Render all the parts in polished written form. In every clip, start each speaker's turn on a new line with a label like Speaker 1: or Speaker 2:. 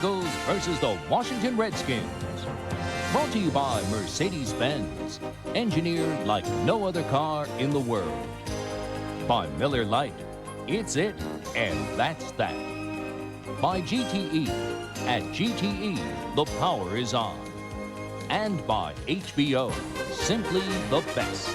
Speaker 1: Eagles versus the Washington Redskins. Brought to you by Mercedes-Benz, engineered like no other car in the world. By Miller Lite, it's it, and that's that. By GTE, at GTE, the power is on. And by HBO, simply the best.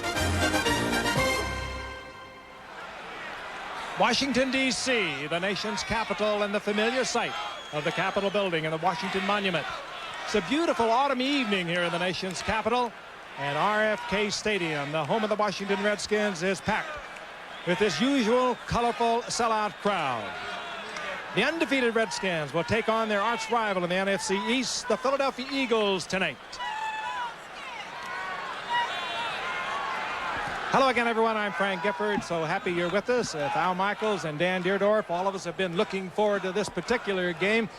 Speaker 2: Washington, D.C., the nation's capital and the familiar sight of the Capitol building and the Washington Monument. It's a beautiful autumn evening here in the nation's capital, and RFK Stadium, the home of the Washington Redskins, is packed with this usual colorful sellout crowd. The undefeated Redskins will take on their arch rival in the NFC East, the Philadelphia Eagles, tonight. Hello again, everyone. I'm Frank Gifford. So happy you're with us. Al Michaels and Dan Dierdorf. All of us have been looking forward to this particular game.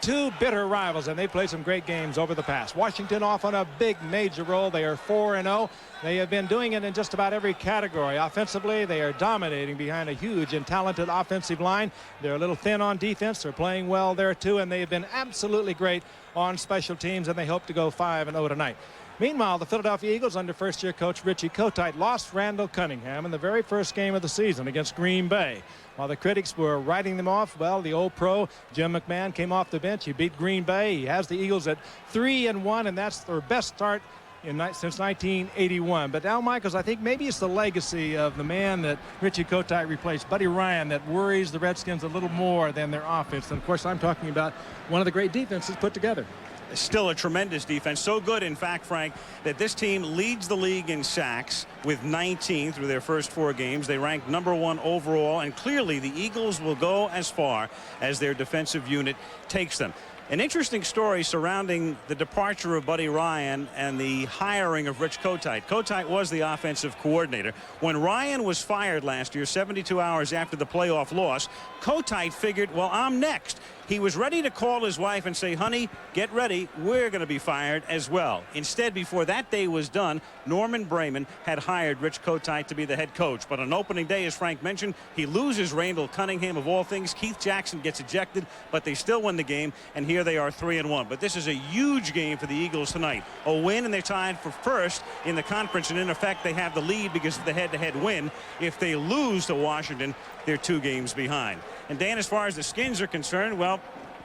Speaker 2: Two bitter rivals, and they played some great games over the past. Washington off on a big major roll. They are 4-0. They have been doing it in just about every category. Offensively, they are dominating behind a huge and talented offensive line. They're a little thin on defense. They're playing well there, too, and they have been absolutely great on special teams, and they hope to go 5-0 tonight. Meanwhile, the Philadelphia Eagles, under first-year coach Richie Kotite, lost Randall Cunningham in the very first game of the season against Green Bay. While the critics were writing them off, well, the old pro, Jim McMahon, came off the bench. He beat Green Bay. He has the Eagles at 3-1, and that's their best start since 1981. But Al Michaels, I think maybe it's the legacy of the man that Richie Kotite replaced, Buddy Ryan, that worries the Redskins a little more than their offense. And, of course, I'm talking about one of the great defenses put together.
Speaker 3: Still a tremendous defense. So good, in fact, Frank, that this team leads the league in sacks with 19 through their first 4 games. They rank #1 overall, and clearly the Eagles will go as far as their defensive unit takes them. An interesting story surrounding the departure of Buddy Ryan and the hiring of Rich Kotite. Kotite was the offensive coordinator. When Ryan was fired last year, 72 hours after the playoff loss, Kotite figured, well, I'm next. He was ready to call his wife and say, honey, get ready. We're going to be fired as well. Instead, before that day was done, Norman Brayman had hired Rich Kotite to be the head coach. But on opening day, as Frank mentioned, he loses Randall Cunningham of all things. Keith Jackson gets ejected, but they still win the game. And here they are 3-1. But this is a huge game for the Eagles tonight. A win, and they're tied for first in the conference. And in effect, they have the lead because of the head-to-head win. If they lose to Washington, they're 2 games behind. And Dan, as far as the Skins are concerned, well,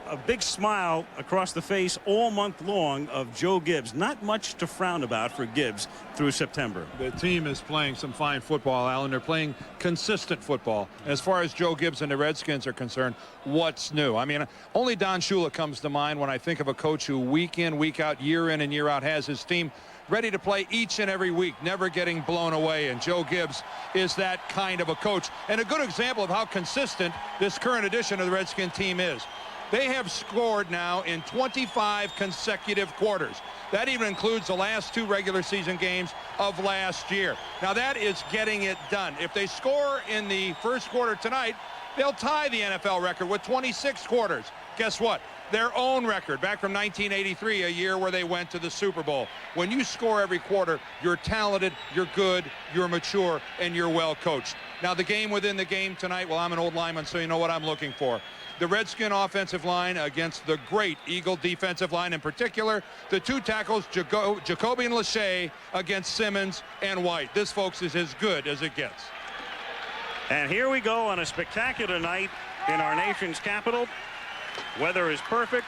Speaker 3: a big smile across the face all month long of Joe Gibbs. Not much to frown about for Gibbs through September.
Speaker 4: The team is playing some fine football, Alan. They're playing consistent football. As far as Joe Gibbs and the Redskins are concerned, what's new? I mean, only Don Shula comes to mind when I think of a coach who week in, week out, year in and year out has his team ready to play each and every week, never getting blown away. And Joe Gibbs is that kind of a coach. And a good example of how consistent this current edition of the Redskin team is. They have scored now in 25 consecutive quarters. That even includes the last 2 regular season games of last year. Now that is getting it done. If they score in the first quarter tonight, they'll tie the NFL record with 26 quarters. Guess what? Their own record back from 1983, a year where they went to the Super Bowl. When you score every quarter, you're talented, you're good, you're mature, and you're well coached. Now the game within the game tonight, well, I'm an old lineman, so you know what I'm looking for. The Redskin offensive line against the great Eagle defensive line, in particular the 2 tackles, Jacoby and Lachey, against Simmons and White. This, folks, is as good as it gets.
Speaker 3: And here we go on a spectacular night in our nation's capital. Weather is perfect.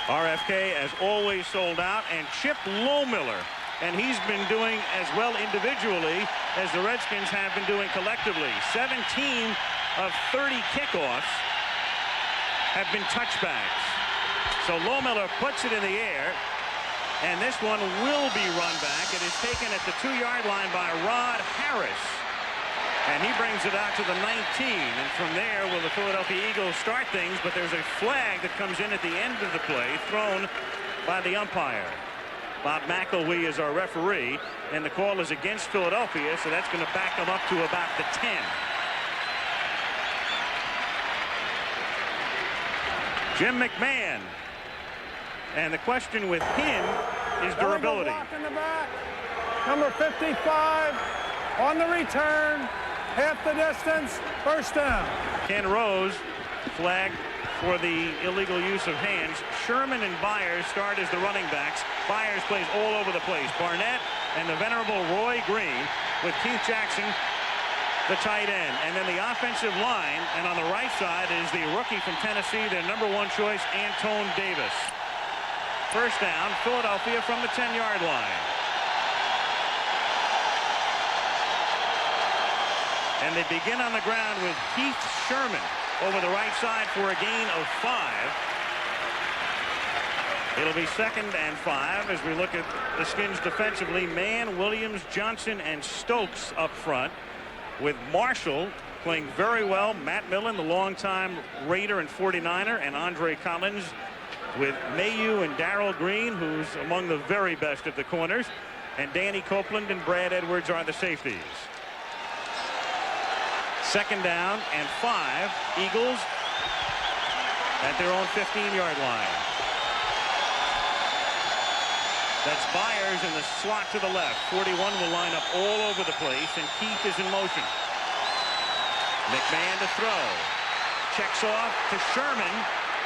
Speaker 3: RFK, as always, sold out. And Chip Lohmiller, and he's been doing as well individually as the Redskins have been doing collectively. 17 of 30 kickoffs have been touchbacks. So Lohmiller puts it in the air, and this one will be run back. It is taken at the 2-yard line by Rod Harris, and he brings it out to the 19. And from there, will the Philadelphia Eagles start things? But there's a flag that comes in at the end of the play, thrown by the umpire. Bob McElwee is our referee, and the call is against Philadelphia, so that's going to back them up to about the 10. Jim McMahon. And the question with him is durability.
Speaker 5: In the back. Number 55 on the return. Half the distance. First down.
Speaker 3: Ken Rose flagged for the illegal use of hands. Sherman and Byers start as the running backs. Byers plays all over the place. Barnett and the venerable Roy Green with Keith Jackson, the tight end. And then the offensive line, and on the right side is the rookie from Tennessee, their #1 choice, Antone Davis. First down, Philadelphia from the 10-yard line. And they begin on the ground with Keith Sherman over the right side for a gain of 5. It'll be 2nd and 5 as we look at the Skins defensively. Mann, Williams, Johnson, and Stokes up front, with Marshall playing very well. Matt Millen, the longtime Raider and 49er, and Andre Collins, with Mayu and Darrell Green, who's among the very best of the corners, and Danny Copeland and Brad Edwards are the safeties. 2nd down and 5. Eagles at their own 15-yard line. That's Byers in the slot to the left. 41 will line up all over the place, and Keith is in motion. McMahon to throw. Checks off to Sherman,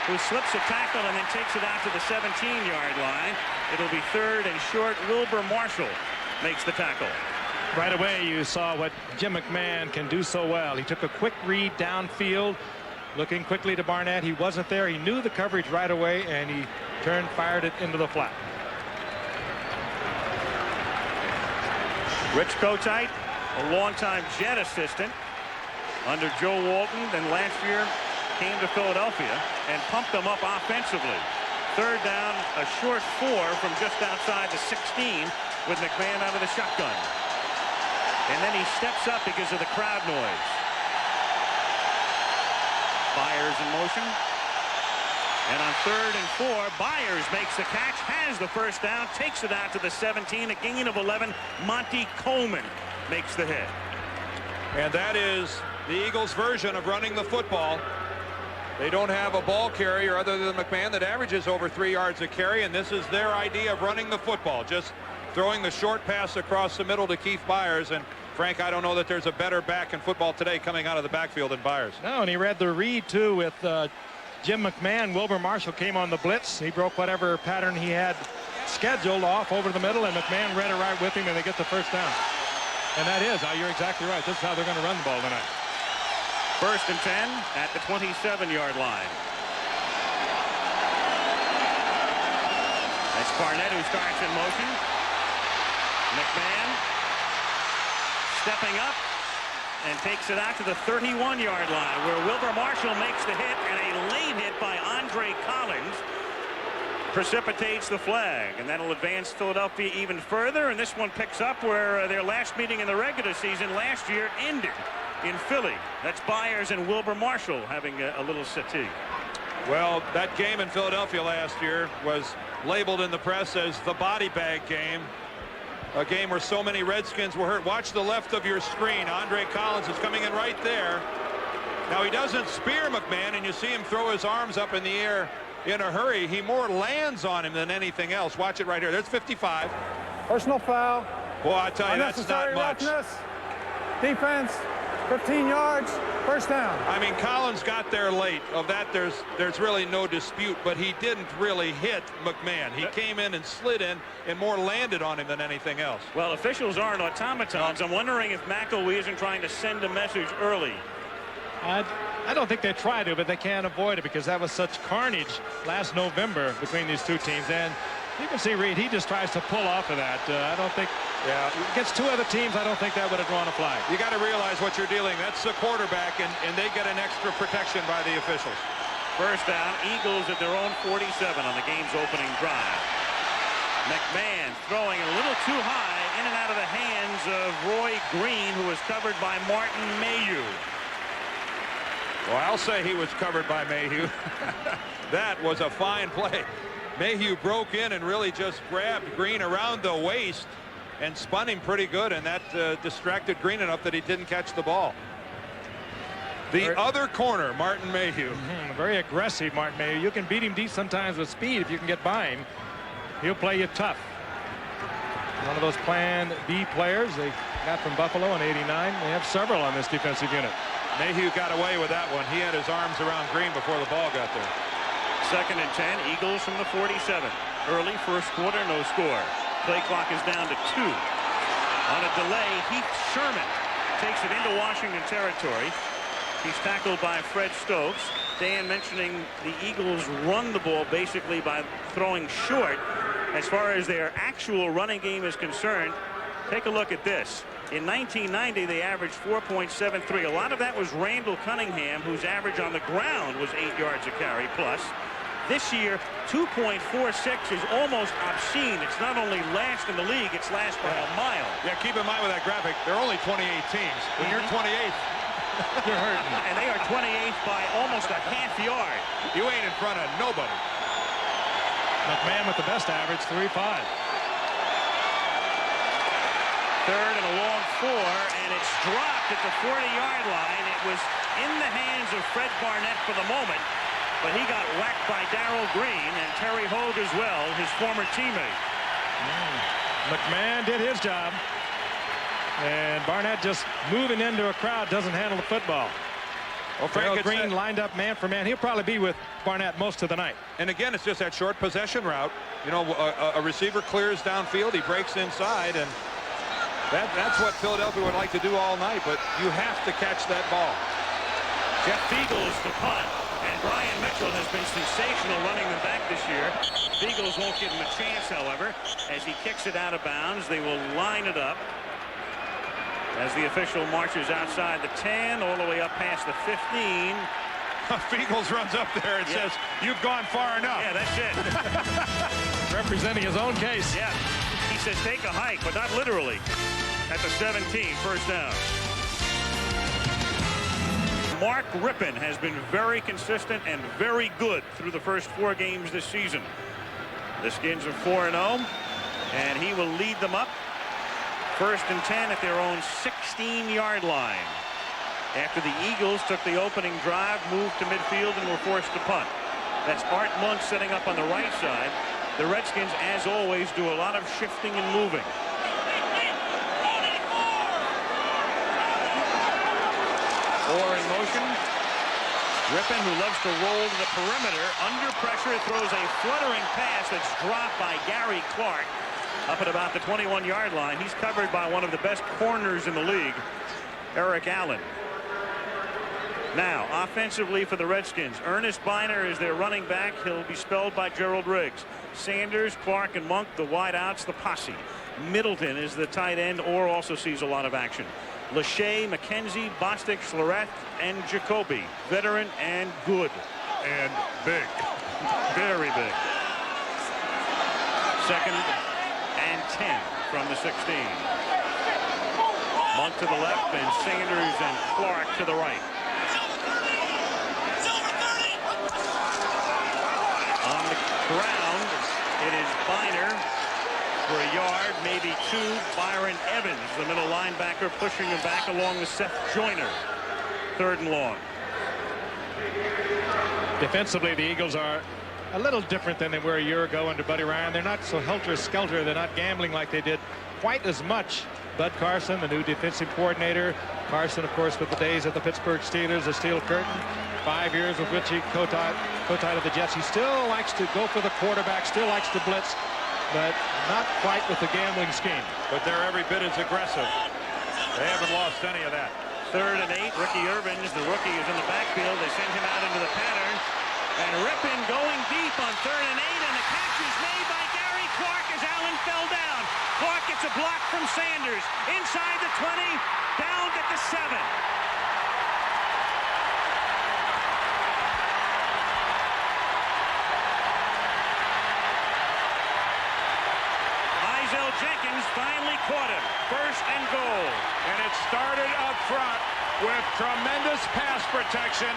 Speaker 3: who slips a tackle and then takes it out to the 17-yard line. It'll be 3rd and short. Wilbur Marshall makes the tackle.
Speaker 2: Right away, you saw what Jim McMahon can do so well. He took a quick read downfield, looking quickly to Barnett. He wasn't there. He knew the coverage right away, and he fired it into the flat.
Speaker 3: Rich Kotite, a longtime Jet assistant under Joe Walton, then last year came to Philadelphia and pumped them up offensively. 3rd down, a short 4 from just outside the 16 with McMahon out of the shotgun. And then he steps up because of the crowd noise. Byers in motion. And on 3rd and 4, Byers makes the catch, has the first down, takes it out to the 17, a gain of 11. Monty Coleman makes the hit.
Speaker 4: And that is the Eagles' version of running the football. They don't have a ball carrier other than McMahon that averages over 3 yards a carry, and this is their idea of running the football. Just throwing the short pass across the middle to Keith Byers. And Frank, I don't know that there's a better back in football today coming out of the backfield than Byers.
Speaker 2: No, and he read the read too with Jim McMahon. Wilbur Marshall came on the blitz. He broke whatever pattern he had scheduled off over the middle, and McMahon read it right with him, and they get the first down. And that is how, you're exactly right. This is how they're going to run the ball tonight.
Speaker 3: 1st and 10 at the 27-yard line. That's Barnett who starts in motion. McMahon stepping up and takes it out to the 31-yard line, where Wilbur Marshall makes the hit, and a late hit by Andre Collins precipitates the flag, and that'll advance Philadelphia even further. And this one picks up where their last meeting in the regular season last year ended in Philly. That's Byers and Wilbur Marshall having a little settee.
Speaker 4: Well, that game in Philadelphia last year was labeled in the press as the body bag game. A game where so many Redskins were hurt. Watch the left of your screen. Andre Collins is coming in right there. Now, he doesn't spear McMahon, and you see him throw his arms up in the air in a hurry. He more lands on him than anything else. Watch it right here. There's 55.
Speaker 5: Personal foul.
Speaker 4: Boy, I tell you, that's not much.
Speaker 5: Roughness. Defense. 15 yards. First down.
Speaker 4: I mean, Collins got there late. Of that, there's really no dispute, but he didn't really hit McMahon. He came in and slid in and more landed on him than anything else.
Speaker 3: Well, officials aren't automatons. I'm wondering if McElwee isn't trying to send a message early.
Speaker 2: I don't think they try to, but they can't avoid it, because that was such carnage last November between these two teams. And you can see Reed, he just tries to pull off of that. I don't think, against 2 other teams, I don't think that would have drawn a flag.
Speaker 4: You got to realize what you're dealing. That's the quarterback, and they get an extra protection by the officials.
Speaker 3: First down, Eagles at their own 47 on the game's opening drive. McMahon throwing a little too high, in and out of the hands of Roy Green, who was covered by Martin Mayu.
Speaker 4: Well, I'll say he was covered by Mayhew. That was a fine play. Mayhew broke in and really just grabbed Green around the waist and spun him pretty good, and that distracted Green enough that he didn't catch the ball. The other corner, Martin Mayhew.
Speaker 2: Very aggressive, Martin Mayhew. You can beat him deep sometimes with speed if you can get by him. He'll play you tough. One of those Plan B players they got from Buffalo in '89. They have several on this defensive unit.
Speaker 4: Mayhew got away with that one. He had his arms around Green before the ball got there.
Speaker 3: 2nd and 10. Eagles from the 47. Early first quarter, no score. Play clock is down to 2. On a delay, Heath Sherman takes it into Washington territory. He's tackled by Fred Stokes. Dan mentioning the Eagles run the ball basically by throwing short. As far as their actual running game is concerned, take a look at this. In 1990, they averaged 4.73. A lot of that was Randall Cunningham, whose average on the ground was 8 yards a carry plus. This year, 2.46 is almost obscene. It's not only last in the league, it's last by a mile.
Speaker 4: Yeah, keep in mind with that graphic, there are only 28 teams. When you're 28th, you're hurting.
Speaker 3: And they are 28th by almost a half yard.
Speaker 4: You ain't in front of nobody.
Speaker 2: McMahon with the best average, 3.5.
Speaker 3: 3rd and a long 4, and it's dropped at the 40-yard line. It was in the hands of Fred Barnett for the moment, but he got whacked by Darrell Green and Terry Hogue as well, his former teammate.
Speaker 2: McMahon did his job, and Barnett just moving into a crowd doesn't handle the football.
Speaker 4: Well,
Speaker 2: Darrell Green lined up man for man. He'll probably be with Barnett most of the night.
Speaker 4: And again, it's just that short possession route. You know, a receiver clears downfield, he breaks inside, and that's what Philadelphia would like to do all night, but you have to catch that ball.
Speaker 3: Jeff Beagles the punt, and Brian Mitchell has been sensational running them back this year. Beagles won't give him a chance, however, as he kicks it out of bounds. They will line it up as the official marches outside the 10 all the way up past the 15.
Speaker 4: Beagles runs up there and says, "You've gone far enough."
Speaker 3: Yeah, that's it.
Speaker 2: Representing his own case.
Speaker 3: Yeah, he says take a hike, but not literally. At the 17, first down. Mark Rippon has been very consistent and very good through the first 4 games this season. The Skins are 4-0, and he will lead them up. 1st and 10 at their own 16-yard line. After the Eagles took the opening drive, moved to midfield, and were forced to punt. That's Art Monk setting up on the right side. The Redskins, as always, do a lot of shifting and moving. Orr in motion. Rippon, who loves to roll to the perimeter, under pressure, throws a fluttering pass that's dropped by Gary Clark up at about the 21-yard line. He's covered by one of the best corners in the league, Eric Allen. Now, offensively for the Redskins, Ernest Biner is their running back. He'll be spelled by Gerald Riggs. Sanders, Clark, and Monk, the wideouts, the posse. Middleton is the tight end. Orr also sees a lot of action. Lachey, McKenzie, Bostic, Schlereth, and Jacoby. Veteran and good.
Speaker 4: And big.
Speaker 3: Very big. 2nd and 10 from the 16. Monk to the left, and Sanders and Clark to the right. On the ground, it is Biner for a yard, maybe 2. Byron Evans, the middle linebacker, pushing him back along with Seth Joyner. 3rd and long.
Speaker 2: Defensively, the Eagles are a little different than they were a year ago under Buddy Ryan. They're not so helter-skelter. They're not gambling like they did quite as much. Bud Carson, the new defensive coordinator. Carson, of course, with the days of the Pittsburgh Steelers, the Steel Curtain. 5 years with Richie Kotite of the Jets. He still likes to go for the quarterback, still likes to blitz, but not quite with the gambling scheme.
Speaker 4: But they're every bit as aggressive. They haven't lost any of that.
Speaker 3: 3rd and 8. Ricky Irvins, the rookie, is in the backfield. They send him out into the pattern. And Rippon going deep on 3rd and 8, and the catch is made by Gary Clark as Allen fell down. Clark gets a block from Sanders. Inside the 20, down at the 7. Jenkins finally caught him. 1st and goal.
Speaker 4: And it started up front with tremendous pass protection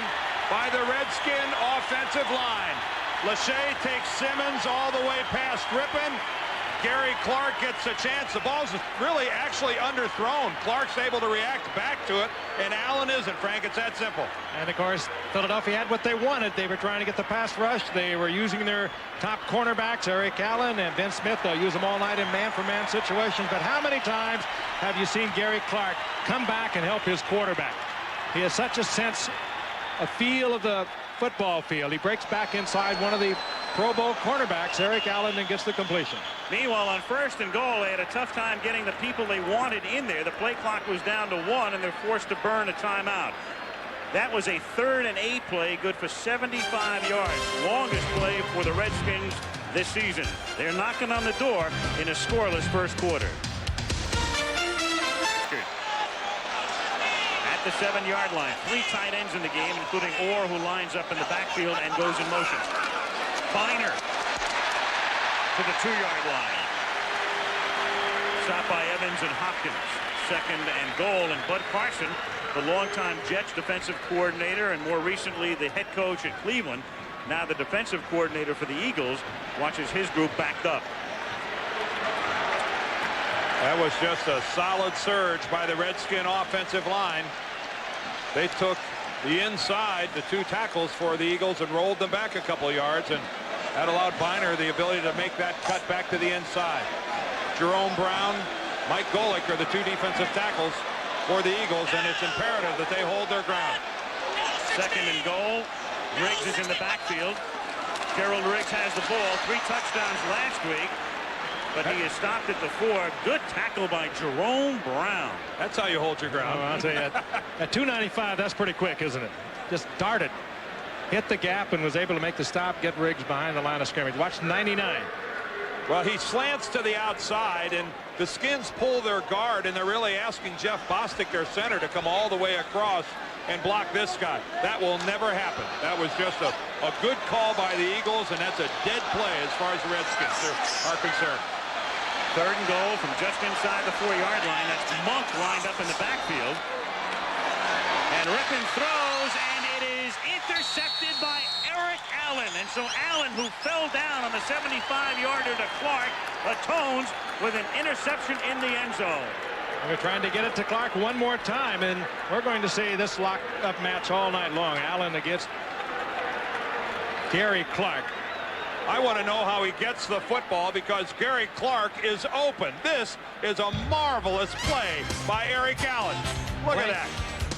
Speaker 4: by the Redskin offensive line. Lachey takes Simmons all the way past Rippon. Gary Clark gets a chance. The ball's really actually underthrown. Clark's able to react back to it, and Allen isn't, Frank. It's that simple.
Speaker 2: And, of course, Philadelphia had what they wanted. They were trying to get the pass rush. They were using their top cornerbacks, Eric Allen and Vince Smith. They'll use them all night in man-for-man situations. But how many times have you seen Gary Clark come back and help his quarterback? He has such a sense, a feel of the football field. He breaks back inside one of the Pro Bowl cornerbacks, Eric Allen, and gets the completion.
Speaker 3: Meanwhile, on 1st and goal, they had a tough time getting the people they wanted in there. The play clock was down to 1, and they're forced to burn a timeout. That was a 3rd and 8 play, good for 75 yards. Longest play for the Redskins this season. They're knocking on the door in a scoreless first quarter. At the 7-yard line, 3 tight ends in the game, including Orr, who lines up in the backfield and goes in motion. Biner to the 2-yard line. Stopped by Evans and Hopkins. 2nd and goal, and Bud Carson, the longtime Jets defensive coordinator and more recently the head coach at Cleveland, now the defensive coordinator for the Eagles, watches his group backed up.
Speaker 4: That was just a solid surge by the Redskin offensive line. They took the inside, the 2 tackles for the Eagles, and rolled them back a couple of yards, and that allowed Biner the ability to make that cut back to the inside. Jerome Brown, Mike Golick are the 2 defensive tackles for the Eagles, and it's imperative that they hold their ground.
Speaker 3: 2nd and goal. Riggs is in the backfield. Gerald Riggs has the ball. 3 touchdowns last week, but he is stopped at the 4. Good tackle by Jerome Brown.
Speaker 4: That's how you hold your ground.
Speaker 2: Oh, I'll tell you, at 295, that's pretty quick, isn't it? Just darted, hit the gap, and was able to make the stop, get Riggs behind the line of scrimmage. Watch 99.
Speaker 4: Well, he slants to the outside, and the Skins pull their guard, and they're really asking Jeff Bostic, their center, to come all the way across and block this guy. That will never happen. That was just a good call by the Eagles, and that's a dead play as far as the Redskins are concerned.
Speaker 3: 3rd and goal from just inside the 4-yard line. That's Monk lined up in the backfield. And Rippon throws, and it is intercepted by Eric Allen. And so Allen, who fell down on the 75-yarder to Clark, atones with an interception in the end zone.
Speaker 2: We're trying to get it to Clark one more time, and we're going to see this locked-up match all night long. Allen against Gary Clark.
Speaker 4: I want to know how he gets the football, because Gary Clark is open. This is a marvelous play by Eric Allen. Look at that.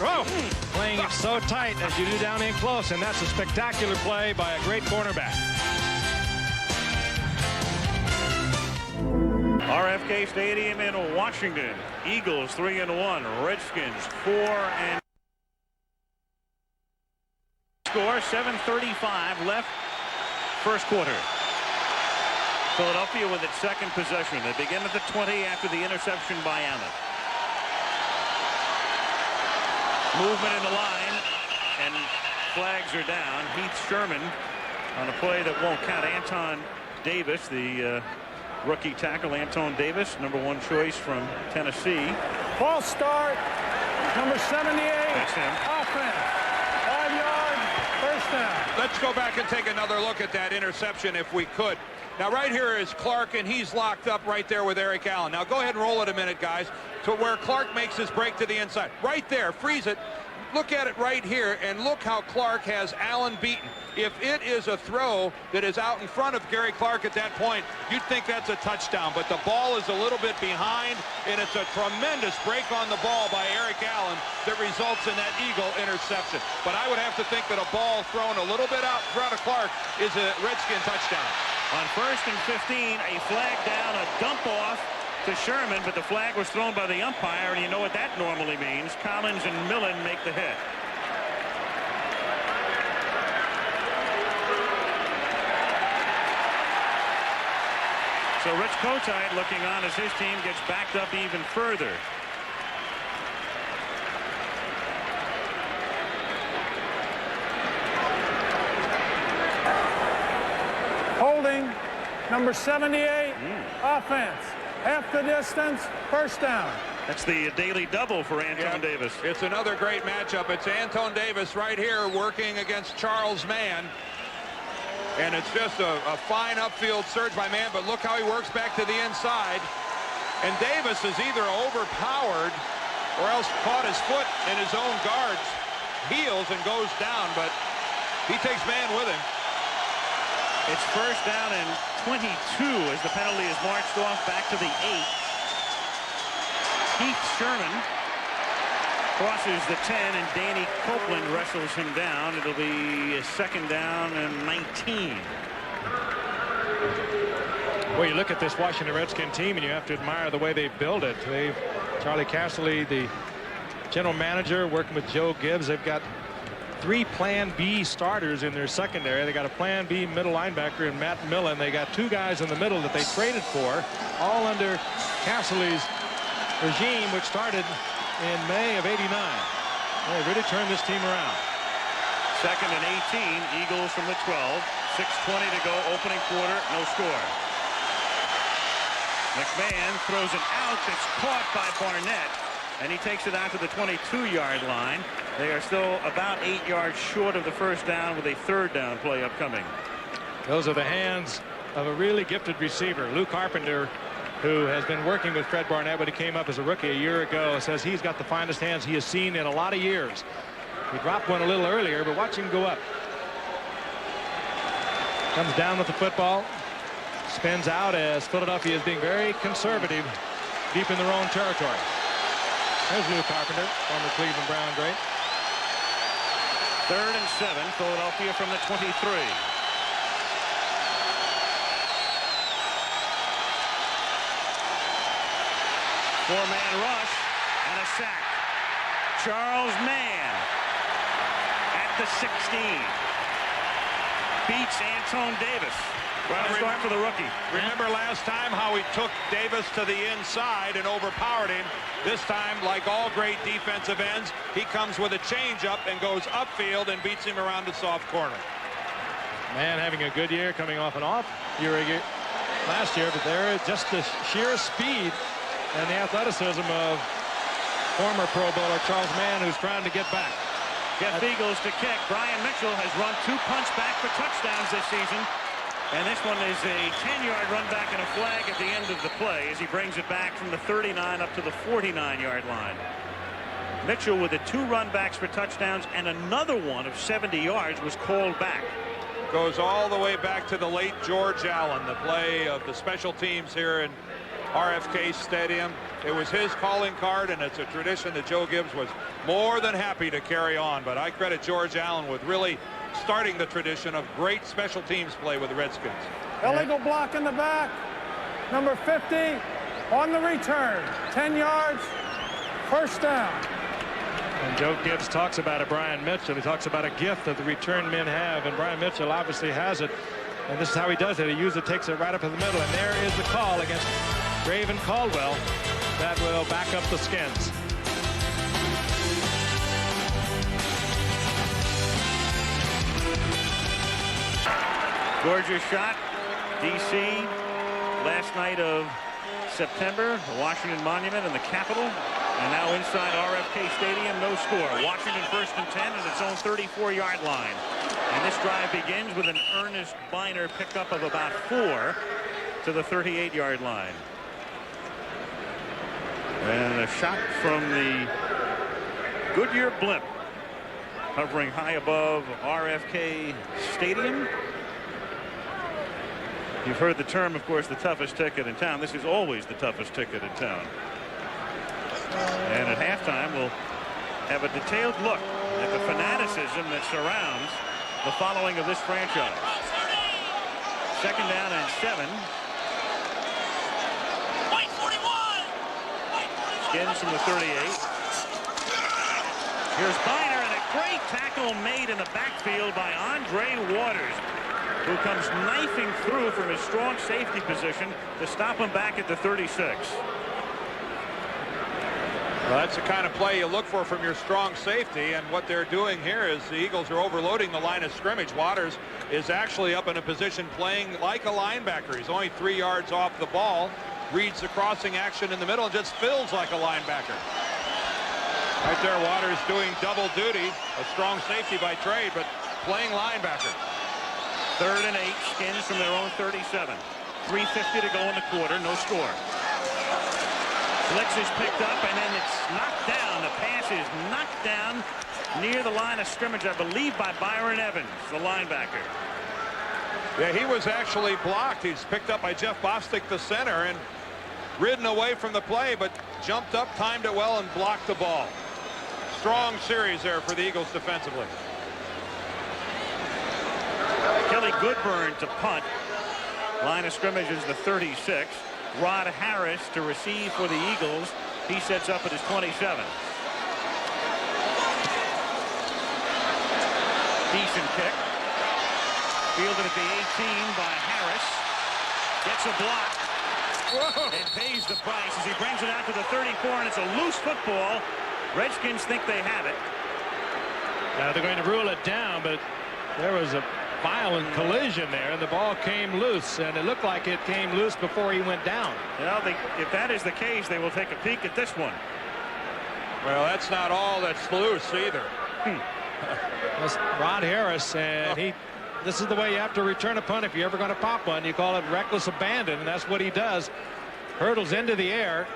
Speaker 2: Oh, playing it so tight as you do down in close, and that's a spectacular play by a great cornerback.
Speaker 3: RFK Stadium in Washington. Eagles 3-1. Redskins 4-. Score 7:35 left. First quarter. Philadelphia with its 2nd possession. They begin at the 20 after the interception by Allen. Movement in the line, and flags are down. Heath Sherman on a play that won't count. Anton Davis, the rookie tackle. Anton Davis, #1 choice from Tennessee.
Speaker 5: False start, number 78.
Speaker 3: That's him.
Speaker 5: Offense, 5-yard, first down.
Speaker 4: Let's go back and take another look at that interception if we could. Now, right here is Clark, and he's locked up right there with Eric Allen. Now, go ahead and roll it a minute, guys, to where Clark makes his break to the inside. Right there, freeze it. Look at it right here, and look how Clark has Allen beaten. If it is a throw that is out in front of Gary Clark at that point, you'd think that's a touchdown, but the ball is a little bit behind, and it's a tremendous break on the ball by Eric Allen that results in that Eagle interception. But I would have to think that a ball thrown a little bit out in front of Clark is a Redskin touchdown.
Speaker 3: On 1st and 15, a flag down, a dump off to Sherman, but the flag was thrown by the umpire, and you know what that normally means. Collins and Millen make the hit. So Rich Kotite looking on as his team gets backed up even further.
Speaker 5: Holding, number 78. Offense, half the distance, first down.
Speaker 3: That's the daily double for Anton Davis.
Speaker 4: It's another great matchup. It's Anton Davis right here working against Charles Mann. And it's just a fine upfield surge by Mann, but look how he works back to the inside. And Davis is either overpowered or else caught his foot in his own guard's heels and goes down, but he takes Mann with him.
Speaker 3: It's first down and 22 as the penalty is marched off back to the 8. Heath Sherman Crosses the 10, and Danny Copeland wrestles him down. It'll be a 2nd down and 19.
Speaker 2: Well, you look at this Washington Redskin team, and you have to admire the way they build it. Charlie Casserly, the general manager, working with Joe Gibbs. They've got 3 Plan B starters in their secondary. They got a Plan B middle linebacker in Matt Millen. They got 2 guys in the middle that they traded for, all under Casserly's regime, which started in May of '89. They really turned this team around.
Speaker 3: 2nd and 18. Eagles from the 12. 6:20 to go. Opening quarter. No score. McMahon throws it out. It's caught by Barnett, and he takes it out to the 22-yard line. They are still about 8 yards short of the first down with a 3rd down play upcoming.
Speaker 2: Those are the hands of a really gifted receiver. Lou Carpenter, who has been working with Fred Barnett when he came up as a rookie a year ago, says he's got the finest hands he has seen in a lot of years. He dropped one a little earlier, but watch him go up. Comes down with the football. Spins out as Philadelphia is being very conservative deep in their own territory. There's Lou Carpenter, former Cleveland Brown great.
Speaker 3: 3rd and 7. Philadelphia from the 23. Four-man rush and a sack. Charles Mann at the 16. Beats Antone Davis. Well, start for the rookie.
Speaker 4: Remember last time how he took Davis to the inside and overpowered him. This time, like all great defensive ends, he comes with a changeup and goes upfield and beats him around the soft corner.
Speaker 2: Man having a good year, coming off an off year last year, but there just the sheer speed and the athleticism of former Pro Bowler Charles Mann, who's trying to get back.
Speaker 3: Jeff Eagles to kick. Brian Mitchell has run 2 punts back for touchdowns this season. And this one is a 10-yard run back and a flag at the end of the play as he brings it back from the 39 up to the 49-yard line. Mitchell with the 2 run backs for touchdowns, and another one of 70 yards was called back.
Speaker 4: Goes all the way back to the late George Allen, the play of the special teams here in RFK Stadium. It was his calling card, and it's a tradition that Joe Gibbs was more than happy to carry on. But I credit George Allen with really starting the tradition of great special teams play with the Redskins.
Speaker 5: Illegal block in the back. Number 50 on the return. 10 yards. 1st down.
Speaker 2: And Joe Gibbs talks about it. Brian Mitchell, he talks about a gift that the return men have, and Brian Mitchell obviously has it. And this is how he does it. He usually takes it right up in the middle, and there is the call against Raven Caldwell that will back up the Skins.
Speaker 3: Gorgeous shot. D.C. last night of September, the Washington Monument and the Capitol. And now inside RFK Stadium, no score. Washington 1st and 10 at its own 34-yard line. And this drive begins with an Ernest Biner pickup of about 4 to the 38-yard line. And a shot from the Goodyear blimp hovering high above RFK Stadium. You've heard the term, of course, the toughest ticket in town. This is always the toughest ticket in town. And at halftime, we'll have a detailed look at the fanaticism that surrounds the following of this franchise. 2nd down and 7. Skins from the 38. Here's Biner, and a great tackle made in the backfield by Andre Waters, who comes knifing through from his strong safety position to stop him back at the 36.
Speaker 4: Well, that's the kind of play you look for from your strong safety, and what they're doing here is the Eagles are overloading the line of scrimmage. Waters is actually up in a position playing like a linebacker. He's only 3 yards off the ball, reads the crossing action in the middle, and just feels like a linebacker. Right there, Waters doing double duty, a strong safety by trade, but playing linebacker.
Speaker 3: 3rd and 8, Skins from their own 37. 3:50 to go in the quarter, no score. Blitz is picked up, and then it's knocked down. The pass is knocked down near the line of scrimmage, I believe, by Byron Evans, the linebacker.
Speaker 4: Yeah, he was actually blocked. He's picked up by Jeff Bostic, the center, and ridden away from the play, but jumped up, timed it well, and blocked the ball. strong series there for the Eagles defensively.
Speaker 3: Kelly Goodburn to punt. Line of scrimmage is the 36. Rod Harris to receive for the Eagles. He sets up at his 27. Decent kick. Fielded at the 18 by Harris. Gets a block. Whoa. And pays the price as he brings it out to the 34, and it's a loose football. Redskins think they have it.
Speaker 2: Now they're going to rule it down, but there was a violent collision there, and the ball came loose, and it looked like it came loose before he went down.
Speaker 3: Well, if that is the case, they will take a peek at this one.
Speaker 4: Well, that's not all that's loose either.
Speaker 2: That's Rod Harris, and this is the way you have to return a punt if you're ever going to pop one. You call it reckless abandon, and that's what he does. Hurdles into the air.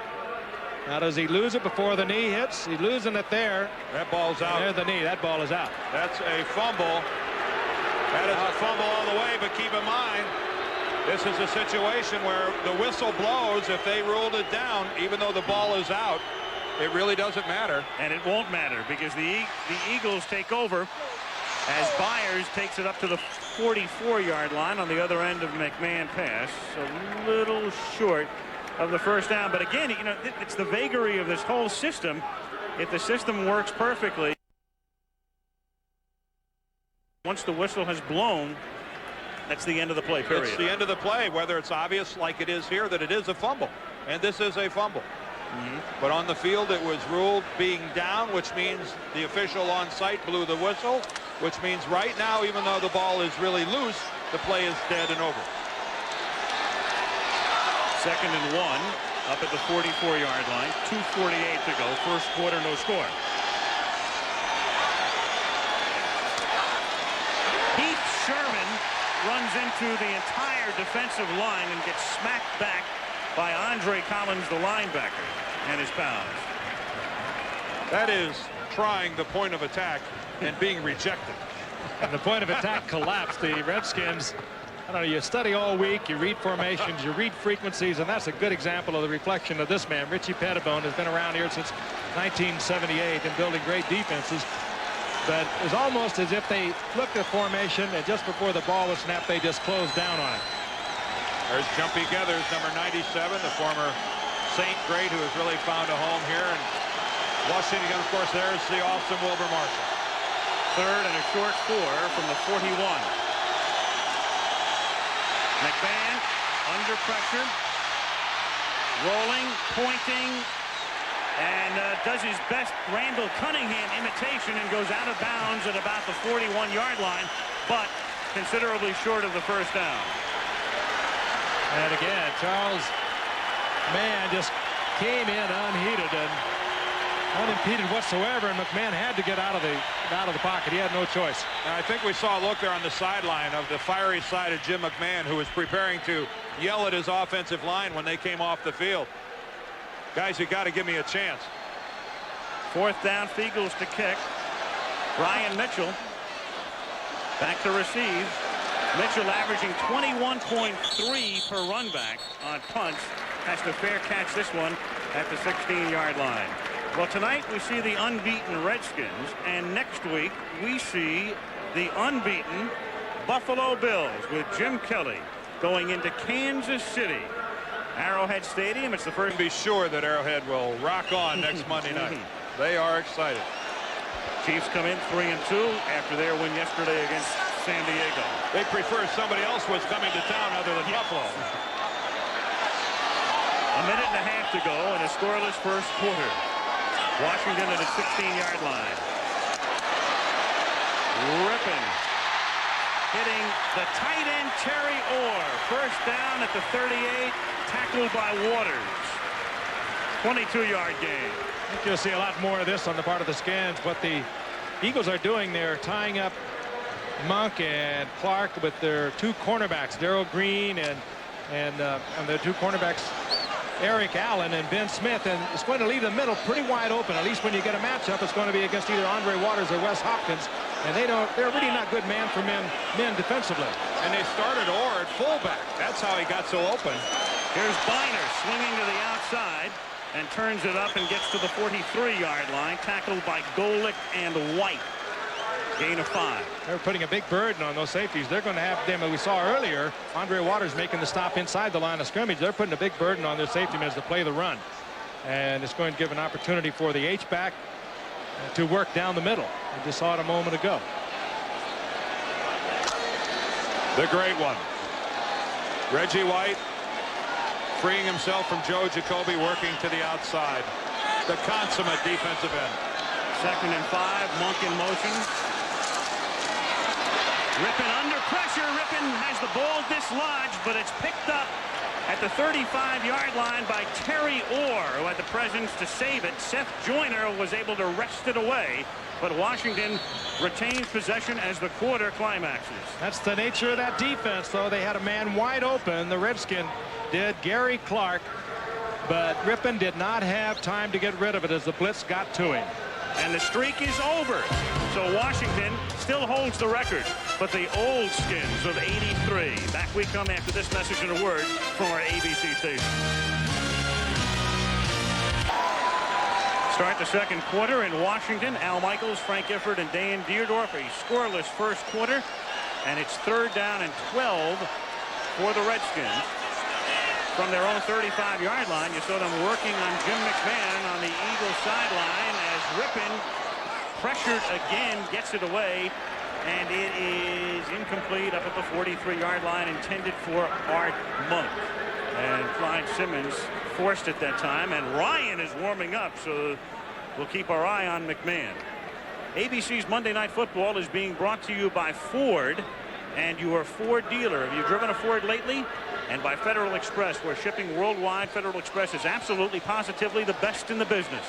Speaker 2: Now, does he lose it before the knee hits? He's losing it there.
Speaker 4: That ball's out.
Speaker 2: There's the knee. That ball is out.
Speaker 4: That's a fumble. That is a fumble all the way, but keep in mind, this is a situation where the whistle blows. If they ruled it down, even though the ball is out, it really doesn't matter.
Speaker 3: And it won't matter because the Eagles take over as Byers takes it up to the 44-yard line on the other end of McMahon pass. A little short of the first down. But again, you know, it's the vagary of this whole system. If the system works perfectly, once the whistle has blown, that's the end of the play, period.
Speaker 4: It's the end of the play, whether it's obvious like it is here that it is a fumble. And this is a fumble. But on the field, it was ruled being down, which means the official on site blew the whistle, which means right now, even though the ball is really loose, the play is dead and over.
Speaker 3: 2nd and 1 up at the 44-yard line. 2:48 to go. First quarter, no score. Heath Sherman runs into the entire defensive line and gets smacked back by Andre Collins, the linebacker, and his pals.
Speaker 4: That is trying the point of attack and being rejected.
Speaker 2: And the point of attack collapsed. The Redskins, I don't know, you study all week, you read formations, you read frequencies, and that's a good example of the reflection of this man. Richie Pettibone has been around here since 1978 and building great defenses. But it's almost as if they looked at formation, and just before the ball was snapped, they just closed down on it.
Speaker 4: There's Jumpy Geathers, number 97, the former Saint great who has really found a home here. And Washington, of course, there's the awesome Wilbur Marshall.
Speaker 3: 3rd and a short 4 from the 41. McMahon under pressure, rolling, pointing, and does his best Randall Cunningham imitation and goes out of bounds at about the 41-yard line, but considerably short of the first down.
Speaker 2: And again, Charles Mann just came in unheeded and unimpeded whatsoever, and McMahon had to get out of the pocket. He had no choice.
Speaker 4: And I think we saw a look there on the sideline of the fiery side of Jim McMahon, who was preparing to yell at his offensive line when they came off the field. Guys, you got to give me a chance.
Speaker 3: 4th down, Eagles to kick. Brian Mitchell back to receive. Mitchell averaging 21.3 per run back on punts. Has to fair catch this one at the 16-yard line. Well, tonight we see the unbeaten Redskins, and next week we see the unbeaten Buffalo Bills with Jim Kelly going into Kansas City. Arrowhead Stadium. It's the first.
Speaker 4: Be sure that Arrowhead will rock on next Monday night. They are excited.
Speaker 3: Chiefs come in 3-2 after their win yesterday against San Diego.
Speaker 4: They prefer somebody else was coming to town other than Buffalo.
Speaker 3: A minute and a half to go in a scoreless first quarter. Washington at a 16-yard line. Ripping. Hitting the tight end Terry Orr. First down at the 38. Tackled by Waters. 22-yard gain.
Speaker 2: I think you'll see a lot more of this on the part of the Skins. What the Eagles are doing, they're tying up Monk and Clark with their 2 cornerbacks, Darrell Green and their 2 cornerbacks, Eric Allen and Ben Smith, and it's going to leave the middle pretty wide open. At least when you get a matchup, it's going to be against either Andre Waters or Wes Hopkins, and they're really not good man for men defensively.
Speaker 4: And they started Orr at fullback. That's how he got so open.
Speaker 3: Here's Biner swinging to the outside. and turns it up and gets to the 43-yard line, tackled by Golick and White. Gain of 5.
Speaker 2: They're putting a big burden on those safeties. They're going to have them, as we saw earlier, Andre Waters making the stop inside the line of scrimmage. They're putting a big burden on their safety men to play the run. And it's going to give an opportunity for the H-back to work down the middle. We just saw it a moment ago.
Speaker 4: The great one. Reggie White freeing himself from Joe Jacoby, working to the outside. The consummate defensive end.
Speaker 3: 2nd and 5. Monk in motion. Rippon under pressure. Rippon has the ball dislodged, but it's picked up at the 35-yard line by Terry Orr, who had the presence to save it. Seth Joyner was able to wrest it away, but Washington retains possession as the quarter climaxes.
Speaker 2: That's the nature of that defense, though. They had a man wide open. The Redskin did, Gary Clark, but Rippon did not have time to get rid of it as the blitz got to him.
Speaker 3: And the streak is over. So Washington still holds the record, but the old skins of 83. Back we come after this message and a word from our ABC station. Start the second quarter in Washington. Al Michaels, Frank Gifford, and Dan Dierdorf. A scoreless first quarter, and it's 3rd down and 12 for the Redskins. From their own 35-yard line, you saw them working on Jim McMahon on the Eagles sideline as Rippon, pressured again, gets it away, and it is incomplete up at the 43-yard line, intended for Art Monk. And Clyde Simmons forced it that time, and Ryan is warming up, so we'll keep our eye on McMahon. ABC's Monday Night Football is being brought to you by Ford and your Ford dealer. Have you driven a Ford lately? And by Federal Express, where shipping worldwide, Federal Express is absolutely positively the best in the business.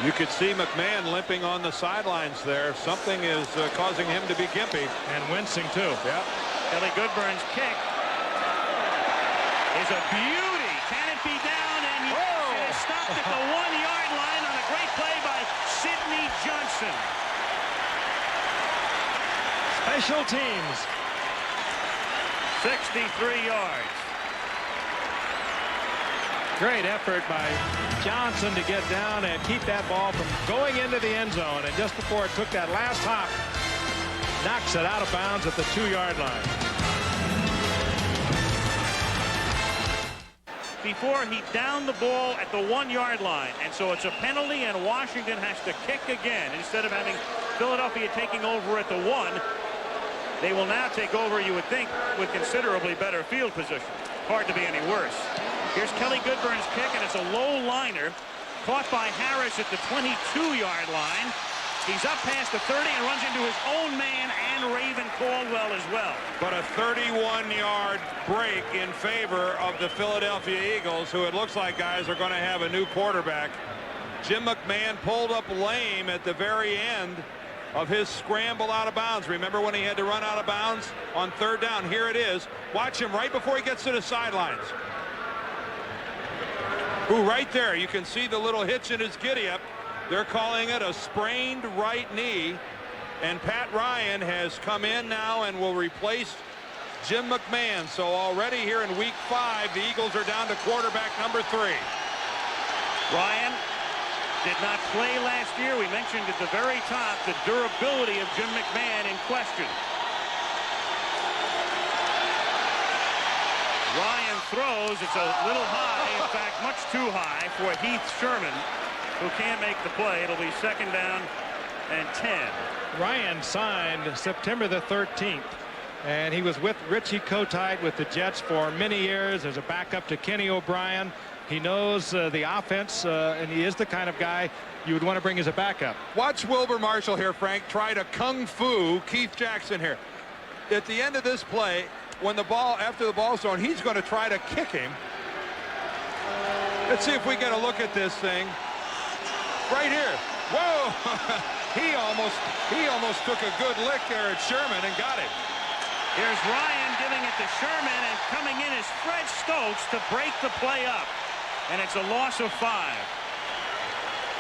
Speaker 4: You could see McMahon limping on the sidelines there. Something is causing him to be gimpy.
Speaker 2: And wincing, too.
Speaker 4: Yeah.
Speaker 3: Kelly Goodburn's kick is a beauty. Can it be down? And it is stopped at the 1-yard line on a great play by Sidney Johnson.
Speaker 2: Special teams.
Speaker 3: 63 yards.
Speaker 2: Great effort by Johnson to get down and keep that ball from going into the end zone. And just before it took that last hop, knocks it out of bounds at the 2-yard line.
Speaker 3: Before he downed the ball at the 1-yard line. And so it's a penalty, and Washington has to kick again. Instead of having Philadelphia taking over at the 1, they will now take over, you would think, with considerably better field position. Hard to be any worse. Here's Kelly Goodburn's kick, and it's a low liner caught by Harris at the 22-yard line. He's up past the 30 and runs into his own man and Raven Caldwell as well.
Speaker 4: But a 31-yard break in favor of the Philadelphia Eagles, who it looks like, guys, are going to have a new quarterback. Jim McMahon pulled up lame at the very end of his scramble out of bounds. Remember when he had to run out of bounds on 3rd down? Here it is. Watch him right before he gets to the sidelines. Ooh, right there, you can see the little hitch in his giddy-up. They're calling it a sprained right knee. And Pat Ryan has come in now and will replace Jim McMahon. So already here in week 5, the Eagles are down to quarterback number 3.
Speaker 3: Ryan did not play last year. We mentioned at the very top the durability of Jim McMahon in question. Ryan throws. It's a little high. In fact, much too high for Heath Sherman, who can't make the play. It'll be 2nd down and 10.
Speaker 2: Ryan signed September the 13th. And he was with Richie Kotite with the Jets for many years as a backup to Kenny O'Brien. He knows the offense, and he is the kind of guy you would want to bring as a backup.
Speaker 4: Watch Wilbur Marshall here, Frank, try to kung fu Keith Jackson here. At the end of this play, when the ball, after the ball's thrown, he's going to try to kick him. Let's see if we get a look at this thing. Right here. Whoa! he almost took a good lick there at Sherman and got it.
Speaker 3: Here's Ryan giving it to Sherman, and coming in is Fred Stokes to break the play up. And it's a loss of 5.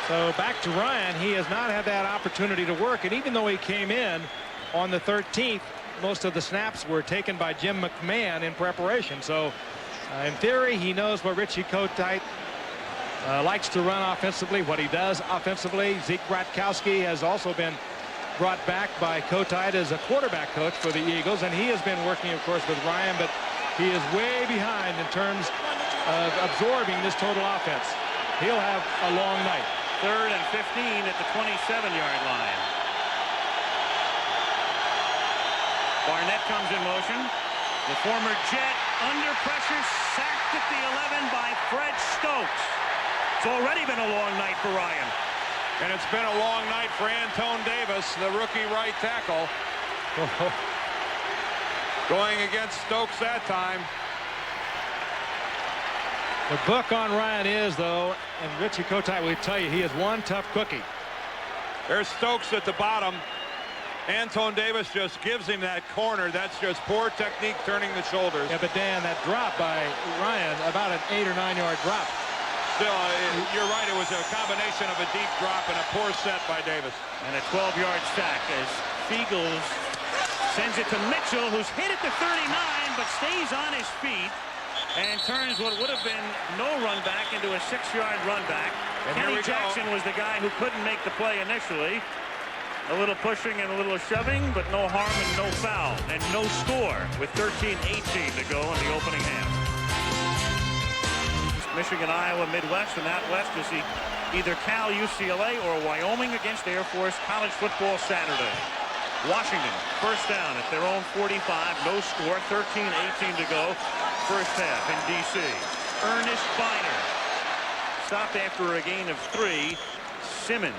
Speaker 2: So back to Ryan. He has not had that opportunity to work. And even though he came in on the 13th, most of the snaps were taken by Jim McMahon in preparation. So in theory, he knows what Richie Kotite Likes to run offensively. What he does offensively. Zeke Bratkowski has also been brought back by Kotite as a quarterback coach for the Eagles, and he has been working, of course, with Ryan, but he is way behind in terms of absorbing this total offense. He'll have a long night.
Speaker 3: 3rd and 15 at the 27-yard line. Barnett comes in motion. The former Jet under pressure, sacked at the 11 by Fred Stokes. It's already been a long night for Ryan.
Speaker 4: And it's been a long night for Antone Davis, the rookie right tackle. Going against Stokes that time.
Speaker 2: The book on Ryan is, though, and Richie Kotite will tell you, he is one tough cookie.
Speaker 4: There's Stokes at the bottom. Antone Davis just gives him that corner. That's just poor technique, turning the shoulders.
Speaker 2: Yeah, but Dan, that drop by Ryan, about an 8 or 9 yard drop.
Speaker 4: Still, you're right. It was a combination of a deep drop and a poor set by Davis.
Speaker 3: And a 12-yard sack as Fiegels sends it to Mitchell, who's hit at the 39, but stays on his feet and turns what would have been no run back into a 6-yard run back. Kenny Jackson was the guy who couldn't make the play initially. A little pushing and a little shoving, but no harm and no foul, and no score with 13-18 to go in the opening half. Michigan, Iowa, Midwest, and out west you see either Cal, UCLA, or Wyoming against Air Force. College football Saturday. Washington, first down at their own 45, no score, 13-18 to go, first half in D.C. Ernest Biner stopped after a gain of 3. Simmons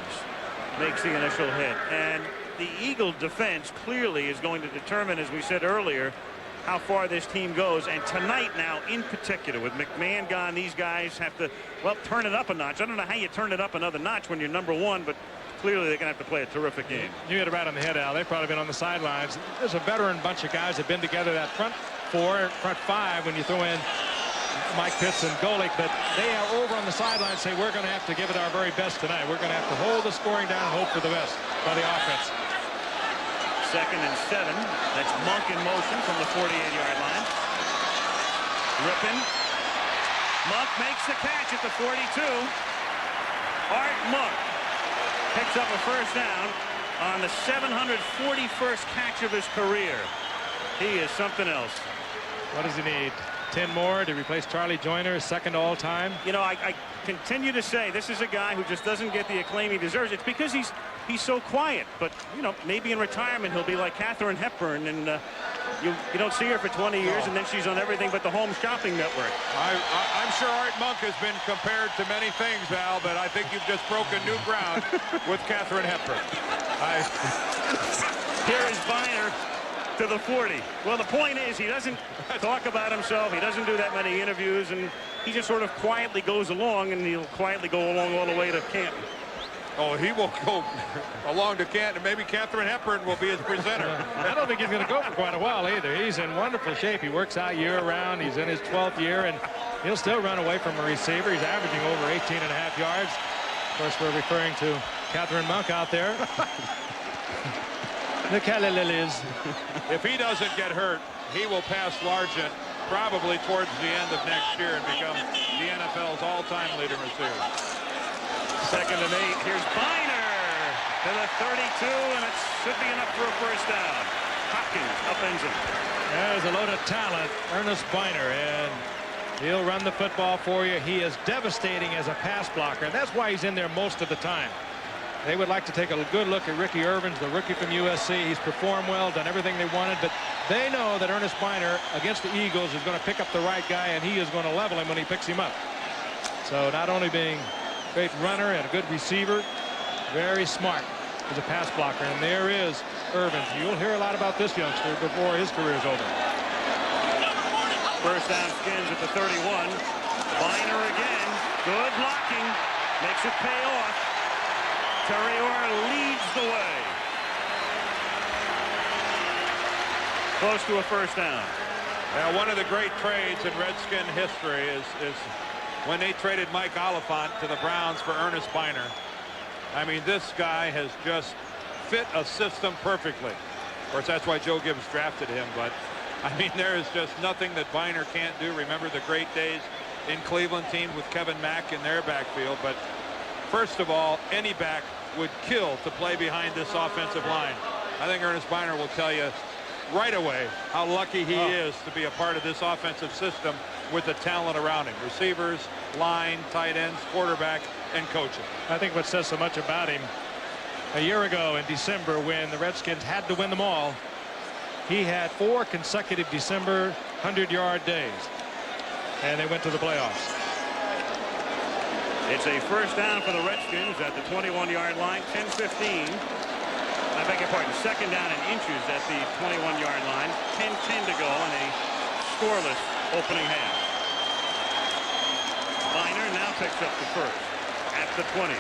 Speaker 3: makes the initial hit, and the Eagle defense clearly is going to determine, as we said earlier, how far this team goes. And tonight now in particular, with McMahon gone, these guys have to, well, turn it up a notch. I don't know how you turn it up another notch when you're #1, but clearly they're going to have to play a terrific game.
Speaker 2: You hit it right on the head, Al. They've probably been on the sidelines. There's a veteran bunch of guys that have been together, that front 4, front 5, when you throw in Mike Pitts and Golick, but they are over on the sideline, say we're going to have to give it our very best tonight. We're going to have to hold the scoring down and hope for the best by the offense.
Speaker 3: 2nd and 7. That's Monk in motion from the 48-yard line. Rippin. Monk makes the catch at the 42. Art Monk picks up a first down on the 741st catch of his career. He is something else.
Speaker 2: What does he need? 10 more to replace Charlie Joyner, second all-time.
Speaker 3: You know, I continue to say this is a guy who just doesn't get the acclaim he deserves. It's because he's so quiet. But, you know, maybe in retirement he'll be like Katharine Hepburn, and you don't see her for 20 years, and then she's on everything but the Home Shopping Network.
Speaker 4: I'm sure Art Monk has been compared to many things, Val, but I think you've just broken new ground with Katharine Hepburn.
Speaker 3: Here is Biner to the 40. Well, the point is he doesn't talk about himself. He doesn't do that many interviews, and he just sort of quietly goes along, and he'll quietly go along all the way to Canton.
Speaker 4: Oh, he will go along to Canton. Maybe Katharine Hepburn will be his presenter.
Speaker 2: I don't think he's going to go for quite a while either. He's in wonderful shape. He works out year-round. He's in his 12th year, and he'll still run away from a receiver. He's averaging over 18.5 yards. Of course, we're referring to Catherine Monk out there. The Calla Lilies.
Speaker 4: If he doesn't get hurt, he will pass Largent probably towards the end of next year and become the NFL's all-time leading receiver.
Speaker 3: 2nd and 8. Here's Biner to the 32, and it should be enough for a first down. Hopkins upends it.
Speaker 2: There's a load of talent, Ernest Biner, and he'll run the football for you. He is devastating as a pass blocker, and that's why he's in there most of the time. They would like to take a good look at Ricky Irvins, the rookie from USC. He's performed well, done everything they wanted, but they know that Ernest Biner against the Eagles is going to pick up the right guy, and he is going to level him when he picks him up. So not only being a great runner and a good receiver, very smart as a pass blocker. And there is Irvins. You'll hear a lot about this youngster before his career is over.
Speaker 3: First down Skins at the 31. Biner again. Good blocking. Makes it pay off. Terrier leads the way. Close to a first down.
Speaker 4: Now, one of the great trades in Redskin history is when they traded Mike Oliphant to the Browns for Ernest Biner. I mean, this guy has just fit a system perfectly. Of course, that's why Joe Gibbs drafted him, but I mean, there is just nothing that Biner can't do. Remember the great days in Cleveland, teams with Kevin Mack in their backfield. But first of all, any back would kill to play behind this offensive line. I think Ernest Biner will tell you right away how lucky he is to be a part of this offensive system with the talent around him. Receivers, line, tight ends, quarterback, and coaching.
Speaker 2: I think what says so much about him, a year ago in December when the Redskins had to win them all, he had 4 consecutive December 100-yard days, and they went to the playoffs.
Speaker 3: It's a first down for the Redskins at the 21-yard line, 10-15. I beg your pardon, second down in inches at the 21-yard line, 10-10 to go in a scoreless opening half. Biner now picks up the first at the 20.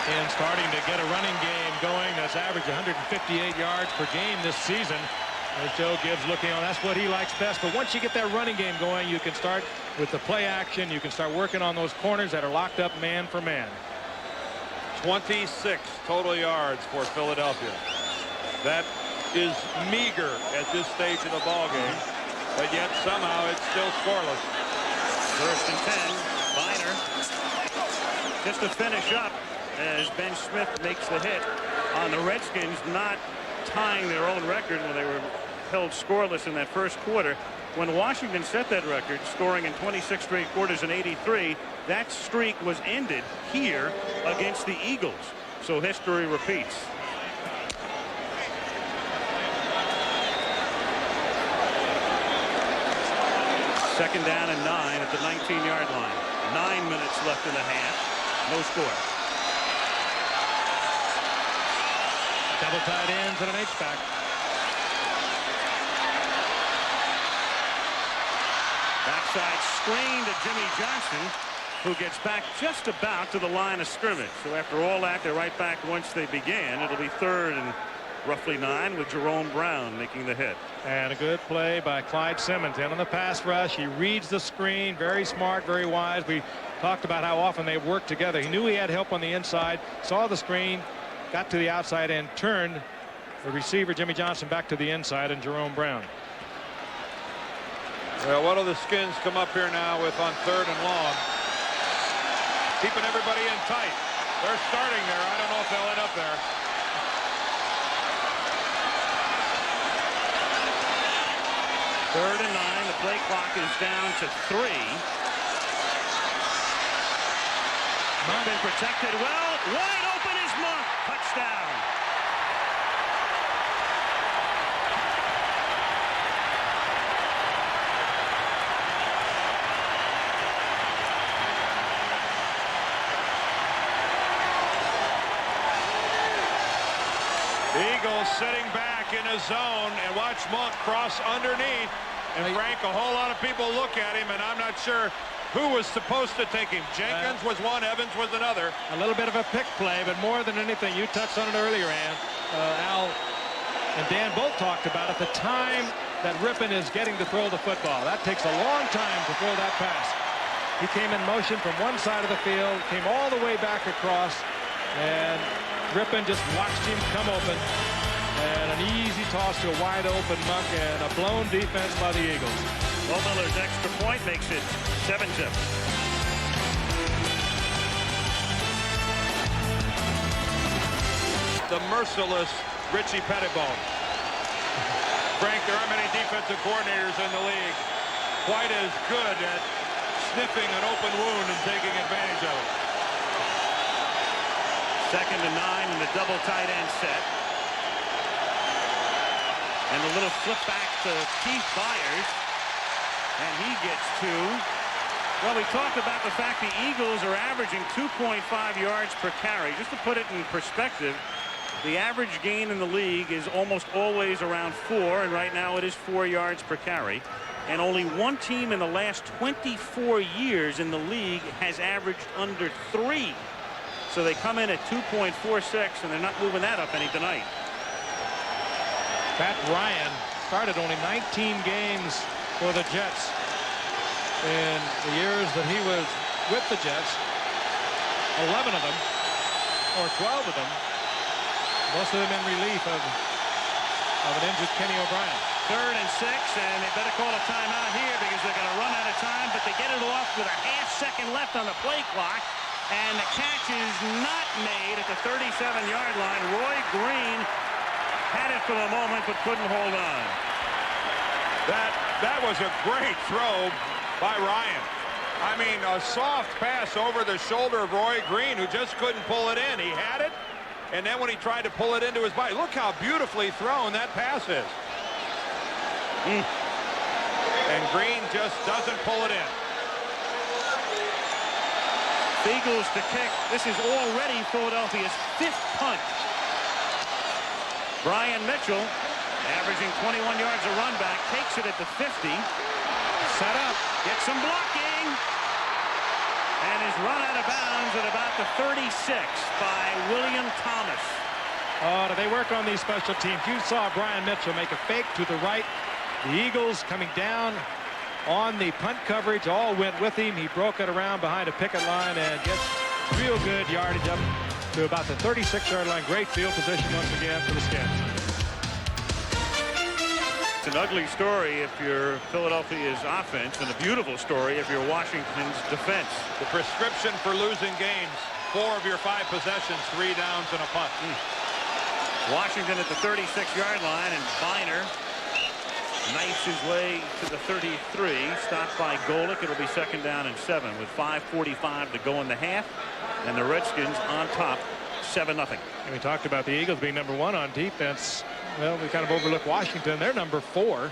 Speaker 2: And starting to get a running game going that's averaged 158 yards per game this season. As Joe Gibbs looking on, that's what he likes best. But once you get that running game going, you can start with the play action. You can start working on those corners that are locked up man for man.
Speaker 4: 26 total yards for Philadelphia. That is meager at this stage of the ball game, but yet somehow it's still scoreless.
Speaker 3: First and 10. Biner just to finish up as Ben Smith makes the hit on the Redskins, not tying their own record when they were held scoreless in that first quarter. When Washington set that record, scoring in 26 straight quarters in '83, that streak was ended here against the Eagles. So history repeats. Second down and 9 at the 19-yard line. 9 minutes left in the half. No score.
Speaker 2: Double tight ends and an H-back.
Speaker 3: Backside screen to Jimmy Johnson, who gets back just about to the line of scrimmage. So after all that, they're right back once they began. It'll be 3rd and roughly 9 with Jerome Brown making the hit.
Speaker 2: And a good play by Clyde Simmons. In on the pass rush, he reads the screen. Very smart, very wise. We talked about how often they worked together. He knew he had help on the inside, saw the screen, got to the outside and turned the receiver Jimmy Johnson back to the inside and Jerome Brown.
Speaker 4: Well, what do the Skins come up here now with on 3rd and long? Keeping everybody in tight. They're starting there. I don't know if they'll end up there.
Speaker 3: Third and 9. The play clock is down to 3. Not been protected well. Wide open is Monk. Touchdown.
Speaker 4: Eagles sitting back in a zone, and watch Monk cross underneath, and Frank, a whole lot of people look at him, and I'm not sure who was supposed to take him. Jenkins was one, Evans was another.
Speaker 2: A little bit of a pick play, but more than anything, you touched on it earlier, Al and Dan both talked about it. The time that Rippon is getting to throw the football, that takes a long time to throw that pass. He came in motion from one side of the field, came all the way back across, and Rippon just watched him come open, and an easy toss to a wide open Monk, and a blown defense by the Eagles.
Speaker 3: Bo Miller's extra point makes it 7-zip.
Speaker 4: The merciless Richie Pettibone. Frank, there aren't many defensive coordinators in the league quite as good at sniffing an open wound and taking advantage of it.
Speaker 3: 2nd and 9 in the double tight end set. And a little flip back to Keith Byers. And he gets 2. Well, we talked about the fact the Eagles are averaging 2.5 yards per carry. Just to put it in perspective, the average gain in the league is almost always around 4, and right now it is 4 yards per carry. And only one team in the last 24 years in the league has averaged under 3. So they come in at 2.46, and they're not moving that up any tonight.
Speaker 2: Pat Ryan started only 19 games for the Jets in the years that he was with the Jets. 11 of them, or 12 of them, most of them in relief of an injured Kenny O'Brien.
Speaker 3: 3rd and 6. and they better call a timeout here because they're going to run out of time, but they get it off with a half-second left on the play clock, and the catch is not made at the 37-yard line. Roy Green had it for the moment, but couldn't hold on.
Speaker 4: That was a great throw by Ryan. I mean, a soft pass over the shoulder of Roy Green, who just couldn't pull it in. He had it, and then when he tried to pull it into his body, look how beautifully thrown that pass is. And Green just doesn't pull it in.
Speaker 3: Eagles to kick. This is already Philadelphia's 5th punt. Brian Mitchell, averaging 21 yards a run back, takes it at the 50. Set up, gets some blocking, and is run out of bounds at about the 36 by William Thomas.
Speaker 2: Oh, do they work on these special teams? You saw Brian Mitchell make a fake to the right. The Eagles coming down on the punt coverage all went with him. He broke it around behind a picket line and gets real good yardage up to about the 36-yard line. Great field position once again for the Skins.
Speaker 3: It's an ugly story if you're Philadelphia's offense, and a beautiful story if you're Washington's defense.
Speaker 4: The prescription for losing games: 4 of your 5 possessions, 3 downs and a punt.
Speaker 3: Washington at the 36-yard line, and Biner knifes his way to the 33, stopped by Golick. It'll be 2nd down and 7 with 5:45 to go in the half, and the Redskins on top 7-0.
Speaker 2: And we talked about the Eagles being number 1 on defense. Well, we kind of overlook Washington. They're number 4,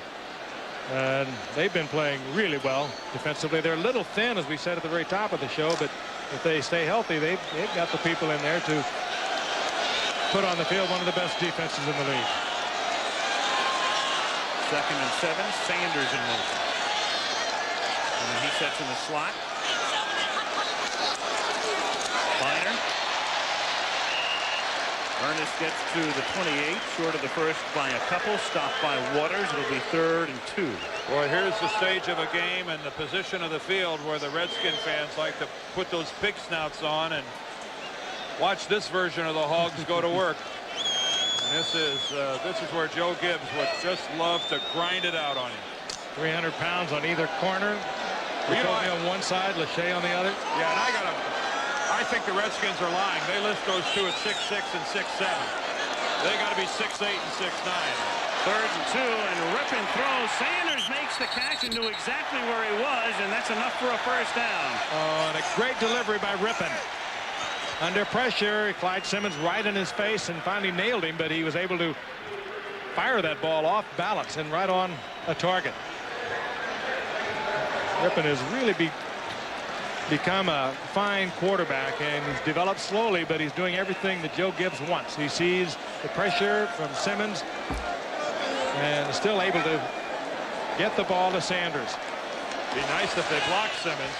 Speaker 2: and they've been playing really well defensively. They're a little thin, as we said at the very top of the show, but if they stay healthy, they've got the people in there to put on the field one of the best defenses in the league.
Speaker 3: 2nd and 7, Sanders in motion. And then he sets in the slot. Biner. Ernest gets to the 28, short of the first by a couple, stopped by Waters. It'll be 3rd and 2.
Speaker 4: Boy, here's the stage of a game and the position of the field where the Redskin fans like to put those pig snouts on and watch this version of the Hogs go to work. And this is where Joe Gibbs would just love to grind it out on you.
Speaker 2: 300 pounds on either corner.
Speaker 4: You know,
Speaker 2: on one side, Lachey on the other.
Speaker 4: Yeah, and I think the Redskins are lying. They list those two at 6'6" and 6'7". They got to be 6'8" and 6'9".
Speaker 3: 3rd and 2, and Rippon throws. Sanders makes the catch and knew exactly where he was, and that's enough for a 1st down.
Speaker 2: Oh, and a great delivery by Rippon. Under pressure, Clyde Simmons right in his face and finally nailed him, but he was able to fire that ball off balance and right on a target. Rippon has really become a fine quarterback, and he's developed slowly, but he's doing everything that Joe Gibbs wants. He sees the pressure from Simmons and is still able to get the ball to Sanders.
Speaker 4: Be nice if they block Simmons.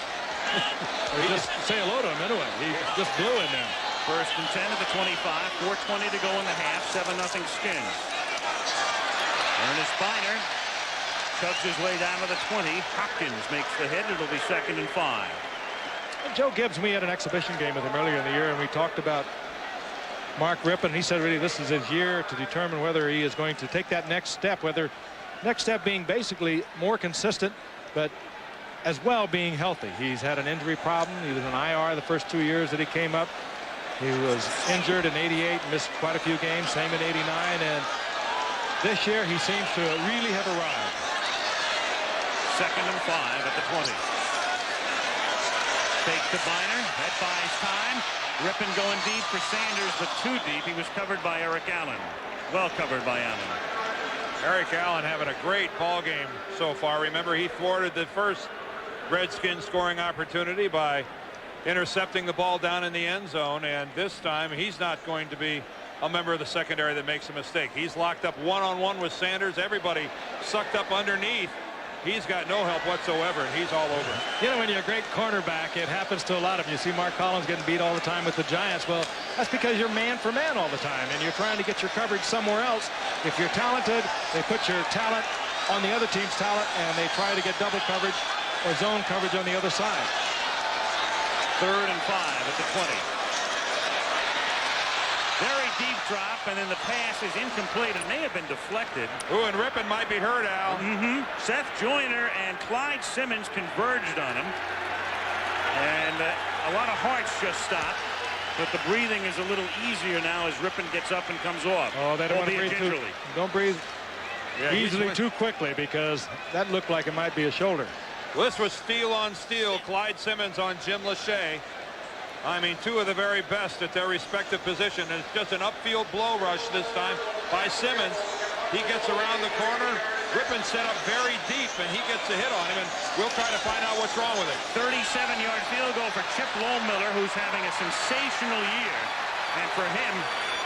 Speaker 2: Or just say hello to him anyway. He just blew in there.
Speaker 3: 1st and 10 at the 25, 4:20 to go in the half, 7-0 Skins. Ernest Biner chugs his way down to the 20. Hopkins makes the hit. It'll be 2nd and 5.
Speaker 2: Joe Gibbs, we had an exhibition game with him earlier in the year, and we talked about Mark Rippon. He said really this is his year to determine whether he is going to take that next step, whether next step being basically more consistent, but as well being healthy. He's had an injury problem. He was in IR the first 2 years that he came up. He was injured in '88, missed quite a few games, same in '89, and this year he seems to really have arrived.
Speaker 3: 2nd and 5 at the 20. Fake to Biner. That buys time. Rippon going deep for Sanders, but too deep. He was covered by Eric Allen. Well covered by Allen.
Speaker 4: Eric Allen having a great ball game so far. Remember, he thwarted the first Redskins scoring opportunity by intercepting the ball down in the end zone, and this time he's not going to be a member of the secondary that makes a mistake. He's locked up one-on-one with Sanders. Everybody sucked up underneath. He's got no help whatsoever, and he's all over.
Speaker 2: You know, when you're a great cornerback, it happens to a lot of them. You see Mark Collins getting beat all the time with the Giants. Well, that's because you're man for man all the time, and you're trying to get your coverage somewhere else. If you're talented, they put your talent on the other team's talent, and they try to get double coverage or zone coverage on the other side.
Speaker 3: 3rd and 5 at the 20. Very deep drop, and then the pass is incomplete. It may have been deflected.
Speaker 4: Ooh, and Rippon might be hurt, Al.
Speaker 3: Seth Joyner and Clyde Simmons converged on him. And a lot of hearts just stopped. But the breathing is a little easier now as Rippon gets up and comes off.
Speaker 2: Oh, they don't want to breathe
Speaker 3: gingerly.
Speaker 2: Don't breathe easily
Speaker 4: he's
Speaker 2: too quickly, because that looked like it might be a shoulder.
Speaker 4: Well, this was steel on steel. Clyde Simmons on Jim Lachey. I mean, two of the very best at their respective position. And it's just an upfield blow rush this time by Simmons. He gets around the corner. Rippon set up very deep, and he gets a hit on him, and we'll try to find out what's wrong with it.
Speaker 3: 37-yard field goal for Chip Lohmiller, who's having a sensational year. And for him,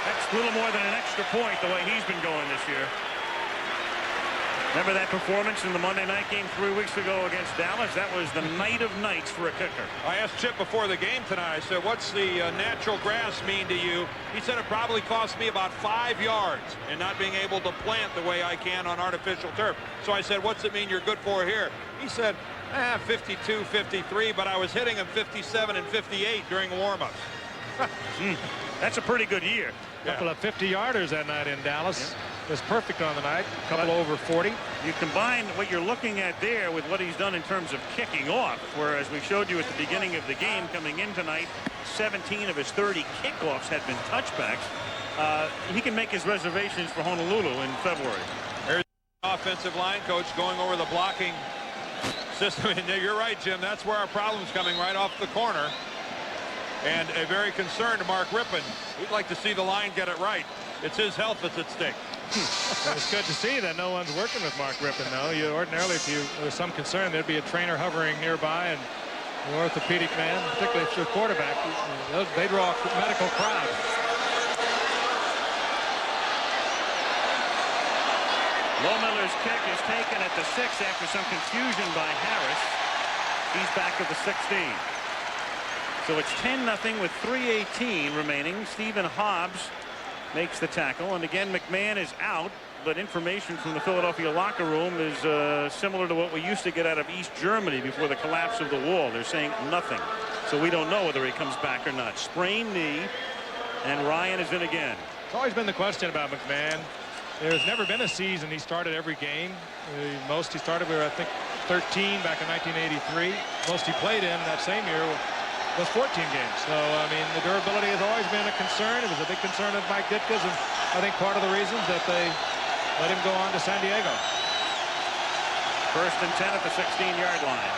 Speaker 3: that's a little more than an extra point the way he's been going this year. Remember that performance in the Monday night game 3 weeks ago against Dallas? That was the night of nights for a kicker.
Speaker 4: I asked Chip before the game tonight. I said, what's the natural grass mean to you? He said it probably cost me about 5 yards in not being able to plant the way I can on artificial turf. So I said, what's it mean you're good for here? He said, 52, 53, but I was hitting him 57 and 58 during warm-ups.
Speaker 3: That's a pretty good year.
Speaker 2: A couple of 50-yarders that night in Dallas. Was perfect on the night. A couple over 40.
Speaker 3: You combine what you're looking at there with what he's done in terms of kicking off, whereas we showed you at the beginning of the game coming in tonight, 17 of his 30 kickoffs had been touchbacks. He can make his reservations for Honolulu in February.
Speaker 4: There's the offensive line coach going over the blocking system. And you're right, Jim. That's where our problem's coming, right off the corner. And a very concerned Mark Rippon. We'd like to see the line get it right. It's his health that's at stake.
Speaker 2: It's good to see that no one's working with Mark Rippon, though. Ordinarily, if there was some concern, there'd be a trainer hovering nearby and an orthopedic man, particularly if you're a quarterback. They draw a medical crowd.
Speaker 3: Lohmiller's kick is taken at the 6 after some confusion by Harris. He's back at the 16. So it's 10-0 with 3:18 remaining. Stephen Hobbs makes the tackle, and again McMahon is out, but information from the Philadelphia locker room is similar to what we used to get out of East Germany before the collapse of the wall. They're saying nothing, so we don't know whether he comes back or not. Sprained knee, and Ryan is in again.
Speaker 2: It's always been the question about McMahon. There's never been a season he started every game. Most he started were, I think, 13 back in 1983. Most he played in that same year was 14 games. So, I mean, the durability has always been a concern. It was a big concern of Mike Ditka's, and I think part of the reasons that they let him go on to San Diego.
Speaker 3: 1st and 10 at the 16-yard line.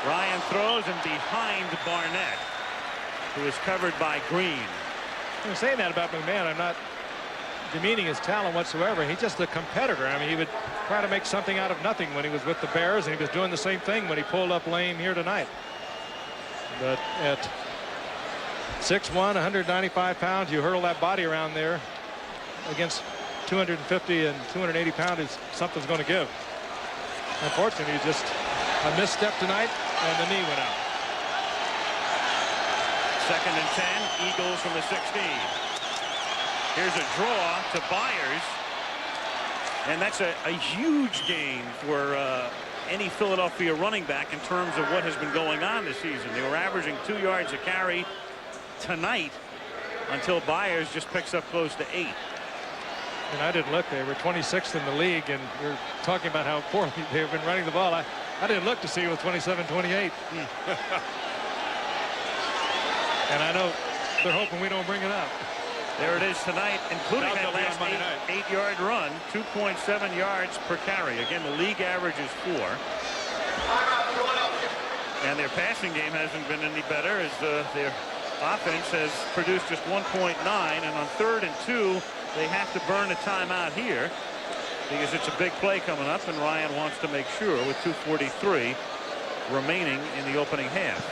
Speaker 3: Ryan throws him behind Barnett, who is covered by Green.
Speaker 2: I'm saying that about McMahon. I'm not demeaning his talent whatsoever. He's just a competitor. I mean, he would try to make something out of nothing when he was with the Bears, and he was doing the same thing when he pulled up lame here tonight. But at 6'1", 195 pounds, you hurl that body around there against 250 and 280 pounds, something's going to give. Unfortunately, just a misstep tonight, and the knee went out.
Speaker 3: 2nd and 10, Eagles from the 16. Here's a draw to Byers, and that's a huge gain for any Philadelphia running back in terms of what has been going on this season. They were averaging 2 yards a carry tonight until Byers just picks up close to 8.
Speaker 2: And I didn't look. They were 26th in the league, and we're talking about how poorly they've been running the ball. I didn't look to see it was 27-28. And I know they're hoping we don't bring it up.
Speaker 3: There it is tonight, including that last 8-yard run, 2.7 yards per carry. Again, the league average is 4. And their passing game hasn't been any better, as their offense has produced just 1.9. And on 3rd and 2, they have to burn a timeout here because it's a big play coming up, and Ryan wants to make sure with 2:43 remaining in the opening half.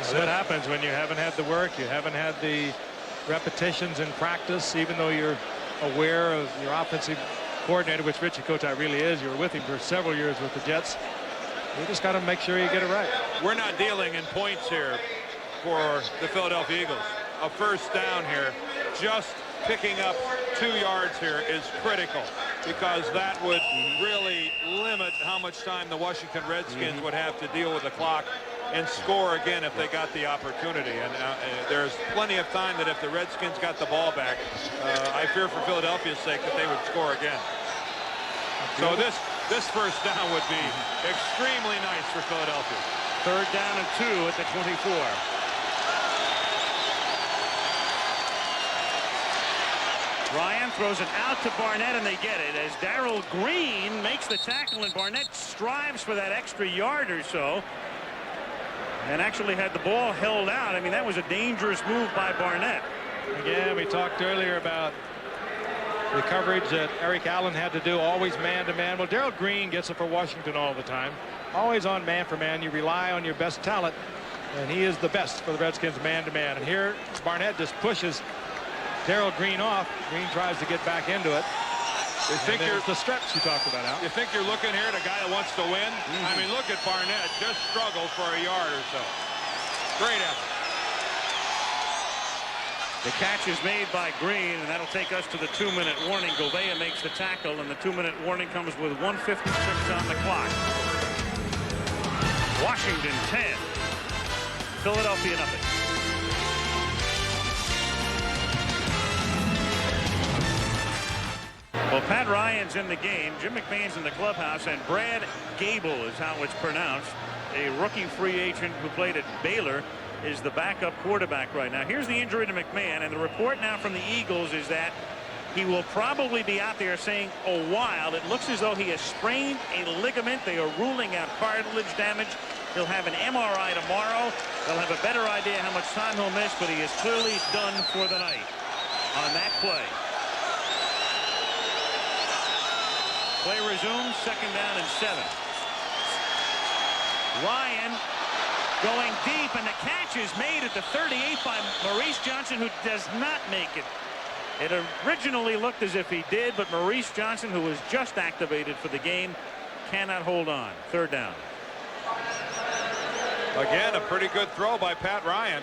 Speaker 2: So what happens when you haven't had the work, you haven't had the repetitions in practice, even though you're aware of your offensive coordinator, which Richie Kotite really is. You were with him for several years with the Jets. You just got to make sure you get it right.
Speaker 4: We're not dealing in points here for the Philadelphia Eagles. A first down here, just picking up 2 yards here is critical, because that would really limit how much time the Washington Redskins would have to deal with the clock and score again if they got the opportunity. And there's plenty of time that if the Redskins got the ball back, I fear for Philadelphia's sake that they would score again. So this first down would be extremely nice for Philadelphia.
Speaker 3: 3rd down and 2 at the 24. Ryan throws it out to Barnett, and they get it as Darrell Green makes the tackle, and Barnett strives for that extra yard or so and actually had the ball held out. I mean, that was a dangerous move by Barnett.
Speaker 2: Again, we talked earlier about the coverage that Eric Allen had to do, always man-to-man. Well, Darrell Green gets it for Washington all the time. Always on man-for-man. You rely on your best talent, and he is the best for the Redskins man-to-man. And here, Barnett just pushes Darrell Green off. Green tries to get back into it.
Speaker 4: You think you're
Speaker 2: the stretch you talked about, Al.
Speaker 4: You think you're looking here at a guy that wants to win? I mean, look at Barnett just struggle for a yard or so. Great effort.
Speaker 3: The catch is made by Green, and that'll take us to the 2-minute warning. Gouveia makes the tackle, and the 2-minute warning comes with 1:56 on the clock. Washington 10, Philadelphia nothing. Well, Pat Ryan's in the game, Jim McMahon's in the clubhouse, and Brad Gable is how it's pronounced. A rookie free agent who played at Baylor is the backup quarterback right now. Here's the injury to McMahon, and the report now from the Eagles is that he will probably be out there saying a while. It looks as though he has sprained a ligament. They are ruling out cartilage damage. He'll have an MRI tomorrow. They'll have a better idea how much time he'll miss, but he is clearly done for the night on that play. Play resumes, 2nd down and 7. Ryan going deep, and the catch is made at the 38 by Maurice Johnson, who does not make it. It originally looked as if he did, but Maurice Johnson, who was just activated for the game, cannot hold on. 3rd down.
Speaker 4: Again, a pretty good throw by Pat Ryan.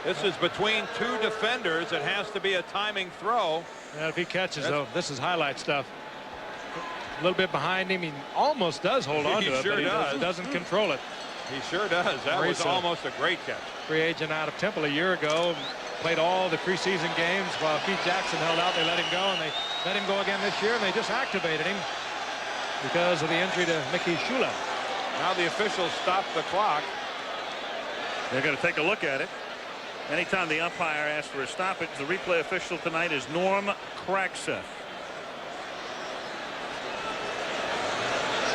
Speaker 4: This is between 2 defenders. It has to be a timing throw.
Speaker 2: Yeah, if he catches, though, this is highlight stuff. A little bit behind him. He almost does hold on to it,
Speaker 4: sure
Speaker 2: but he doesn't control it.
Speaker 4: He sure does. That was almost a great catch.
Speaker 2: Free agent out of Temple a year ago. Played all the preseason games while Keith Jackson held out. They let him go, and they let him go again this year, and they just activated him because of the injury to Mickey Shula.
Speaker 4: Now the officials stop the clock.
Speaker 3: They're going to take a look at it. Anytime the umpire asks for a stoppage, the replay official tonight is Norm Kragseth.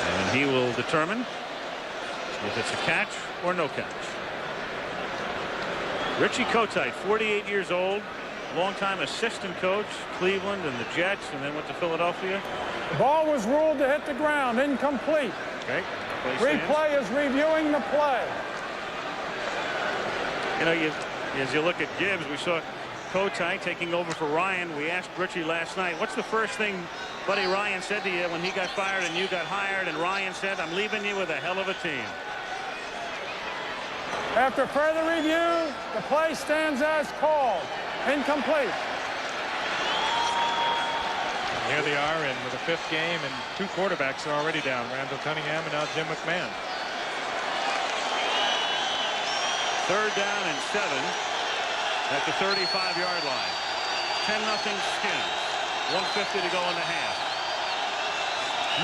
Speaker 3: And he will determine if it's a catch or no catch. Richie Kotite, 48 years old, longtime assistant coach, Cleveland and the Jets, and then went to Philadelphia.
Speaker 5: The ball was ruled to hit the ground, incomplete.
Speaker 3: Okay.
Speaker 5: Replay is reviewing the play.
Speaker 3: You know, as you look at Gibbs, we saw Kotite taking over for Ryan. We asked Richie last night, what's the first thing Buddy Ryan said to you when he got fired and you got hired? And Ryan said, I'm leaving you with a hell of a team.
Speaker 5: After further review, the play stands as called. Incomplete.
Speaker 2: Here they are in the 5th game, and 2 quarterbacks are already down. Randall Cunningham and now Jim McMahon.
Speaker 3: 3rd down and 7 at the 35-yard line. 10-0 Skins. 1:50 to go in the half.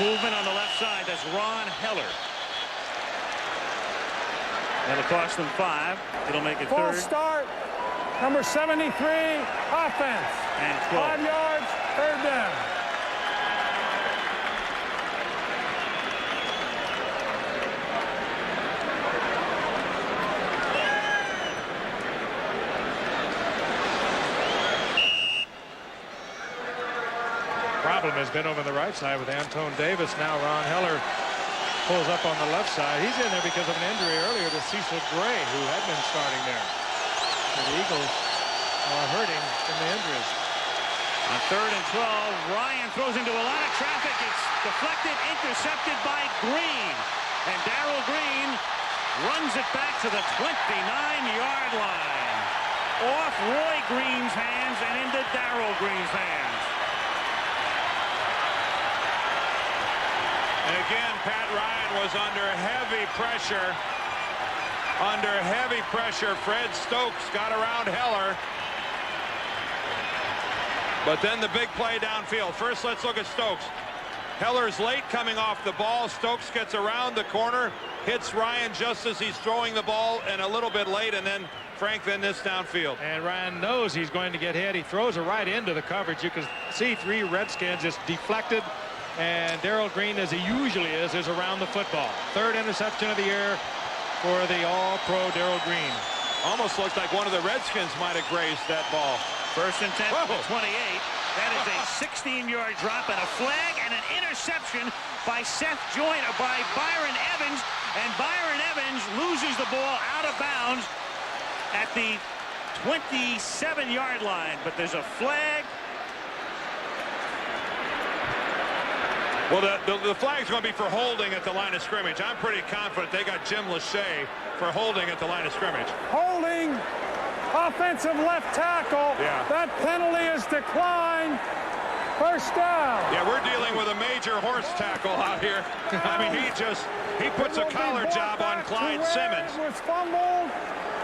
Speaker 3: Movement on the left side. That's Ron Heller. That'll cost them 5. It'll make it 3rd.
Speaker 5: False start. Number 73, offense.
Speaker 3: And 12.
Speaker 5: 5 yards, 3rd down.
Speaker 2: Problem has been over the right side with Antone Davis. Now Ron Heller pulls up on the left side. He's in there because of an injury earlier to Cecil Gray, who had been starting there. And the Eagles are hurting from the injuries.
Speaker 3: On 3rd and 12, Ryan throws into a lot of traffic. It's deflected, intercepted by Green. And Darrell Green runs it back to the 29-yard line. Off Roy Green's hands and into Darrell Green's hands.
Speaker 4: And again, Pat Ryan was under heavy pressure Under heavy pressure, Fred Stokes got around Heller. But then the big play downfield. First, let's look at Stokes. Heller's late coming off the ball. Stokes gets around the corner, hits Ryan just as he's throwing the ball, and a little bit late, and then Frank this downfield.
Speaker 2: And Ryan knows he's going to get hit. He throws it right into the coverage. You can see 3 Redskins just deflected, and Darrell Green, as he usually is around the football. 3rd interception of the year for the All-Pro Darrell Green.
Speaker 4: Almost looked like one of the Redskins might have grazed that ball.
Speaker 3: 1st and 10 from the 28. That is a 16-yard drop and a flag and an interception by Seth Joyner, by Byron Evans. And Byron Evans loses the ball out of bounds at the 27-yard line. But there's a flag.
Speaker 4: Well, the flag's going to be for holding at the line of scrimmage. I'm pretty confident they got Jim Lachey for holding at the line of scrimmage.
Speaker 5: Holding, offensive left tackle.
Speaker 4: Yeah.
Speaker 5: That penalty is declined. 1st down.
Speaker 4: Yeah, we're dealing with a major horse tackle out here. I mean, he puts a collar job on Clyde Simmons.
Speaker 5: It was fumbled.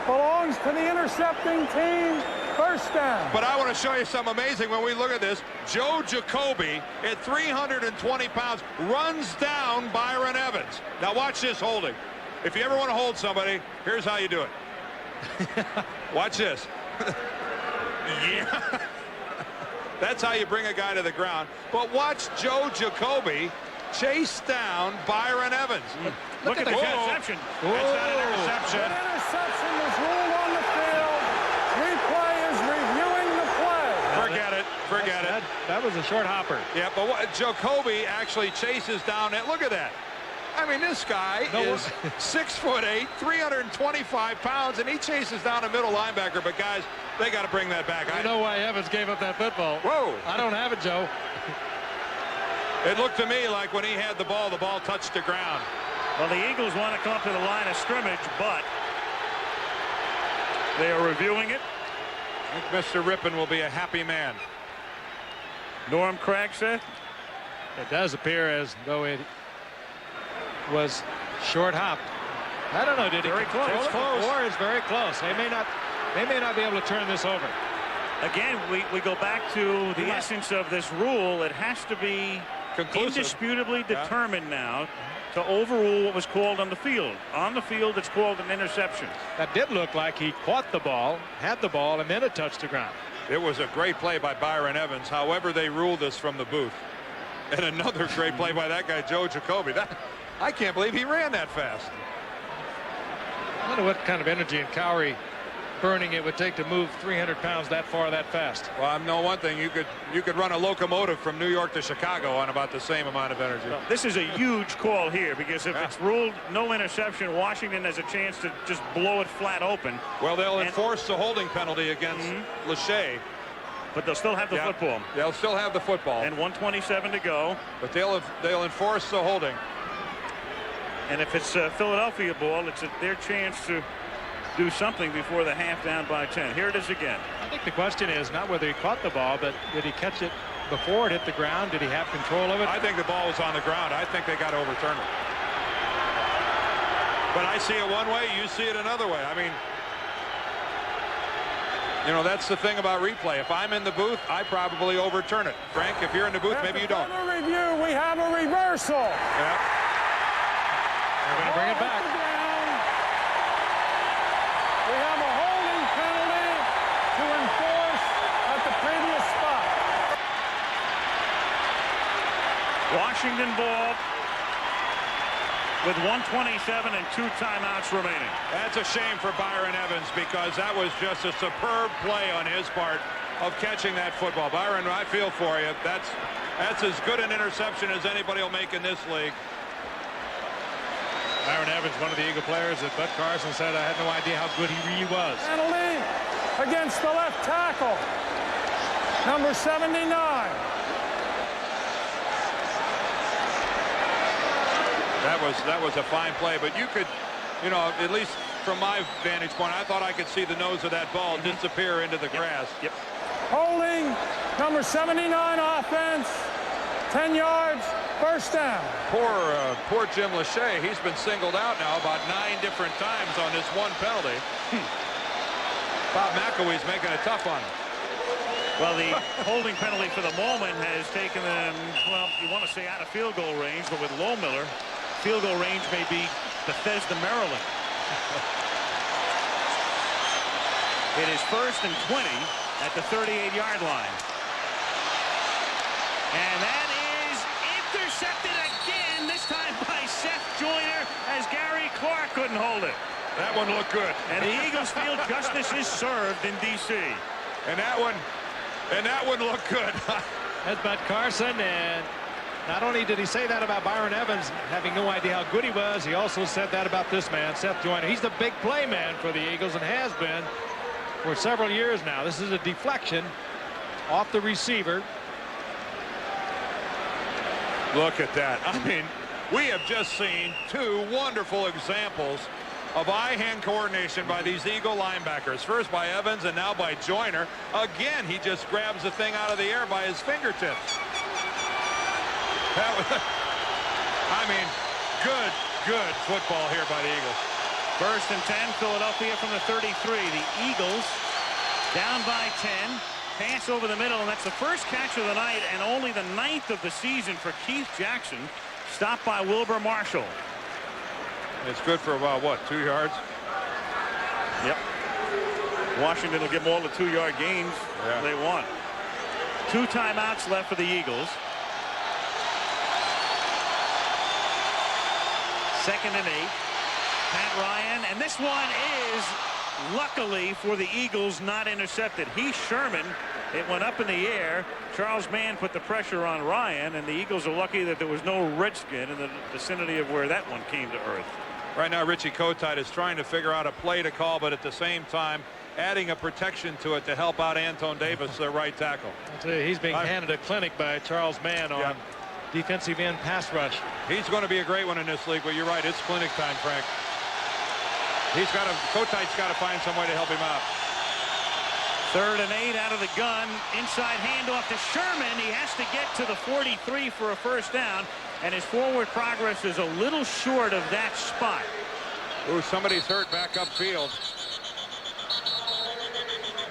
Speaker 5: Belongs to the intercepting team. 1st down.
Speaker 4: But I want to show you something amazing when we look at this. Joe Jacoby, at 320 pounds, runs down Byron Evans. Now watch this holding. If you ever want to hold somebody, here's how you do it. Watch this. Yeah. That's how you bring a guy to the ground. But watch Joe Jacoby chase down Byron Evans.
Speaker 3: Look at the interception. It's not an interception.
Speaker 5: An interception was ruled on the field. Replay is reviewing the play.
Speaker 4: Forget it. Forget it.
Speaker 2: That was a short hopper.
Speaker 4: Yeah, but Jacoby actually chases down it. Look at that. I mean, this guy is 6'8", 325 pounds, and he chases down a middle linebacker. But guys, they got to bring that back.
Speaker 2: I know why Evans gave up that football.
Speaker 4: Whoa!
Speaker 2: I don't have it, Joe.
Speaker 4: It looked to me like when he had the ball touched the ground.
Speaker 3: Well, the Eagles want to come up to the line of scrimmage, but they are reviewing it.
Speaker 4: I think Mr. Rippon will be a happy man.
Speaker 3: Norm Craig said.
Speaker 2: It does appear as though it was short hopped. I don't know. Did he
Speaker 3: very close?
Speaker 2: It's close. Or it's very close. They may not be able to turn this over.
Speaker 3: Again, we go back to the essence of this rule. It has to be
Speaker 4: conclusive,
Speaker 3: indisputably determined now to overrule what was called on the field. On the field, it's called an interception.
Speaker 2: That did look like he caught the ball, had the ball, and then it touched the ground.
Speaker 4: It was a great play by Byron Evans. However, they ruled this from the booth. And another great play by that guy, Joe Jacoby. I can't believe he ran that fast.
Speaker 2: I wonder what kind of energy and calorie burning it would take to move 300 pounds that far that fast.
Speaker 4: Well, I know one thing. You could run a locomotive from New York to Chicago on about the same amount of energy.
Speaker 3: Well, this is a huge call here, because if it's ruled no interception, Washington has a chance to just blow it flat open.
Speaker 4: Well, they'll enforce the holding penalty against Lachey.
Speaker 3: But they'll still have the football.
Speaker 4: They'll still have the football.
Speaker 3: And 1:27 to go.
Speaker 4: But they'll enforce the holding.
Speaker 3: And if it's a Philadelphia ball, it's their chance to do something before the half, down by 10. Here it is again.
Speaker 2: I think the question is not whether he caught the ball, but did he catch it before it hit the ground? Did he have control of it?
Speaker 4: I think the ball was on the ground. I think they got to overturn it. But I see it one way, you see it another way. I mean, you know, that's the thing about replay. If I'm in the booth, I probably overturn it. Frank, if you're in the booth, maybe you don't.
Speaker 5: After review, we have a reversal.
Speaker 4: Yeah.
Speaker 2: We're going to bring it back.
Speaker 5: We have a holding penalty to enforce at the previous spot.
Speaker 3: Washington ball with 1:27 and 2 timeouts remaining.
Speaker 4: That's a shame for Byron Evans, because that was just a superb play on his part of catching that football. Byron, I feel for you. That's as good an interception as anybody will make in this league.
Speaker 2: Byron Evans, one of the Eagle players that Bud Carson said, I had no idea how good he really was.
Speaker 5: Penalty against the left tackle, number 79.
Speaker 4: That was a fine play, but you could, you know, at least from my vantage point, I thought I could see the nose of that ball disappear into the grass.
Speaker 5: Holding, number 79 offense, 10 yards, First down.
Speaker 4: Poor Jim Lachey. He's been singled out now about 9 different times on this one penalty. Bob McElwee's making it tough on him.
Speaker 3: Well, the holding penalty for the moment has taken them, well, you want to say out of field goal range, but with Lohmiller, field goal range may be Bethesda, Maryland. It is 1st and 20 at the 38-yard line. And that is intercepted again, this time by Seth Joyner, as Gary Clark couldn't hold it.
Speaker 4: That one looked good.
Speaker 3: And the Eagles feel justice is served in D.C.
Speaker 4: And that one looked good.
Speaker 2: Headbutt Carson, and not only did he say that about Byron Evans having no idea how good he was, he also said that about this man, Seth Joyner. He's the big play man for the Eagles and has been for several years now. This is a deflection off the receiver.
Speaker 4: Look at that. I mean, we have just seen 2 wonderful examples of eye-hand coordination by these Eagle linebackers. First by Evans and now by Joyner. Again, he just grabs the thing out of the air by his fingertips. That was, I mean, good football here by the Eagles.
Speaker 3: 1st and 10, Philadelphia from the 33. The Eagles down by 10. Pass over the middle, and that's the first catch of the night and only the 9th of the season for Keith Jackson. Stopped by Wilbur Marshall.
Speaker 4: It's good for about, what, 2 yards?
Speaker 3: Yep. Washington will give them all the 2-yard gains they want. 2 timeouts left for the Eagles. 2nd and 8. Pat Ryan, and this one is, luckily for the Eagles, not intercepted. Heath Sherman, it went up in the air. Charles Mann put the pressure on Ryan, and the Eagles are lucky that there was no Redskin in the vicinity of where that one came to earth.
Speaker 4: Right now, Richie Kotite is trying to figure out a play to call, but at the same time, adding a protection to it to help out Anton Davis, their right tackle.
Speaker 2: I'll tell you, he's being handed a clinic by Charles Mann on defensive end pass rush.
Speaker 4: He's going to be a great one in this league, but you're right, it's clinic time, Frank. Kotite's got to find some way to help him out.
Speaker 3: 3rd and 8 out of the gun. Inside handoff to Sherman. He has to get to the 43 for a first down, and his forward progress is a little short of that spot.
Speaker 4: Ooh, somebody's hurt back upfield.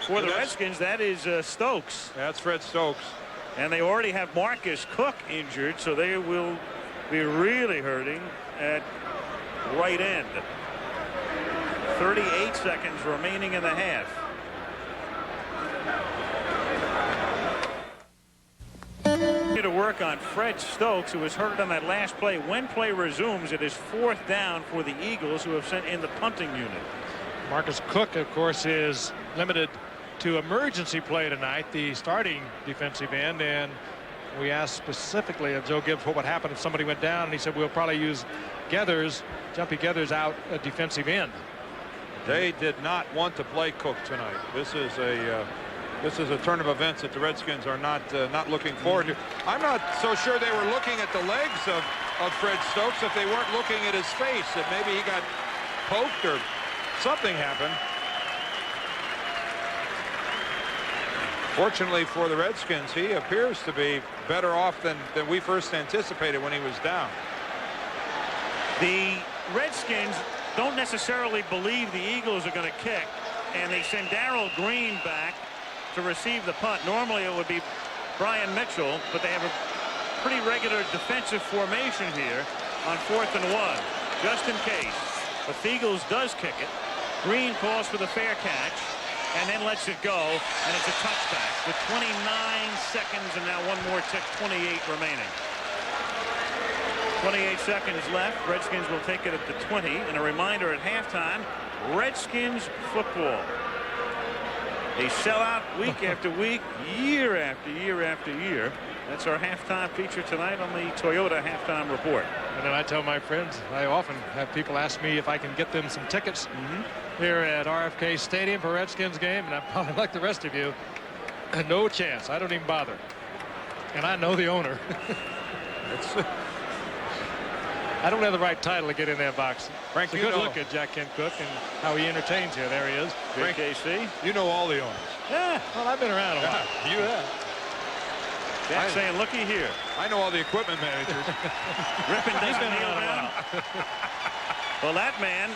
Speaker 3: For the Redskins, that is Stokes.
Speaker 4: That's Fred Stokes.
Speaker 3: And they already have Marcus Cook injured, so they will be really hurting at right end. 38 seconds remaining in the half. To work on Fred Stokes, who was hurt on that last play. When play resumes, it is 4th down for the Eagles, who have sent in the punting unit.
Speaker 2: Marcus Cook, of course, is limited to emergency play tonight, the starting defensive end, and we asked specifically of Joe Gibbs what would happen if somebody went down, and he said we'll probably use Geathers, Jumpy Geathers, out at defensive end.
Speaker 4: They did not want to play Cook tonight. This is a turn of events that the Redskins are not looking forward to. I'm not so sure they were looking at the legs of Fred Stokes if they weren't looking at his face, that maybe he got poked or something happened. Fortunately for the Redskins, he appears to be better off than we first anticipated when he was down.
Speaker 3: The Redskins don't necessarily believe the Eagles are going to kick, and they send Darrell Green back to receive the punt. Normally it would be Brian Mitchell, but they have a pretty regular defensive formation here on 4th and 1, just in case. But the Eagles does kick it. Green calls for the fair catch and then lets it go, and it's a touchback with 29 seconds and now one more tick, 28 remaining. 28 seconds left. Redskins will take it at the 20. And a reminder at halftime, Redskins football. They sell out week after week, year after year after year. That's our halftime feature tonight on the Toyota Halftime Report.
Speaker 2: And then I tell my friends, I often have people ask me if I can get them some tickets here at RFK Stadium for Redskins game, and I'm probably like the rest of you, no chance. I don't even bother. And I know the owner. I don't have the right title to get in that box.
Speaker 4: Frank,
Speaker 2: it's a good look at Jack Kent Cooke and how he entertains here. There he is.
Speaker 3: Frank KC.
Speaker 4: You know all the owners.
Speaker 2: Yeah, well, I've been around a lot.
Speaker 4: You have.
Speaker 3: Jack saying, looky here.
Speaker 4: I know all the equipment managers.
Speaker 3: Rippon doesn't kneel down. Well, that man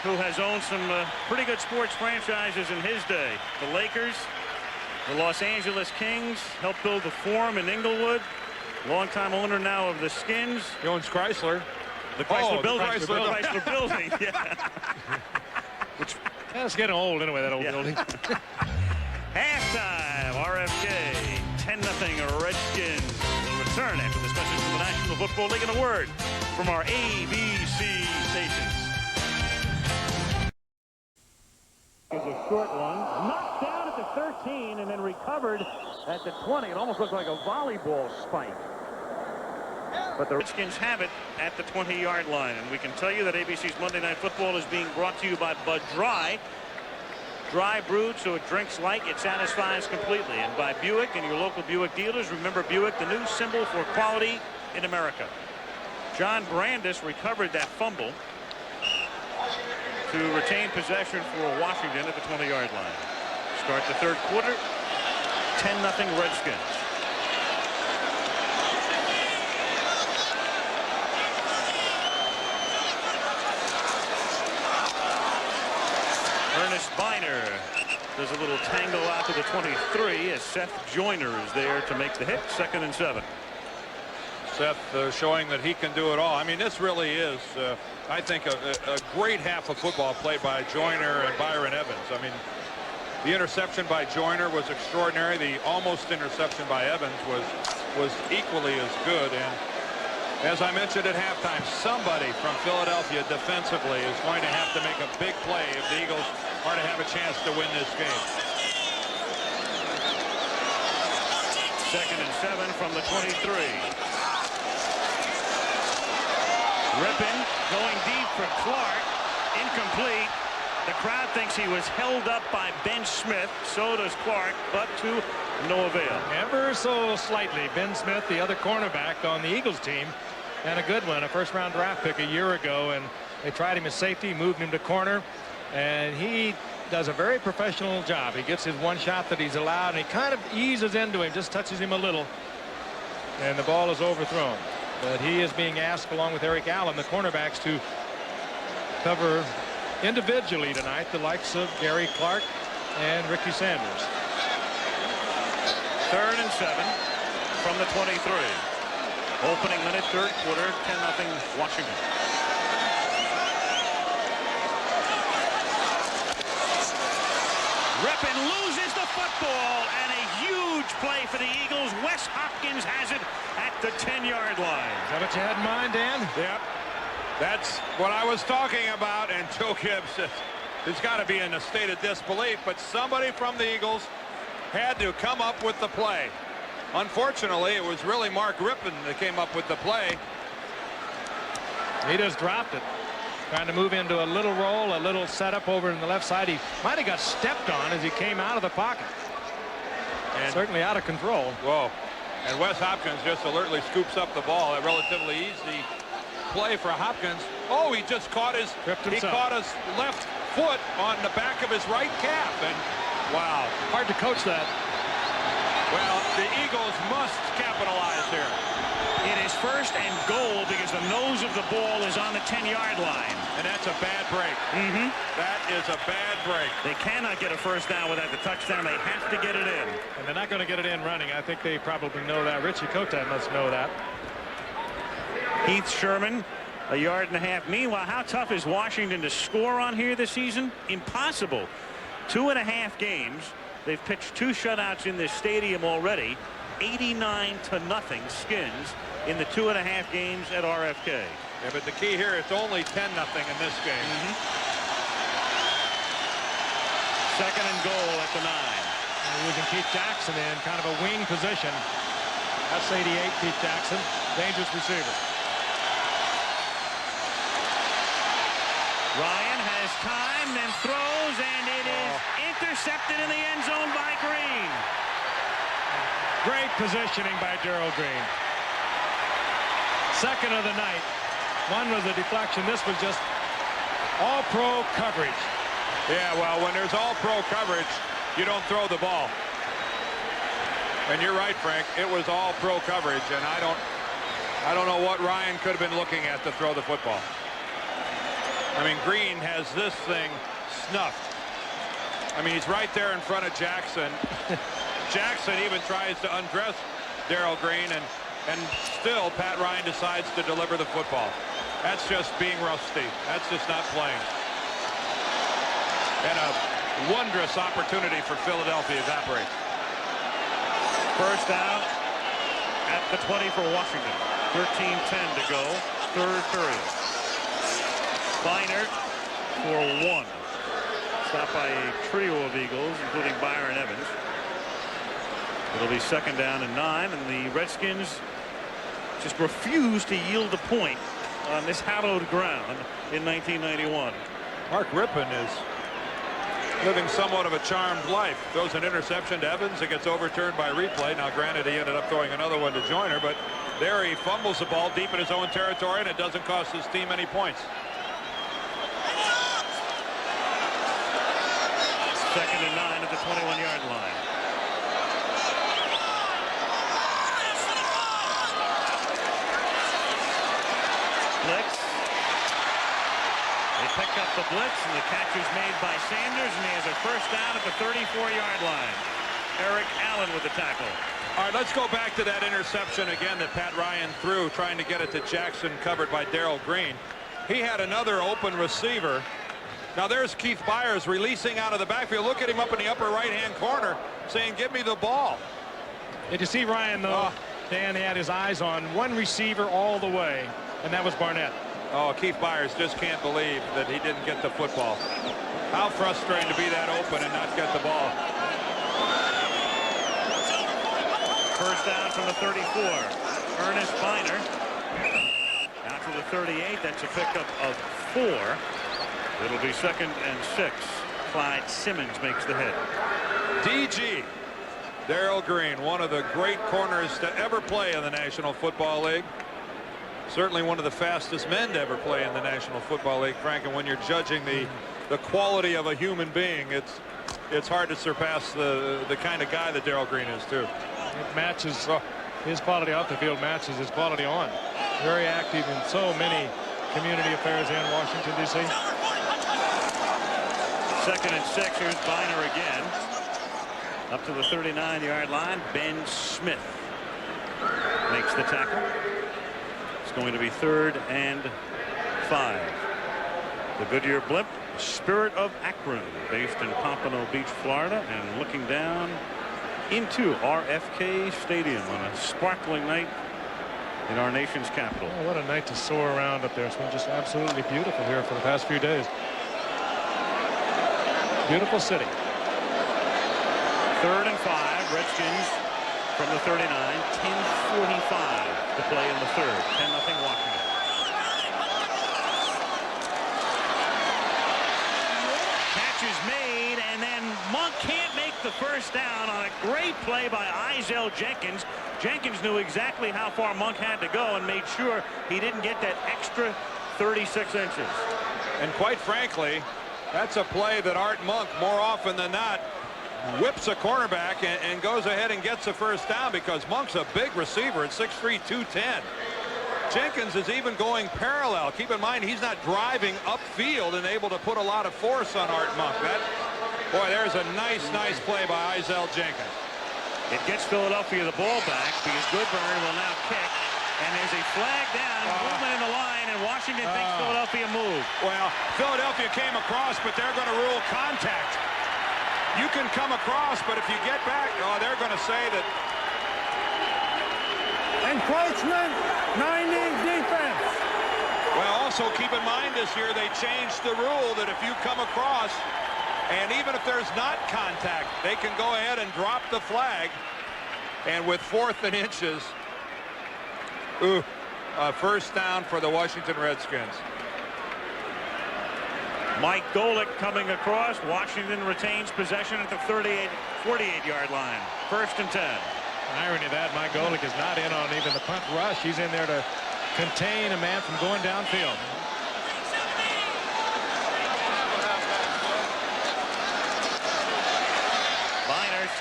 Speaker 3: who has owned some pretty good sports franchises in his day. The Lakers, the Los Angeles Kings, helped build the Forum in Inglewood. Longtime owner now of the Skins.
Speaker 4: He owns Chrysler.
Speaker 3: The Chrysler building.
Speaker 4: The
Speaker 3: Chrysler building. Yeah.
Speaker 2: Which, it's getting old anyway, that old building.
Speaker 3: Halftime, RFK, 10-0 Redskins will return after this message from the National Football League. And a word from our ABC stations.
Speaker 6: Is a short one, knocked down at the 13 and then recovered at the 20. It almost looked like a volleyball spike.
Speaker 3: But the Redskins have it at the 20-yard line. And we can tell you that ABC's Monday Night Football is being brought to you by Bud Dry. Dry brewed so it drinks light, it satisfies completely. And by Buick and your local Buick dealers. Remember Buick, the new symbol for quality in America. John Brandis recovered that fumble to retain possession for Washington at the 20-yard line. Start the third quarter, 10-0 Redskins. Ernest Biner does a little tango out to the 23 as Seth Joyner is there to make the hit. 2nd and 7.
Speaker 4: Seth showing that he can do it all. I mean, this really is, I think, a great half of football played by Joyner and Byron Evans. I mean, the interception by Joyner was extraordinary. The almost interception by Evans was equally as good. And as I mentioned at halftime, somebody from Philadelphia defensively is going to have to make a big play if the Eagles are to have a chance to win this game.
Speaker 3: 2nd and 7 from the 23. Rippon going deep for Clark. Incomplete. The crowd thinks he was held up by Ben Smith. So does Clark, but to no avail.
Speaker 2: Ever so slightly. Ben Smith, the other cornerback on the Eagles team, and a good one, a first-round draft pick a year ago, and they tried him as safety, moved him to corner, and he does a very professional job. He gets his one shot that he's allowed, and he kind of eases into him, just touches him a little, and the ball is overthrown. But he is being asked, along with Eric Allen, the cornerbacks, to cover individually tonight the likes of Gary Clark and Ricky Sanders.
Speaker 3: 3rd and 7 from the 23. Opening minute, third quarter, 10-0 Washington. Rippon loses the football, and a huge play for the Eagles. Wes Hopkins has it at the 10-yard line.
Speaker 2: Is that what you had in mind, Dan?
Speaker 4: Yep. That's what I was talking about. And Joe Gibbs has got to be in a state of disbelief. But somebody from the Eagles had to come up with the play. Unfortunately, it was really Mark Rippon that came up with the play.
Speaker 2: He just dropped it. Trying to move into a little roll, a little setup over in the left side. He might have got stepped on as he came out of the pocket. And certainly out of control.
Speaker 4: Whoa. And Wes Hopkins just alertly scoops up the ball. A relatively easy play for Hopkins. Oh, he just caught his left foot on the back of his right calf. And wow.
Speaker 2: Hard to coach that.
Speaker 4: Well, the Eagles must capitalize here.
Speaker 3: It is 1st and goal because the nose of the ball is on the 10-yard line.
Speaker 4: And that's a bad break. That is a bad break.
Speaker 3: They cannot get a first down without the touchdown. They have to get it in.
Speaker 2: And they're not going to get it in running. I think they probably know that. Richie Kotite must know that.
Speaker 3: Heath Sherman, 1.5 yards. Meanwhile, how tough is Washington to score on here this season? Impossible. 2.5 games. They've pitched 2 shutouts in this stadium already. 89-0 Skins in the 2.5 games at RFK.
Speaker 4: Yeah, but the key here, it's only 10-0 in this game.
Speaker 3: 2nd and goal at the 9.
Speaker 2: They're using Keith Jackson in kind of a wing position. That's 88, Keith Jackson. Dangerous receiver.
Speaker 3: Ryan has time, then throws, and it is intercepted in the end zone by Green.
Speaker 2: Great positioning by Gerald Green. 2nd of the night. One was a deflection. This was just all-pro coverage.
Speaker 4: Yeah, well, when there's all-pro coverage, you don't throw the ball. And you're right, Frank. It was all pro coverage, and I don't know what Ryan could have been looking at to throw the football. I mean, Green has this thing snuffed. I mean, he's right there in front of Jackson. Jackson even tries to undress Darrell Green, and still Pat Ryan decides to deliver the football. That's just being rusty. That's just not playing. And a wondrous opportunity for Philadelphia evaporates.
Speaker 3: First down at the 20 for Washington. 13-10 to go. Third period. Biner for 1. Stopped by a trio of Eagles, including Byron Evans. It'll be second down and 9, and the Redskins just refuse to yield a point on this hallowed ground in 1991.
Speaker 4: Mark Rippon is living somewhat of a charmed life. Throws an interception to Evans. It gets overturned by replay. Now, granted, he ended up throwing another one to Joyner, but there he fumbles the ball deep in his own territory, and it doesn't cost his team any points.
Speaker 3: Second and 9 at the 21-yard line. Blitz. They pick up the blitz, and the catch is made by Sanders, and he has a first down at the 34-yard line. Eric Allen with the tackle.
Speaker 4: All right, let's go back to that interception again that Pat Ryan threw, trying to get it to Jackson, covered by Darrell Green. He had another open receiver. Now there's Keith Byers releasing out of the backfield. Look at him up in the upper right-hand corner saying, give me the ball.
Speaker 2: Did you see Ryan, though? Dan, he had his eyes on one receiver all the way, and that was Barnett.
Speaker 4: Oh, Keith Byers just can't believe that he didn't get the football. How frustrating to be that open and not get the ball.
Speaker 3: First down from the 34. Ernest Biner. Out to the 38. That's a pickup of 4. It'll be second and 6. Clyde Simmons makes the hit.
Speaker 4: DG. Darrell Green, one of the great corners to ever play in the National Football League. Certainly one of the fastest men to ever play in the National Football League, Frank. And when you're judging the quality of a human being, it's hard to surpass the kind of guy that Darrell Green is, too.
Speaker 2: It matches his quality off the field matches his quality on. Very active in so many community affairs in Washington, D.C.
Speaker 3: Second and 6. Here's Biner again. Up to the 39-yard line. Ben Smith makes the tackle. It's going to be third and 5. The Goodyear Blimp, Spirit of Akron, based in Pompano Beach, Florida, and looking down into RFK Stadium on a sparkling night in our nation's capital.
Speaker 2: Oh, what a night to soar around up there. It's been just absolutely beautiful here for the past few days. Beautiful city.
Speaker 3: Third and 5. Redskins from the 39. 10:45 to play in the third. 10-0 Washington. Catch is made, and then Monk can't make the first down on a great play by Izell Jenkins. Jenkins knew exactly how far Monk had to go and made sure he didn't get that extra 36 inches.
Speaker 4: And quite frankly, that's a play that Art Monk, more often than not, whips a cornerback and goes ahead and gets a first down, because Monk's a big receiver at 6'3", 210. Jenkins is even going parallel. Keep in mind, he's not driving upfield and able to put a lot of force on Art Monk. Boy, there's a nice play by Izell Jenkins.
Speaker 3: It gets Philadelphia the ball back because Goodburn will now kick. And there's a flag down, movement in the line, and Washington thinks Philadelphia moved.
Speaker 4: Well, Philadelphia came across, but they're going to rule contact. You can come across, but if you get back, they're going to say that.
Speaker 5: Encroachment, 90 defense.
Speaker 4: Well, also keep in mind this year they changed the rule that if you come across, and even if there's not contact, they can go ahead and drop the flag. And with 4th and inches, first down for the Washington Redskins.
Speaker 3: Mike Golick coming across. Washington retains possession at the 48-yard line. First and 10.
Speaker 2: Irony of that, Mike Golick is not in on even the punt rush. He's in there to contain a man from going downfield.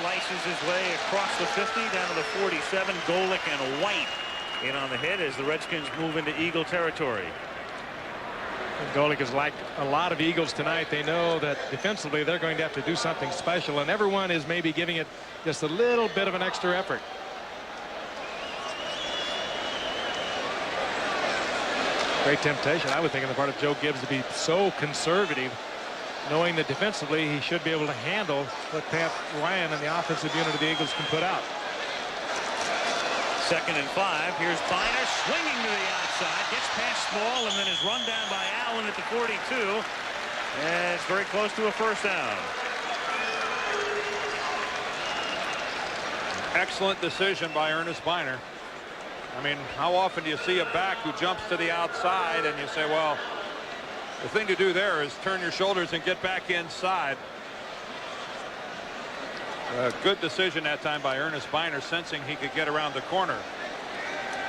Speaker 6: slices his way across the 50 down to the 47. Golick and White in on the hit as the Redskins move into Eagle territory.
Speaker 2: And Golick is like a lot of Eagles tonight. They know that defensively they're going to have to do something special, and everyone is maybe giving it just a little bit of an extra effort. Great temptation, I would think, on the part of Joe Gibbs to be so conservative, knowing that defensively he should be able to handle what Pat Ryan and the offensive unit of the Eagles can put out.
Speaker 6: 2nd and 5. Here's Biner swinging to the outside, gets past Small, and then is run down by Allen at the 42. And it's very close to a first down.
Speaker 4: Excellent decision by Ernest Biner. I mean, how often do you see a back who jumps to the outside and you say, well, the thing to do there is turn your shoulders and get back inside. A good decision that time by Ernest Biner, sensing he could get around the corner.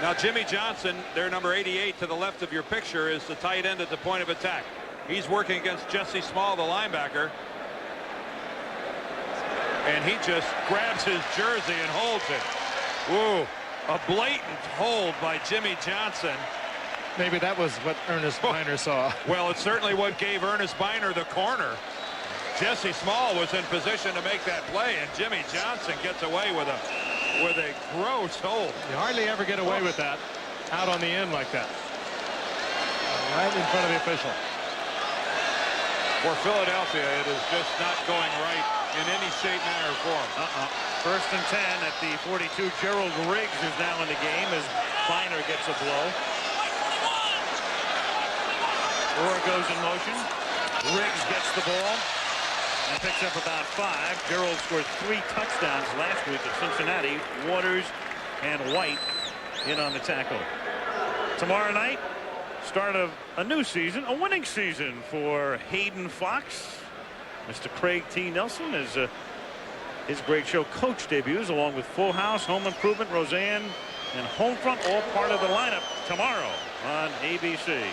Speaker 4: Now Jimmy Johnson, their number 88 to the left of your picture, is the tight end at the point of attack. He's working against Jesse Small, the linebacker. And he just grabs his jersey and holds it. Ooh, a blatant hold by Jimmy Johnson.
Speaker 2: Maybe that was what Ernest Biner saw.
Speaker 4: Well, it's certainly what gave Ernest Biner the corner. Jesse Small was in position to make that play, and Jimmy Johnson gets away with a gross hold.
Speaker 2: You hardly ever get away with that out on the end like that. Right in front of the official.
Speaker 4: For Philadelphia, it is just not going right in any shape, manner, or form.
Speaker 6: 1st and 10 at the 42. Gerald Riggs is now in the game as Biner gets a blow. Orr goes in motion. Riggs gets the ball and picks up about 5. Gerald scored 3 touchdowns last week at Cincinnati. Waters and White in on the tackle. Tomorrow night, start of a new season, a winning season for Hayden Fox. Mr. Craig T. Nelson as his great show coach debuts, along with Full House, Home Improvement, Roseanne, and Homefront, all part of the lineup tomorrow on ABC.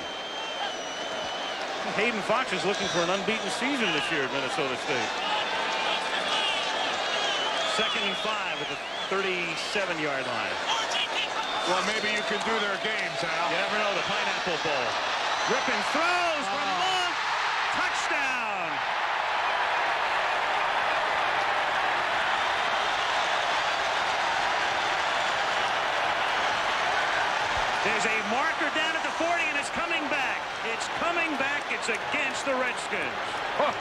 Speaker 6: Hayden Fox is looking for an unbeaten season this year at Minnesota State. 2nd and 5 at the 37-yard line.
Speaker 4: Well, maybe you can do their games, Al.
Speaker 6: You never know. The Pineapple Bowl. Ripping throws from Monk. Touchdown. There's a marker down at the 40, and it's coming back. It's coming back. It's against the Redskins.
Speaker 2: Oh.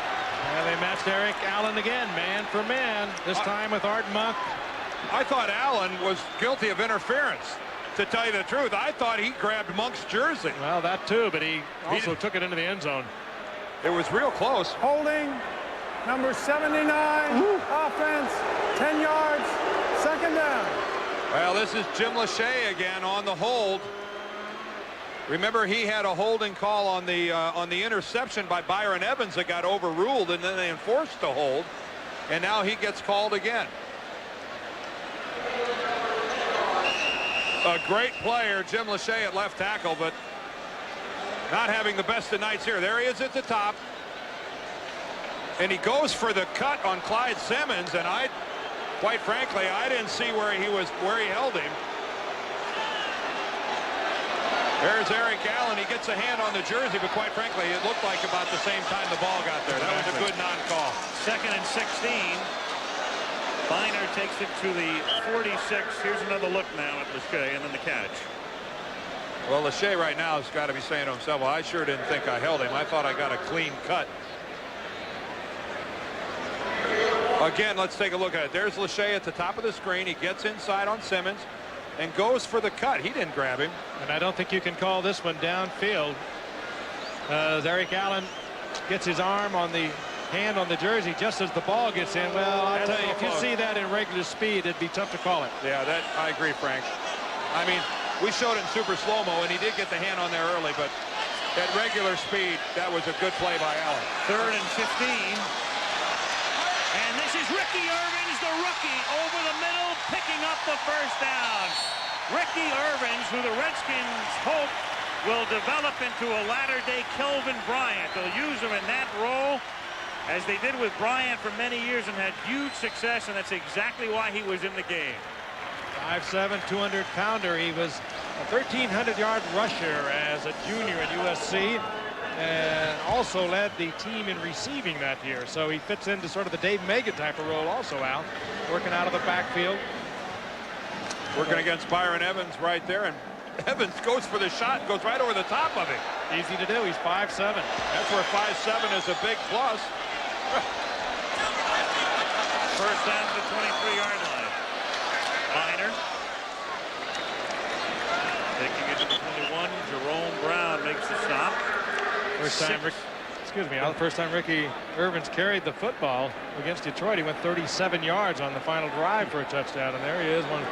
Speaker 2: And they matched Eric Allen again, man for man, this time with Art Monk.
Speaker 4: I thought Allen was guilty of interference. To tell you the truth, I thought he grabbed Monk's jersey.
Speaker 2: Well, that too, but he also took it into the end zone.
Speaker 4: It was real close.
Speaker 5: Holding, number 79, offense, 10 yards, 2nd down.
Speaker 4: Well, this is Jim Lachey again on the hold. Remember, he had a holding call on the interception by Byron Evans that got overruled, and then they enforced the hold, and now he gets called again. A great player, Jim Lachey at left tackle, but not having the best of nights here. There he is at the top, and he goes for the cut on Clyde Simmons, and quite frankly, I didn't see where he held him. There's Eric Allen. He gets a hand on the jersey, but quite frankly, it looked like about the same time the ball got there. That was a good non-call.
Speaker 6: 2nd and 16. Biner takes it to the 46. Here's another look now at Lachey, and then the catch.
Speaker 4: Well, Lachey right now has got to be saying to himself, well, I sure didn't think I held him. I thought I got a clean cut. Again, let's take a look at it. There's Lachey at the top of the screen. He gets inside on Simmons and goes for the cut. He didn't grab him.
Speaker 2: And I don't think you can call this one downfield. As Eric Allen gets his arm on the hand on the jersey just as the ball gets in. Well, I'll tell you, if you see that in regular speed, it'd be tough to call it.
Speaker 4: Yeah, I agree, Frank. I mean, we showed it in super slow-mo, and he did get the hand on there early, but at regular speed, that was a good play by Allen.
Speaker 6: 3rd and 15. And this is Ricky Irvins, the rookie, over the middle, picking up the first down. Ricky Irvins, who the Redskins hope will develop into a latter-day Kelvin Bryant. They'll use him in that role. as they did with Bryant for many years and had huge success, and that's exactly why he was in the game.
Speaker 2: 5'7", 200-pounder. He was a 1,300-yard rusher as a junior at USC, and also led the team in receiving that year. So he fits into sort of the Dave Megan type of role also, Al, working out of the backfield.
Speaker 4: Working against Byron Evans right there, and Evans goes for the shot, goes right over the top of him.
Speaker 2: Easy to do. He's 5'7".
Speaker 4: That's where 5'7" is a big plus.
Speaker 6: First down to the 23-yard line. Miner. Taking it to the 21. Jerome Brown makes the stop.
Speaker 2: First time Ricky Irvins carried the football against Detroit. He went 37 yards on the final drive for a touchdown, and there he is, one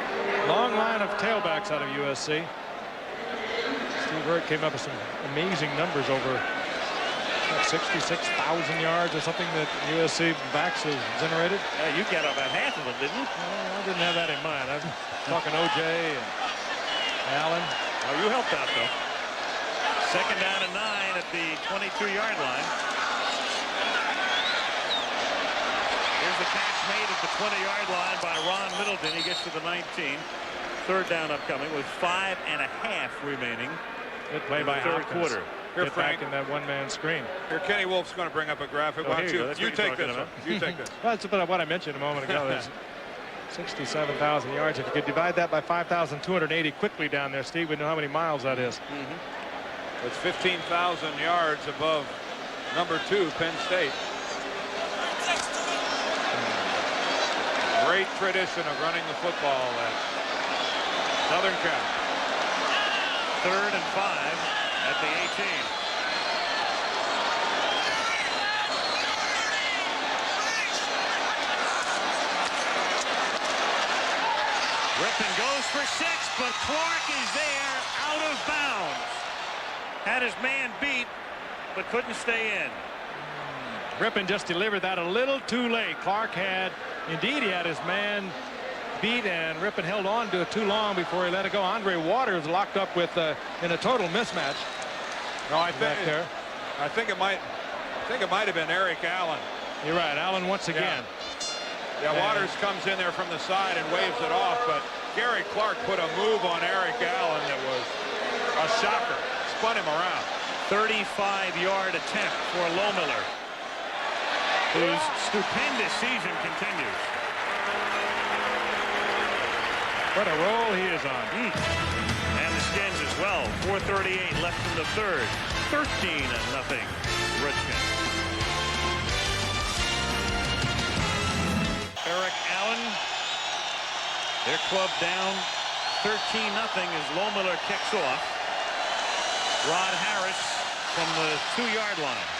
Speaker 2: long line of tailbacks out of USC. Steve Hurt came up with some amazing numbers, over 66,000 yards or something that USC backs has generated.
Speaker 6: You got about half of them, didn't you?
Speaker 2: I didn't have that in mind. I'm talking OJ and Allen.
Speaker 6: Oh, you helped out, though. Second down and 9 at the 22-yard line. Here's the catch made at the 20-yard line by Ron Middleton. He gets to the 19. Third down upcoming with 5.5 remaining.
Speaker 2: Good play by
Speaker 6: third
Speaker 2: Hopkins.
Speaker 4: Here,
Speaker 2: Get
Speaker 4: Frank,
Speaker 2: back in that one-man screen.
Speaker 4: here, Kenny Wolf's going to bring up a graphic. Why don't you take this one. You take this.
Speaker 2: Well, that's about what I mentioned a moment ago. There's 67,000 yards. If you could divide that by 5,280 quickly down there, Steve, we'd know how many miles that is.
Speaker 4: It's 15,000 yards above number 2, Penn State. Great tradition of running the football at Southern Cal.
Speaker 6: 3rd and 5 at the 18. Rippon goes for 6, but Clark is there out of bounds. Had his man beat, but couldn't stay in.
Speaker 2: Rippon just delivered that a little too late. Clark had, indeed, he had his man beat, and Rippon held on to it too long before he let it go. Andre Waters locked up with in a total mismatch.
Speaker 4: No, I think it might have been Eric Allen.
Speaker 2: You're right, Allen once again.
Speaker 4: Yeah, Waters comes in there from the side and waves it off, but Gary Clark put a move on Eric Allen that was a shocker. Spun him around.
Speaker 6: 35-yard attempt for Lohmiller, whose stupendous season continues.
Speaker 2: What a roll he is on.
Speaker 6: And the Skins as well. 4:38 left in the third. 13-0 Redskins. Eric Allen, their club down 13-0 as Lohmiller kicks off. Rod Harris from the 2-yard line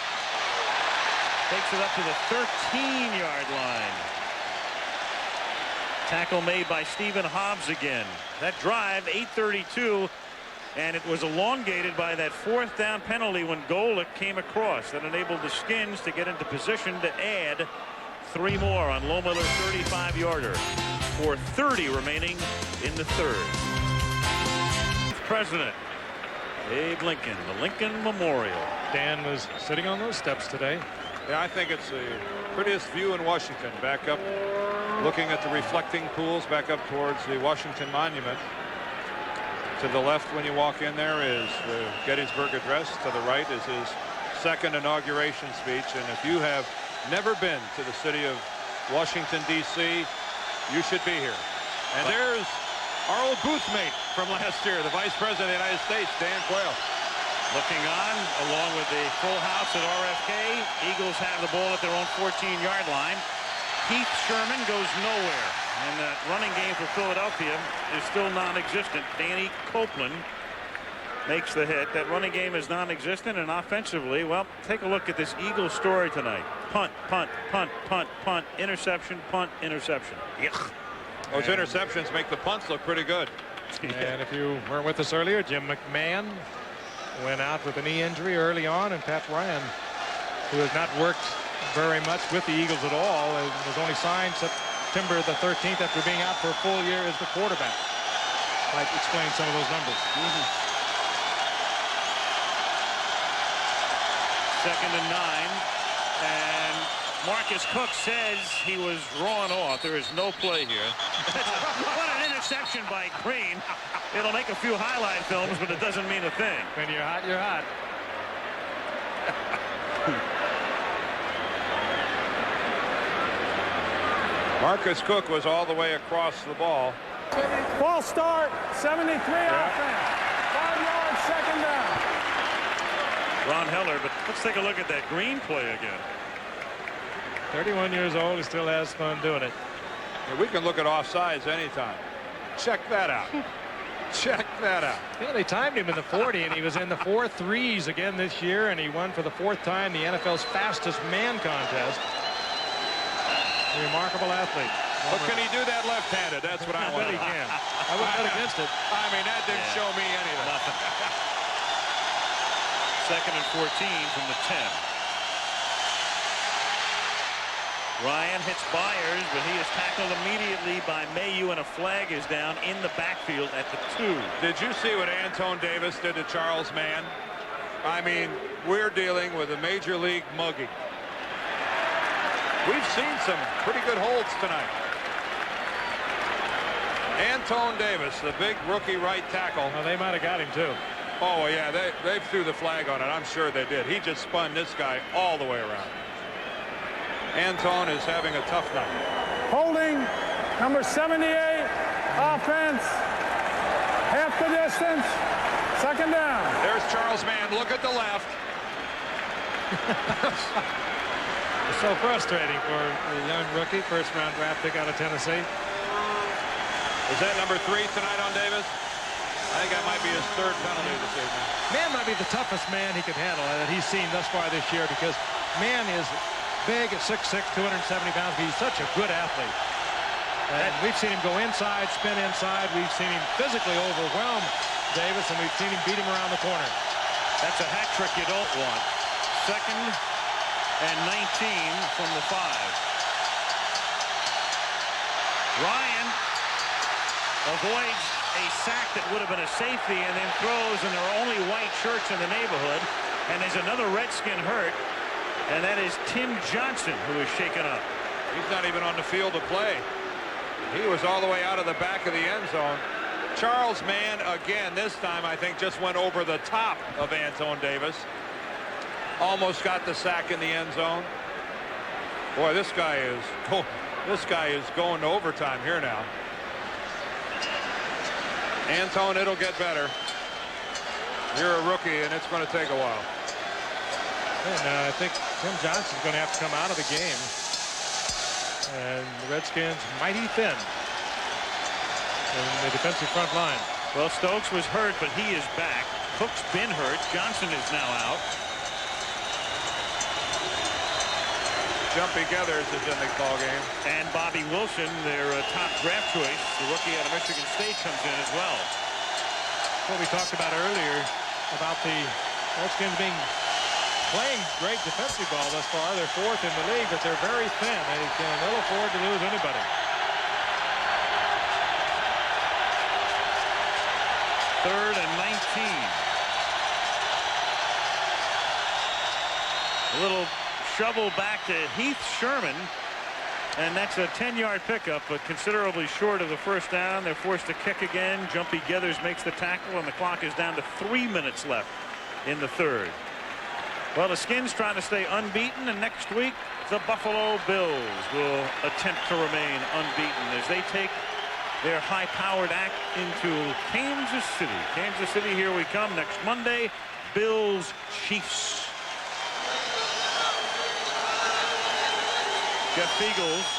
Speaker 6: takes it up to the 13-yard line. Tackle made by Stephen Hobbs again. That drive, 8:32, and it was elongated by that 4th down penalty when Golick came across. That enabled the Skins to get into position to add 3 more on Lohmiller's 35-yarder. 4:30 remaining in the third. President Abe Lincoln, the Lincoln Memorial.
Speaker 2: Dan was sitting on those steps today.
Speaker 4: Yeah, I think it's the prettiest view in Washington. Back up, looking at the reflecting pools, back up towards the Washington Monument. To the left when you walk in there is the Gettysburg Address. To the right is his 2nd inauguration speech. And if you have never been to the city of Washington, D.C., you should be here. And there's our old booth mate from last year, the Vice President of the United States, Dan Quayle.
Speaker 6: Looking on, along with the full house at RFK. Eagles have the ball at their own 14-yard line. Keith Sherman goes nowhere. And that running game for Philadelphia is still non-existent. Danny Copeland makes the hit. That running game is non-existent, and offensively, well, take a look at this Eagles story tonight. Punt, punt, punt, punt, punt, interception, punt, interception. Yuck.
Speaker 4: Those interceptions make the punts look pretty good.
Speaker 2: And if you weren't with us earlier, Jim McMahon went out with a knee injury early on, and Pat Ryan, who has not worked very much with the Eagles at all, and was only signed September the 13th after being out for a full year as the quarterback. Might explain some of those numbers.
Speaker 6: 2nd and 9, and Marcus Cook says he was drawn off. There is no play here. What an interception by Green. It'll make a few highlight films, but it doesn't mean a thing.
Speaker 2: When you're hot, you're hot.
Speaker 4: Marcus Cook was all the way across the ball.
Speaker 5: False start, 73 offense. 5 yards, second down.
Speaker 6: Ron Heller, but let's take a look at that Green play again.
Speaker 2: 31 years old, he still has fun doing it.
Speaker 4: Yeah, we can look at offsides anytime. Check that out. Check that out.
Speaker 2: Yeah, they timed him in the 40, and he was in the 4.3s again this year, and he won for the 4th time the NFL's fastest man contest. A remarkable athlete.
Speaker 4: But can he do that left-handed? That's what I want.
Speaker 2: I bet he can. I wouldn't bet against it.
Speaker 4: I mean, that didn't show me anything.
Speaker 6: Nothing. 2nd and 14 from the 10. Ryan hits Byers, but he is tackled immediately by Mayu, and a flag is down in the backfield at the 2.
Speaker 4: Did you see what Antone Davis did to Charles Mann? I mean, we're dealing with a major league mugging. We've seen some pretty good holds tonight. Antone Davis, the big rookie right tackle.
Speaker 2: Well, they might have got him too.
Speaker 4: Oh yeah, they threw the flag on it. I'm sure they did. He just spun this guy all the way around. Antone is having a tough night.
Speaker 5: Holding, number 78, offense, half the distance, second down.
Speaker 4: There's Charles Mann. Look at the left.
Speaker 2: It's so frustrating for the young rookie, first-round draft pick out of Tennessee.
Speaker 4: Is that number 3 tonight on Davis? I think that might be his 3rd penalty this evening.
Speaker 2: Mann might be the toughest man he could handle that he's seen thus far this year, because Mann is big at 6'6", 270 pounds, but he's such a good athlete. And we've seen him go inside, spin inside. We've seen him physically overwhelm Davis, and we've seen him beat him around the corner.
Speaker 6: That's a hat trick you don't want. 2nd and 19 from the 5. Ryan avoids a sack that would have been a safety, and then throws, and there are only white shirts in the neighborhood, and there's another Redskin hurt, and that is Tim Johnson, who is shaken up.
Speaker 4: He's not even on the field to play. He was all the way out of the back of the end zone. Charles Mann, again, this time I think just went over the top of Antone Davis. Almost got the sack in the end zone. Boy, this guy is going to overtime here now. Antone, it'll get better. You're a rookie, and it's going to take a while.
Speaker 2: And I think Tim Johnson's going to have to come out of the game. And the Redskins mighty thin in the defensive front line.
Speaker 6: Well, Stokes was hurt, but he is back. Cook's been hurt. Johnson is now out.
Speaker 4: Jumpy Geathers is in the ball game.
Speaker 6: And Bobby Wilson, their top draft choice, the rookie out of Michigan State, comes in as well.
Speaker 2: What we talked about earlier about the Redskins playing great defensive ball thus far. They're 4th in the league, but they're very thin. They can ill afford to lose anybody.
Speaker 6: 3rd and 19. A little shovel back to Heath Sherman, and that's a 10-yard pickup, but considerably short of the first down. They're forced to kick again. Jumpy Geathers makes the tackle, and the clock is down to 3 minutes left in the 3rd. Well, the Skins trying to stay unbeaten, and next week the Buffalo Bills will attempt to remain unbeaten as they take their high-powered act into Kansas City. Kansas City, here we come next Monday. Bills Chiefs. Jeff Beagles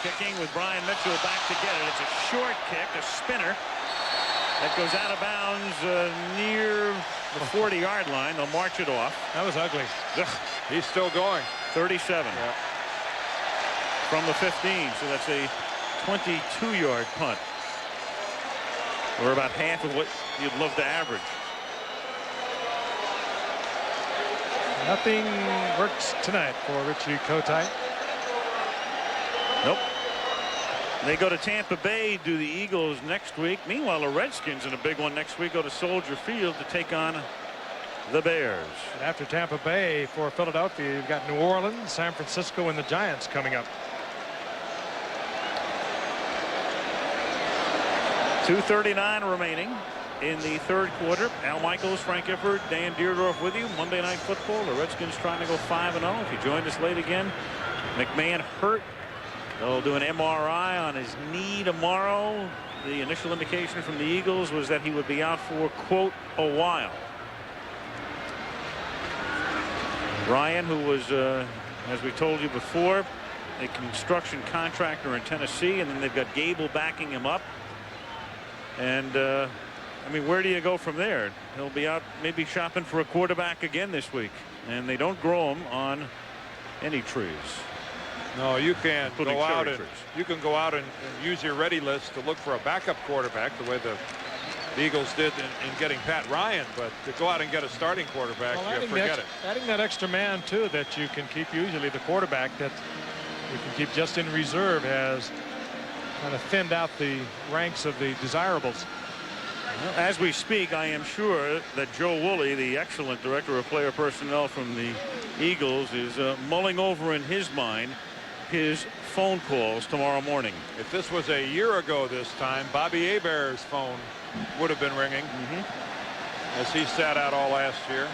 Speaker 6: kicking with Brian Mitchell back to get it. It's a short kick, a spinner that goes out of bounds near the 40-yard line. They'll march it off.
Speaker 2: That was ugly.
Speaker 4: He's still going.
Speaker 6: 37 from the 15. So that's a 22-yard punt, or about half of what you'd love to average.
Speaker 2: Nothing works tonight for Richie Kotite.
Speaker 6: Nope. They go to Tampa Bay, do the Eagles next week. Meanwhile, the Redskins in a big one next week go to Soldier Field to take on the Bears.
Speaker 2: And after Tampa Bay for Philadelphia, you've got New Orleans, San Francisco, and the Giants coming up.
Speaker 6: 2:39 remaining in the third quarter. Al Michaels, Frank Gifford, Dan Dierdorf with you. Monday Night Football. The Redskins trying to go 5-0. If you joined us late again, McMahon hurt. They'll do an MRI on his knee tomorrow. The initial indication from the Eagles was that he would be out for, quote, a while. Ryan, who was, as we told you before, a construction contractor in Tennessee, and then they've got Gable backing him up. And I mean, where do you go from there? He'll be out maybe shopping for a quarterback again this week, and they don't grow them on any trees.
Speaker 4: No, you can go out and
Speaker 6: trees.
Speaker 4: you can go out and use your ready list to look for a backup quarterback, the way the Eagles did in getting Pat Ryan. But to go out and get a starting quarterback,
Speaker 2: Well,
Speaker 4: you forget it.
Speaker 2: Adding that extra man too that you can keep, usually the quarterback that you can keep just in reserve, has kind of thinned out the ranks of the desirables.
Speaker 6: As we speak, I am sure that Joe Woolley, the excellent director of player personnel from the Eagles, is mulling over in his mind his phone calls tomorrow morning.
Speaker 4: If this was a year ago this time, Bobby Hebert's phone would have been ringing as he sat out all last year.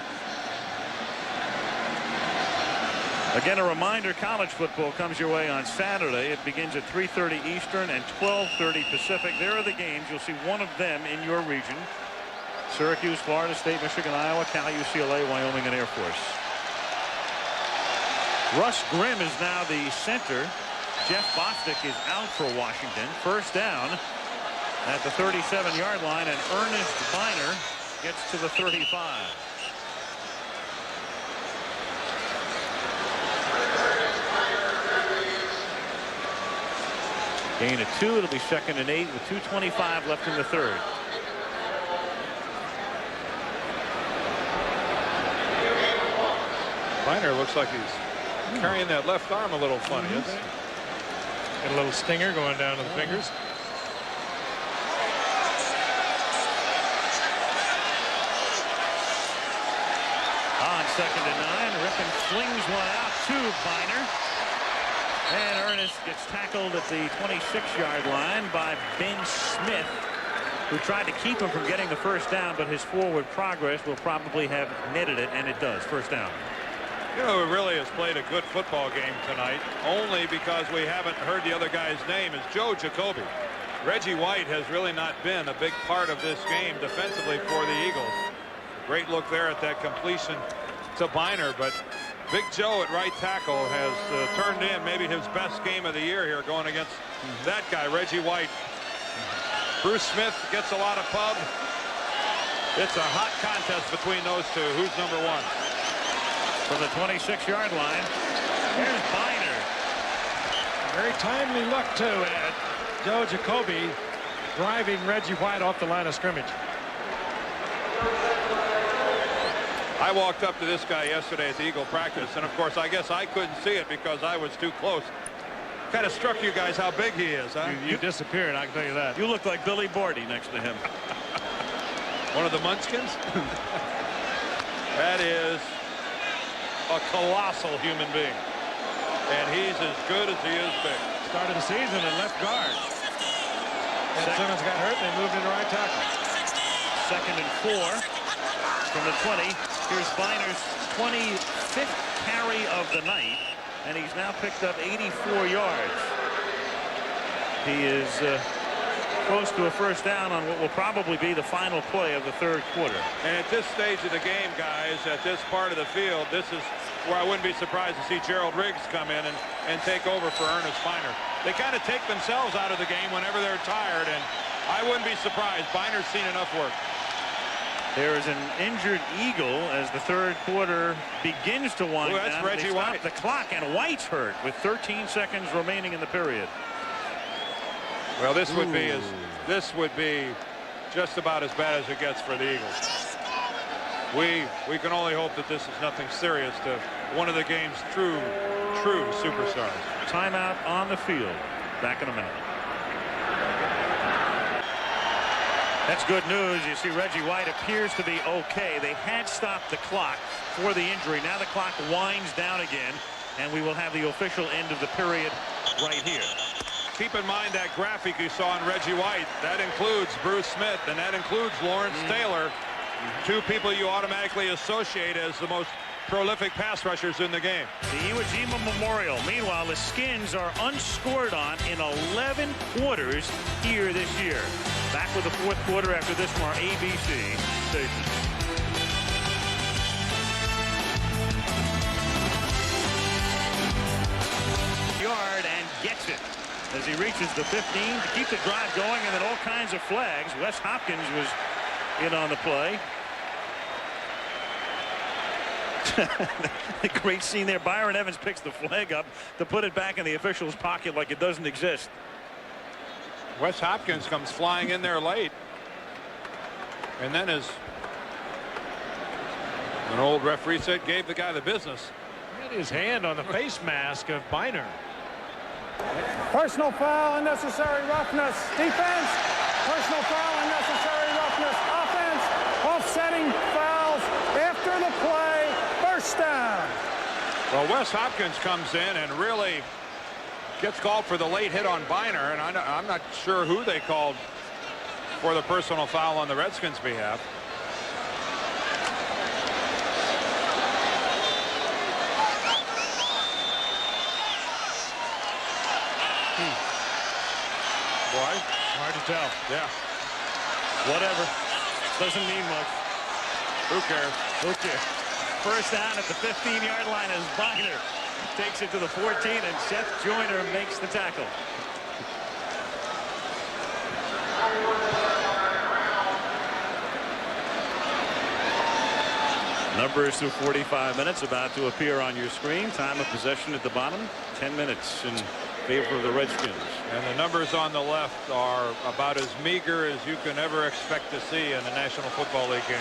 Speaker 6: Again, a reminder, college football comes your way on Saturday. It begins at 3:30 Eastern and 12:30 Pacific. There are the games. You'll see one of them in your region. Syracuse, Florida State, Michigan, Iowa, Cal, UCLA, Wyoming, and Air Force. Russ Grimm is now the center. Jeff Bostic is out for Washington. First down at the 37-yard line, and Ernest Biner gets to the 35. Gain of 2. It'll be 2nd and 8 with 2:25 left in the third.
Speaker 4: Biner looks like he's carrying that left arm a little funny, isn't he?
Speaker 2: Got a little stinger going down to the fingers.
Speaker 6: On 2nd and 9, Rippon flings one out to Biner. And Ernest gets tackled at the 26-yard line by Ben Smith, who tried to keep him from getting the first down, but his forward progress will probably have netted it, and it does. First down.
Speaker 4: You know, who really has played a good football game tonight, only because we haven't heard the other guy's name, is Joe Jacoby. Reggie White has really not been a big part of this game defensively for the Eagles. Great look there at that completion to Biner, but Big Joe at right tackle has turned in maybe his best game of the year here, going against that guy, Reggie White. Bruce Smith gets a lot of pub. It's a hot contest between those two. Who's number one?
Speaker 6: From the 26-yard line, here's Biner.
Speaker 2: A very timely look too at Joe Jacoby driving Reggie White off the line of scrimmage.
Speaker 4: I walked up to this guy yesterday at the Eagle practice, and of course I guess I couldn't see it because I was too close. Kind of struck you guys how big he is, huh?
Speaker 2: You disappeared, I can tell you that.
Speaker 6: You look like Billy Bordy next to him.
Speaker 4: One of the Munchkins? That is a colossal human being, and he's as good as he is big.
Speaker 2: Started the season at left guard. And Simmons got hurt, and they moved into right tackle.
Speaker 6: 2nd and 4 from the 20. Here's Biner's 25th carry of the night, and he's now picked up 84 yards. He is close to a first down on what will probably be the final play of the third quarter.
Speaker 4: And at this stage of the game, guys, at this part of the field, this is where I wouldn't be surprised to see Gerald Riggs come in and take over for Ernest Biner. They kind of take themselves out of the game whenever they're tired, and I wouldn't be surprised. Biner's seen enough work.
Speaker 6: There is an injured Eagle as the third quarter begins to wind down.
Speaker 4: That's Reggie White.
Speaker 6: The clock, and White's hurt with 13 seconds remaining in the period.
Speaker 4: Well, this would be just about as bad as it gets for the Eagles. We can only hope that this is nothing serious to one of the game's true superstars.
Speaker 6: Timeout on the field. Back in a minute. That's good news. You see Reggie White appears to be okay. They had stopped the clock for the injury. Now the clock winds down again, and we will have the official end of the period right here.
Speaker 4: Keep in mind that graphic you saw on Reggie White. That includes Bruce Smith, and that includes Lawrence Taylor, two people you automatically associate as the most prolific pass rushers in the game.
Speaker 6: The Iwo Jima Memorial. Meanwhile, the Skins are unscored on in 11 quarters here this year. Back with the fourth quarter after this from our ABC station. Yard and gets it as he reaches the 15 to keep the drive going, and then all kinds of flags. Wes Hopkins was in on the play. The great scene there. Byron Evans picks the flag up to put it back in the official's pocket like it doesn't exist.
Speaker 4: Wes Hopkins comes flying in there late, and then as an old referee said, gave the guy the business.
Speaker 2: Had his hand on the face mask of Biner.
Speaker 5: Personal foul, unnecessary roughness. Defense, personal foul, unnecessary roughness. Offense, offsetting fouls after the play. First down.
Speaker 4: Well, Wes Hopkins comes in and really gets called for the late hit on Biner, and I'm not sure who they called for the personal foul on the Redskins' behalf. Boy,
Speaker 2: Hard to tell.
Speaker 4: yeah.
Speaker 6: Whatever. Doesn't mean much.
Speaker 4: Who cares?
Speaker 6: Who cares? First down at the 15-yard line as Biner takes it to the 14, and Seth Joyner makes the tackle. Numbers through 45 minutes about to appear on your screen. Time of possession at the bottom, 10 minutes in favor of the Redskins.
Speaker 4: And the numbers on the left are about as meager as you can ever expect to see in a National Football League game.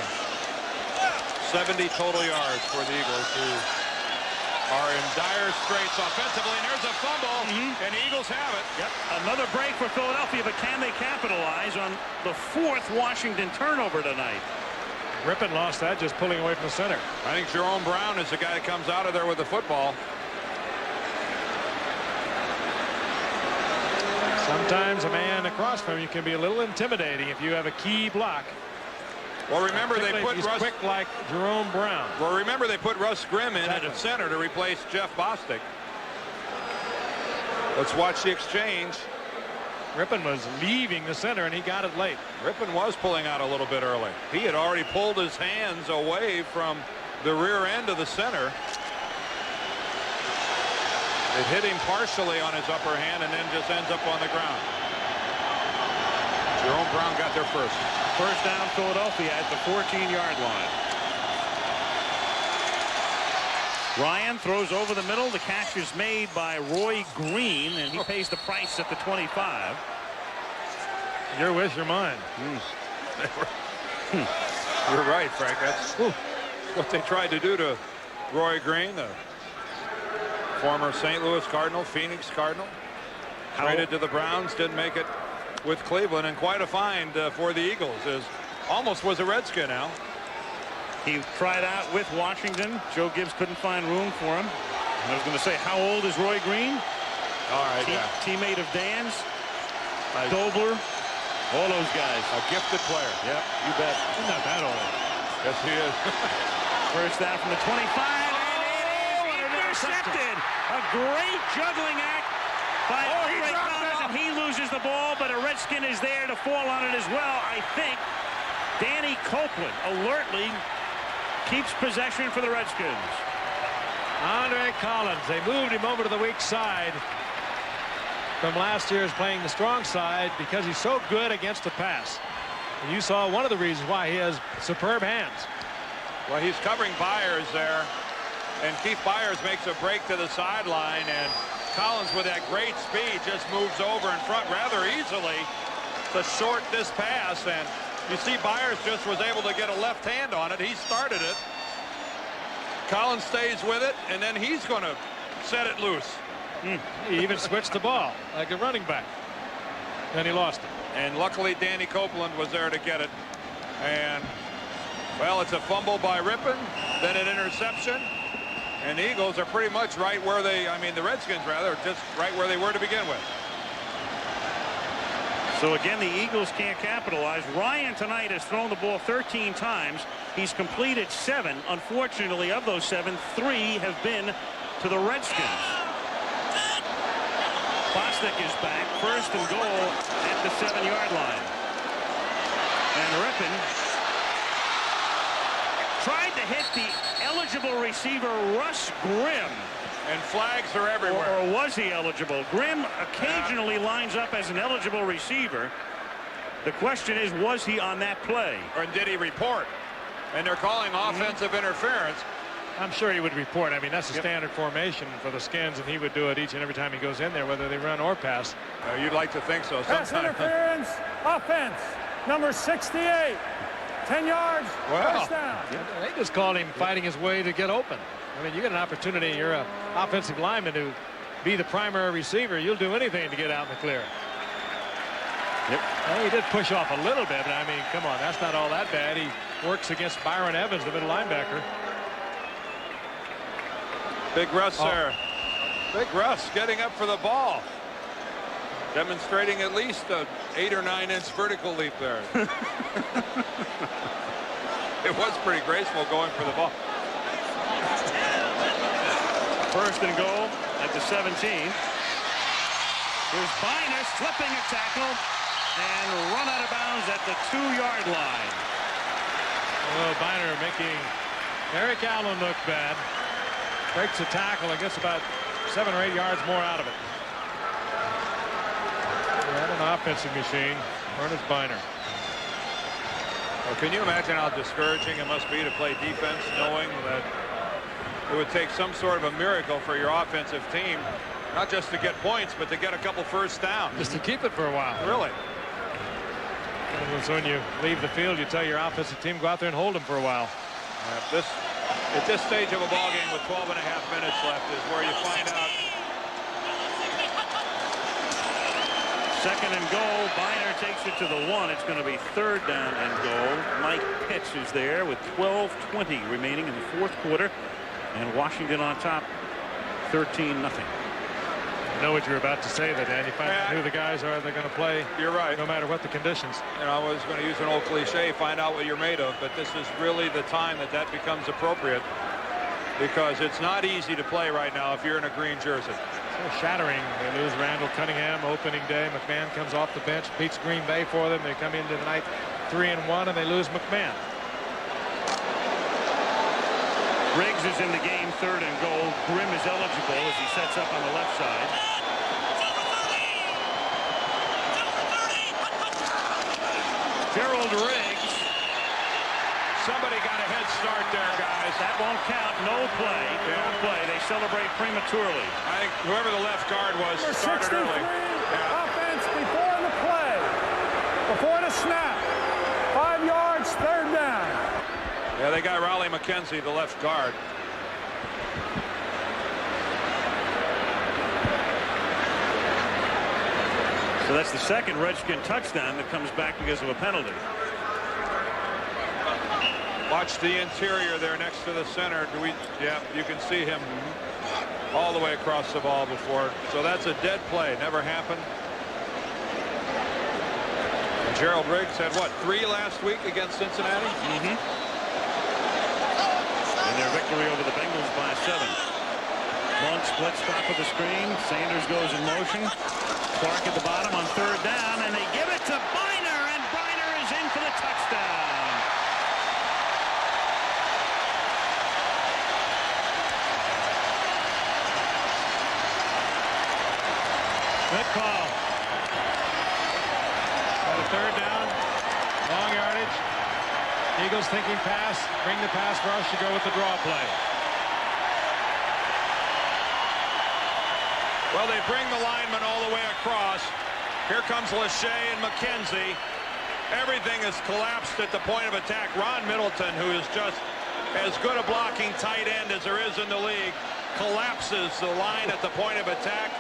Speaker 4: 70 total yards for the Eagles, who are in dire straits offensively. And there's a fumble, and the Eagles have it.
Speaker 6: Yep. Another break for Philadelphia, but can they capitalize on the fourth Washington turnover tonight?
Speaker 2: Rippon lost that just pulling away from the center.
Speaker 4: I think Jerome Brown is the guy that comes out of there with the football.
Speaker 2: Sometimes a man across from you can be a little intimidating if you have a key block.
Speaker 4: Well, remember they put
Speaker 2: he's
Speaker 4: Russ
Speaker 2: quick like Jerome Brown.
Speaker 4: Well, remember they put Russ Grimm in at center to replace Jeff Bostic. Let's watch the exchange.
Speaker 2: Rippon was leaving the center, and he got it late.
Speaker 4: Rippon was pulling out a little bit early. He had already pulled his hands away from the rear end of the center. It hit him partially on his upper hand and then just ends up on the ground. Jerome Brown got there first.
Speaker 6: First down Philadelphia at the 14-yard line. Ryan throws over the middle. The catch is made by Roy Green, and he pays the price at the 25.
Speaker 2: You're with your mind.
Speaker 4: You're right, Frank. That's what they tried to do to Roy Green, the former St. Louis Cardinal, Phoenix Cardinal. Traded to the Browns, didn't make it with Cleveland, and quite a find for the Eagles, as almost was a Redskin now.
Speaker 6: He tried out with Washington. Joe Gibbs couldn't find room for him. I was going to say, how old is Roy Green?
Speaker 4: All right,
Speaker 6: Teammate of Dan's, Dobler, all those guys.
Speaker 4: A gifted player.
Speaker 6: Yep, you bet.
Speaker 2: He's not that old.
Speaker 4: Yes, he is.
Speaker 6: First down from the 25, and it is intercepted. A great juggling act by Andre Collins, and he loses the ball, but a Redskin is there to fall on it as well. I think Danny Copeland alertly keeps possession for the Redskins.
Speaker 2: Andre Collins, they moved him over to the weak side from last year's playing the strong side because he's so good against the pass. And you saw one of the reasons why he has superb hands.
Speaker 4: Well, he's covering Byers there, and Keith Byers makes a break to the sideline, and Collins with that great speed just moves over in front rather easily to short this pass, and you see Byers just was able to get a left hand on it. He started it. Collins stays with it, and then he's going to set it loose.
Speaker 2: He even switched the ball like a running back. Then he lost it.
Speaker 4: And luckily Danny Copeland was there to get it. And well, it's a fumble by Rippon, then an interception, and the Eagles are pretty much right where they, I mean the Redskins rather, just right where they were to begin with.
Speaker 6: So again, the Eagles can't capitalize. Ryan tonight has thrown the ball 13 times. He's completed 7. Unfortunately, of those 7, 3 have been to the Redskins. Bostic is back, first and goal at the 7-yard line. And Rippon tried to hit the eligible receiver Russ Grimm.
Speaker 4: And flags are everywhere.
Speaker 6: Or was he eligible? Grimm occasionally lines up as an eligible receiver. The question is, was he on that play?
Speaker 4: Or did he report? And they're calling offensive interference.
Speaker 2: I'm sure he would report. I mean, that's a standard formation for the Skins, and he would do it each and every time he goes in there, whether they run or pass.
Speaker 4: You'd like to think so.
Speaker 5: Pass interference, offense, number 68. 10 yards, first down.
Speaker 2: They just called him fighting his way to get open. I mean, you get an opportunity, you're an offensive lineman to be the primary receiver. You'll do anything to get out in the clear.
Speaker 6: Yep.
Speaker 2: Well, he did push off a little bit, but I mean, come on, that's not all that bad. He works against Byron Evans, the middle linebacker.
Speaker 4: Big Russ there. Big Russ getting up for the ball. Demonstrating at least an 8 or 9 inch vertical leap there. It was pretty graceful going for the ball.
Speaker 6: First and goal at the 17. Here's Biner slipping a tackle and run out of bounds at the 2-yard line.
Speaker 2: Oh, Biner making Eric Allen look bad. Breaks a tackle and gets about 7 or 8 yards more out of it. What an offensive machine, Ernest Biner.
Speaker 4: Well, can you imagine how discouraging it must be to play defense knowing that it would take some sort of a miracle for your offensive team, not just to get points, but to get a couple first downs.
Speaker 2: Just to keep it for a while.
Speaker 4: Really?
Speaker 2: So when you leave the field, you tell your offensive team, go out there and hold them for a while.
Speaker 4: At this stage of a ball game with 12 and a half minutes left is where you find out.
Speaker 6: Second and goal. Biner takes it to the 1. It's going to be 3rd down and goal. Mike Pitts is there with 12:20 remaining in the 4th quarter. And Washington on top, 13-0.
Speaker 2: I know what you're about to say there, Dan. You find out who the guys are they're going to play.
Speaker 4: You're right.
Speaker 2: No matter what the conditions.
Speaker 4: And I was going to use an old cliche, find out what you're made of, but this is really the time that becomes appropriate, because it's not easy to play right now if you're in a green jersey.
Speaker 2: So shattering. They lose Randall Cunningham opening day. McMahon comes off the bench, beats Green Bay for them. They come into the night 3-1, and they lose McMahon.
Speaker 6: Riggs is in the game, 3rd and goal. Grimm is eligible as he sets up on the left side. Gerald Riggs.
Speaker 4: Somebody got a head start there, guys.
Speaker 6: That won't count. No play. No play. They celebrate prematurely.
Speaker 4: I think whoever the left guard was started
Speaker 5: 63,
Speaker 4: early.
Speaker 5: offense before the play, before the snap. 5 yards, 3rd down.
Speaker 4: Yeah, they got Raleigh McKenzie, the left guard.
Speaker 6: So that's the 2nd Redskin touchdown that comes back because of a penalty.
Speaker 4: Watch the interior there next to the center. Yeah, you can see him all the way across the ball before. So that's a dead play. Never happened. And Gerald Riggs had, what, 3 last week against Cincinnati?
Speaker 6: Mm-hmm. And their victory over the Bengals by 7. Long split stop of the screen. Sanders goes in motion. Clark at the bottom on 3rd down, and they give it to Biner, and Biner is in for the touchdown.
Speaker 2: Good call. Got a 3rd down, long yardage. Eagles thinking pass, bring the pass rush to go with the draw play.
Speaker 4: Well, they bring the lineman all the way across. Here comes Lachey and McKenzie. Everything has collapsed at the point of attack. Ron Middleton, who is just as good a blocking tight end as there is in the league, collapses the line at the point of attack,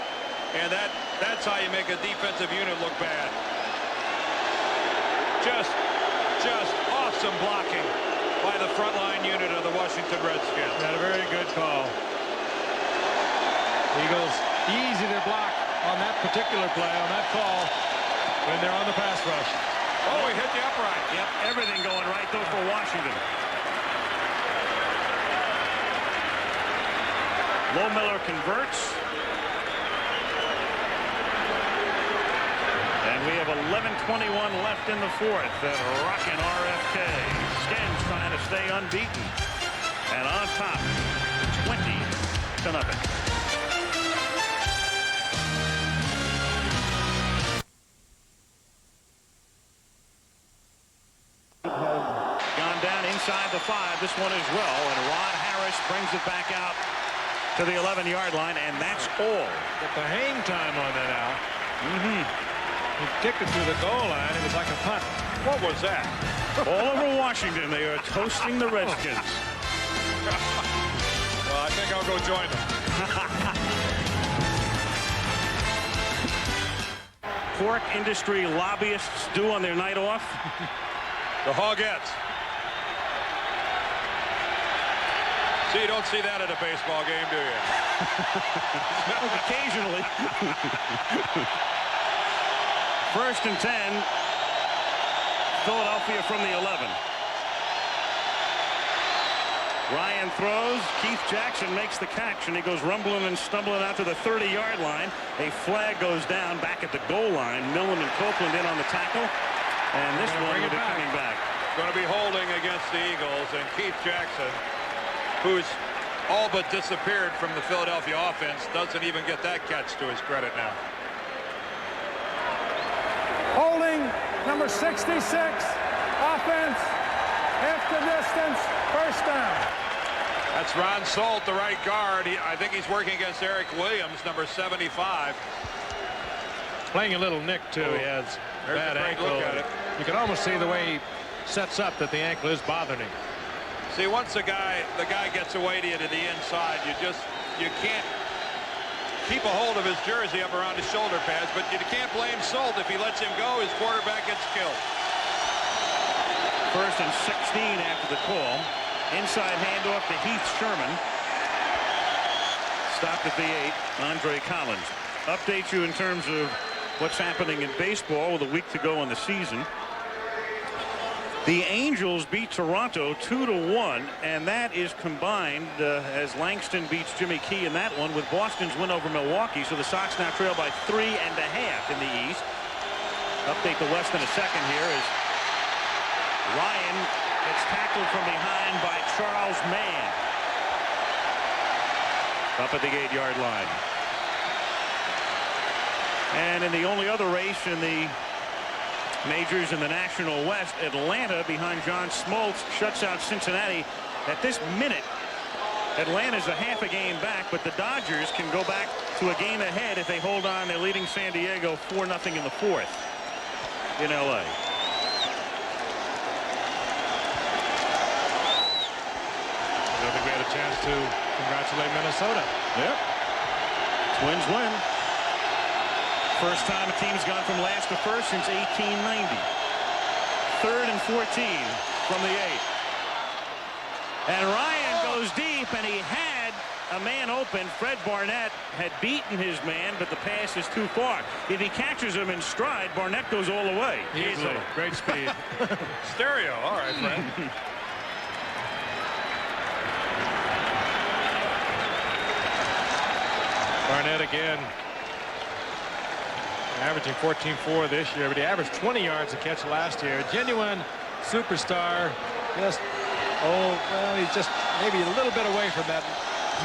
Speaker 4: and that's how you make a defensive unit look bad. Just awesome blocking by the front line unit of the Washington Redskins.
Speaker 2: Got a very good call. Eagles easy to block on that particular play, on that call, when they're on the pass rush.
Speaker 4: Oh, he hit the upright.
Speaker 3: Yep, everything going right, though, for Washington. Lohmiller converts. And we have 11:21 left in the fourth at rockin' RFK. Skins trying to stay unbeaten. And on top, 20-0. Gone down inside the 5. This one as well. And Rod Harris brings it back out to the 11-yard line. And that's all.
Speaker 2: Get the hang time on that, Al. He kicked it through the goal line. It was like a punt.
Speaker 4: What was that?
Speaker 3: All over Washington, they are toasting the Redskins.
Speaker 4: Well, I think I'll go join them.
Speaker 3: Pork industry lobbyists do on their night off.
Speaker 4: The Hogettes. See, you don't see that at a baseball game, do you?
Speaker 3: Occasionally. 1st and 10. Philadelphia from the 11. Ryan throws. Keith Jackson makes the catch, and he goes rumbling and stumbling out to the 30-yard line. A flag goes down back at the goal line. Millen and Copeland in on the tackle. And this one will be coming back.
Speaker 4: Going to be holding against the Eagles, and Keith Jackson, who's all but disappeared from the Philadelphia offense, doesn't even get that catch to his credit now.
Speaker 5: Holding, number 66. Offense, half the distance, first down.
Speaker 4: That's Ron Salt, the right guard. I think he's working against Eric Williams, number 75.
Speaker 2: Playing a little nick, too. He has a bad ankle.
Speaker 4: Look at it.
Speaker 2: You can almost see the way he sets up that the ankle is bothering him.
Speaker 4: See, once the guy gets away to you to the inside, you can't keep a hold of his jersey up around his shoulder pads, but you can't blame Salt. If he lets him go, his quarterback gets killed.
Speaker 3: 1st and 16 after the call. Inside handoff to Heath Sherman. Stopped at the 8. Andre Collins. Update you in terms of what's happening in baseball with a week to go in the season. The Angels beat Toronto 2-1, and that is combined as Langston beats Jimmy Key in that one with Boston's win over Milwaukee. So the Sox now trail by 3.5 in the East. Update the West in a second here as Ryan gets tackled from behind by Charles Mann. Up at the 8-yard line. And in the only other race in the majors in the National West, Atlanta behind John Smoltz shuts out Cincinnati. At this minute, Atlanta's a half a game back, but the Dodgers can go back to a game ahead if they hold on. They're leading San Diego 4-0 in the 4th in L.A.
Speaker 2: I think we had a chance to congratulate Minnesota.
Speaker 3: Yep. Twins win. First time a team's gone from last to first since 1890. 3rd and 14 from the 8. And Ryan goes deep, and he had a man open. Fred Barnett had beaten his man, but the pass is too far. If he catches him in stride, Barnett goes all the way.
Speaker 2: Easily. Great speed.
Speaker 4: Stereo. All right, Fred.
Speaker 2: Barnett again. Averaging 14.4 this year, but he averaged 20 yards a catch last year. Genuine superstar. Just, he's just maybe a little bit away from that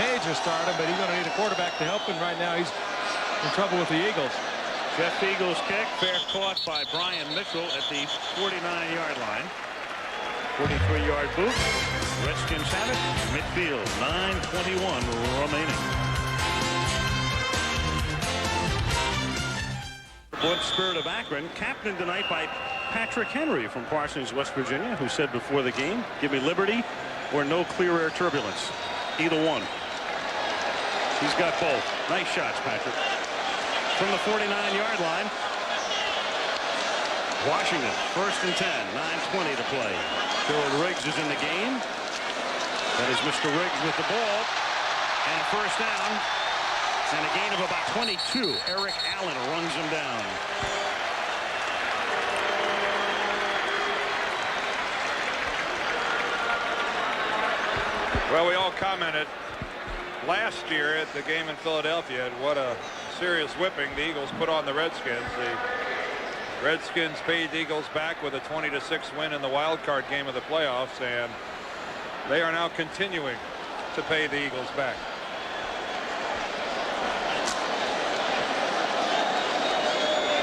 Speaker 2: major stardom, but he's going to need a quarterback to help him right now. He's in trouble with the Eagles.
Speaker 3: Jeff Eagles kick, fair caught by Brian Mitchell at the 49-yard line. 43-yard boot. Redskins have it. Midfield, 9:21 remaining. Blood Spirit of Akron, captained tonight by Patrick Henry from Parsons, West Virginia, who said before the game, give me liberty or no clear air turbulence. Either one. He's got both. Nice shots, Patrick. From the 49-yard line.
Speaker 6: Washington, 1st and 10, 9:20 to play. Gerald Riggs is in the game. That is Mr. Riggs with the ball. And 1st down. And a gain of about 22. Eric Allen runs him down.
Speaker 4: Well, we all commented last year at the game in Philadelphia what a serious whipping the Eagles put on the Redskins. The Redskins paid the Eagles back with a 20-6 win in the wild card game of the playoffs, and they are now continuing to pay the Eagles back.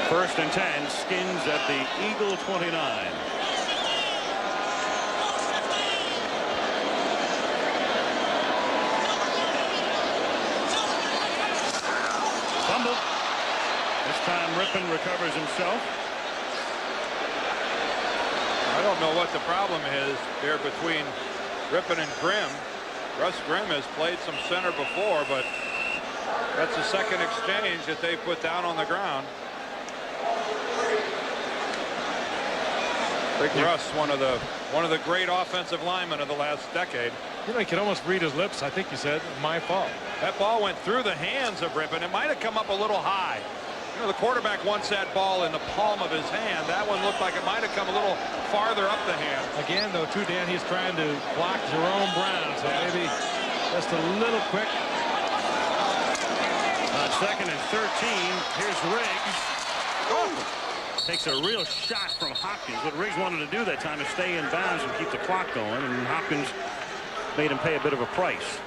Speaker 6: First and 10, Skins at the Eagle 29. Fumble. This time Rippon recovers himself.
Speaker 4: I don't know what the problem is here between Rippon and Grimm. Russ Grimm has played some center before, but that's the second exchange that they put down on the ground. Big Russ, one of the great offensive linemen of the last decade.
Speaker 2: You know, you can almost read his lips. I think he said, "My fault."
Speaker 4: That ball went through the hands of Rippon. It might have come up a little high. You know, the quarterback wants that ball in the palm of his hand. That one looked like it might have come a little farther up the hand.
Speaker 2: Again, though, too, Dan, he's trying to block Jerome Brown, so maybe just a little quick.
Speaker 6: On 2nd and 13, here's Riggs. Takes a real shot from Hopkins. What Riggs wanted to do that time is stay in bounds and keep the clock going, and Hopkins made him pay a bit of a price.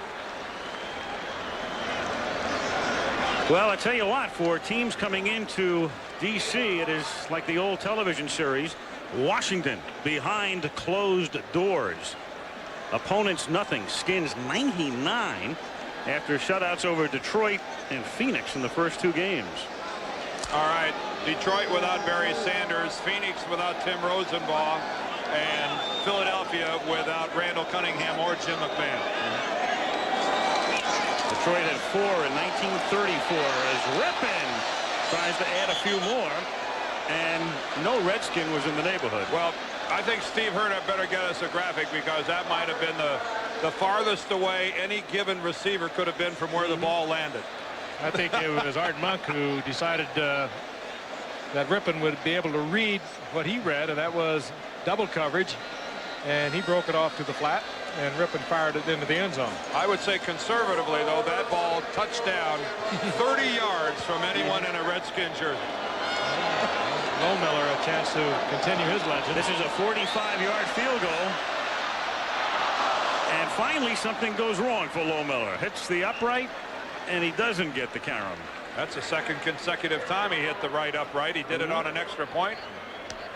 Speaker 6: Well, I tell you what, for teams coming into D.C., it is like the old television series, Washington behind closed doors. Opponents nothing. Skins 99 after shutouts over Detroit and Phoenix in the first 2 games.
Speaker 4: All right, Detroit without Barry Sanders, Phoenix without Tim Rosenbaum, and Philadelphia without Randall Cunningham or Jim McMahon.
Speaker 6: Detroit had 4 in 1934 as Rippon tries to add a few more, and no Redskin was in the neighborhood.
Speaker 4: Well, I think Steve Hurd better get us a graphic, because that might have been the farthest away any given receiver could have been from where the ball landed.
Speaker 2: I think it was Art Monk who decided that Rippon would be able to read what he read, and that was double coverage, and he broke it off to the flat, and Rippon fired it into the end zone.
Speaker 4: I would say conservatively, though, that ball touched down 30 yards from anyone in a Redskin jersey.
Speaker 2: Lohmiller a chance to continue his legend.
Speaker 6: This is a 45-yard field goal. And finally something goes wrong for Lohmiller. Hits the upright, and he doesn't get the carom.
Speaker 4: That's the second consecutive time he hit the right upright. He did it on an extra point,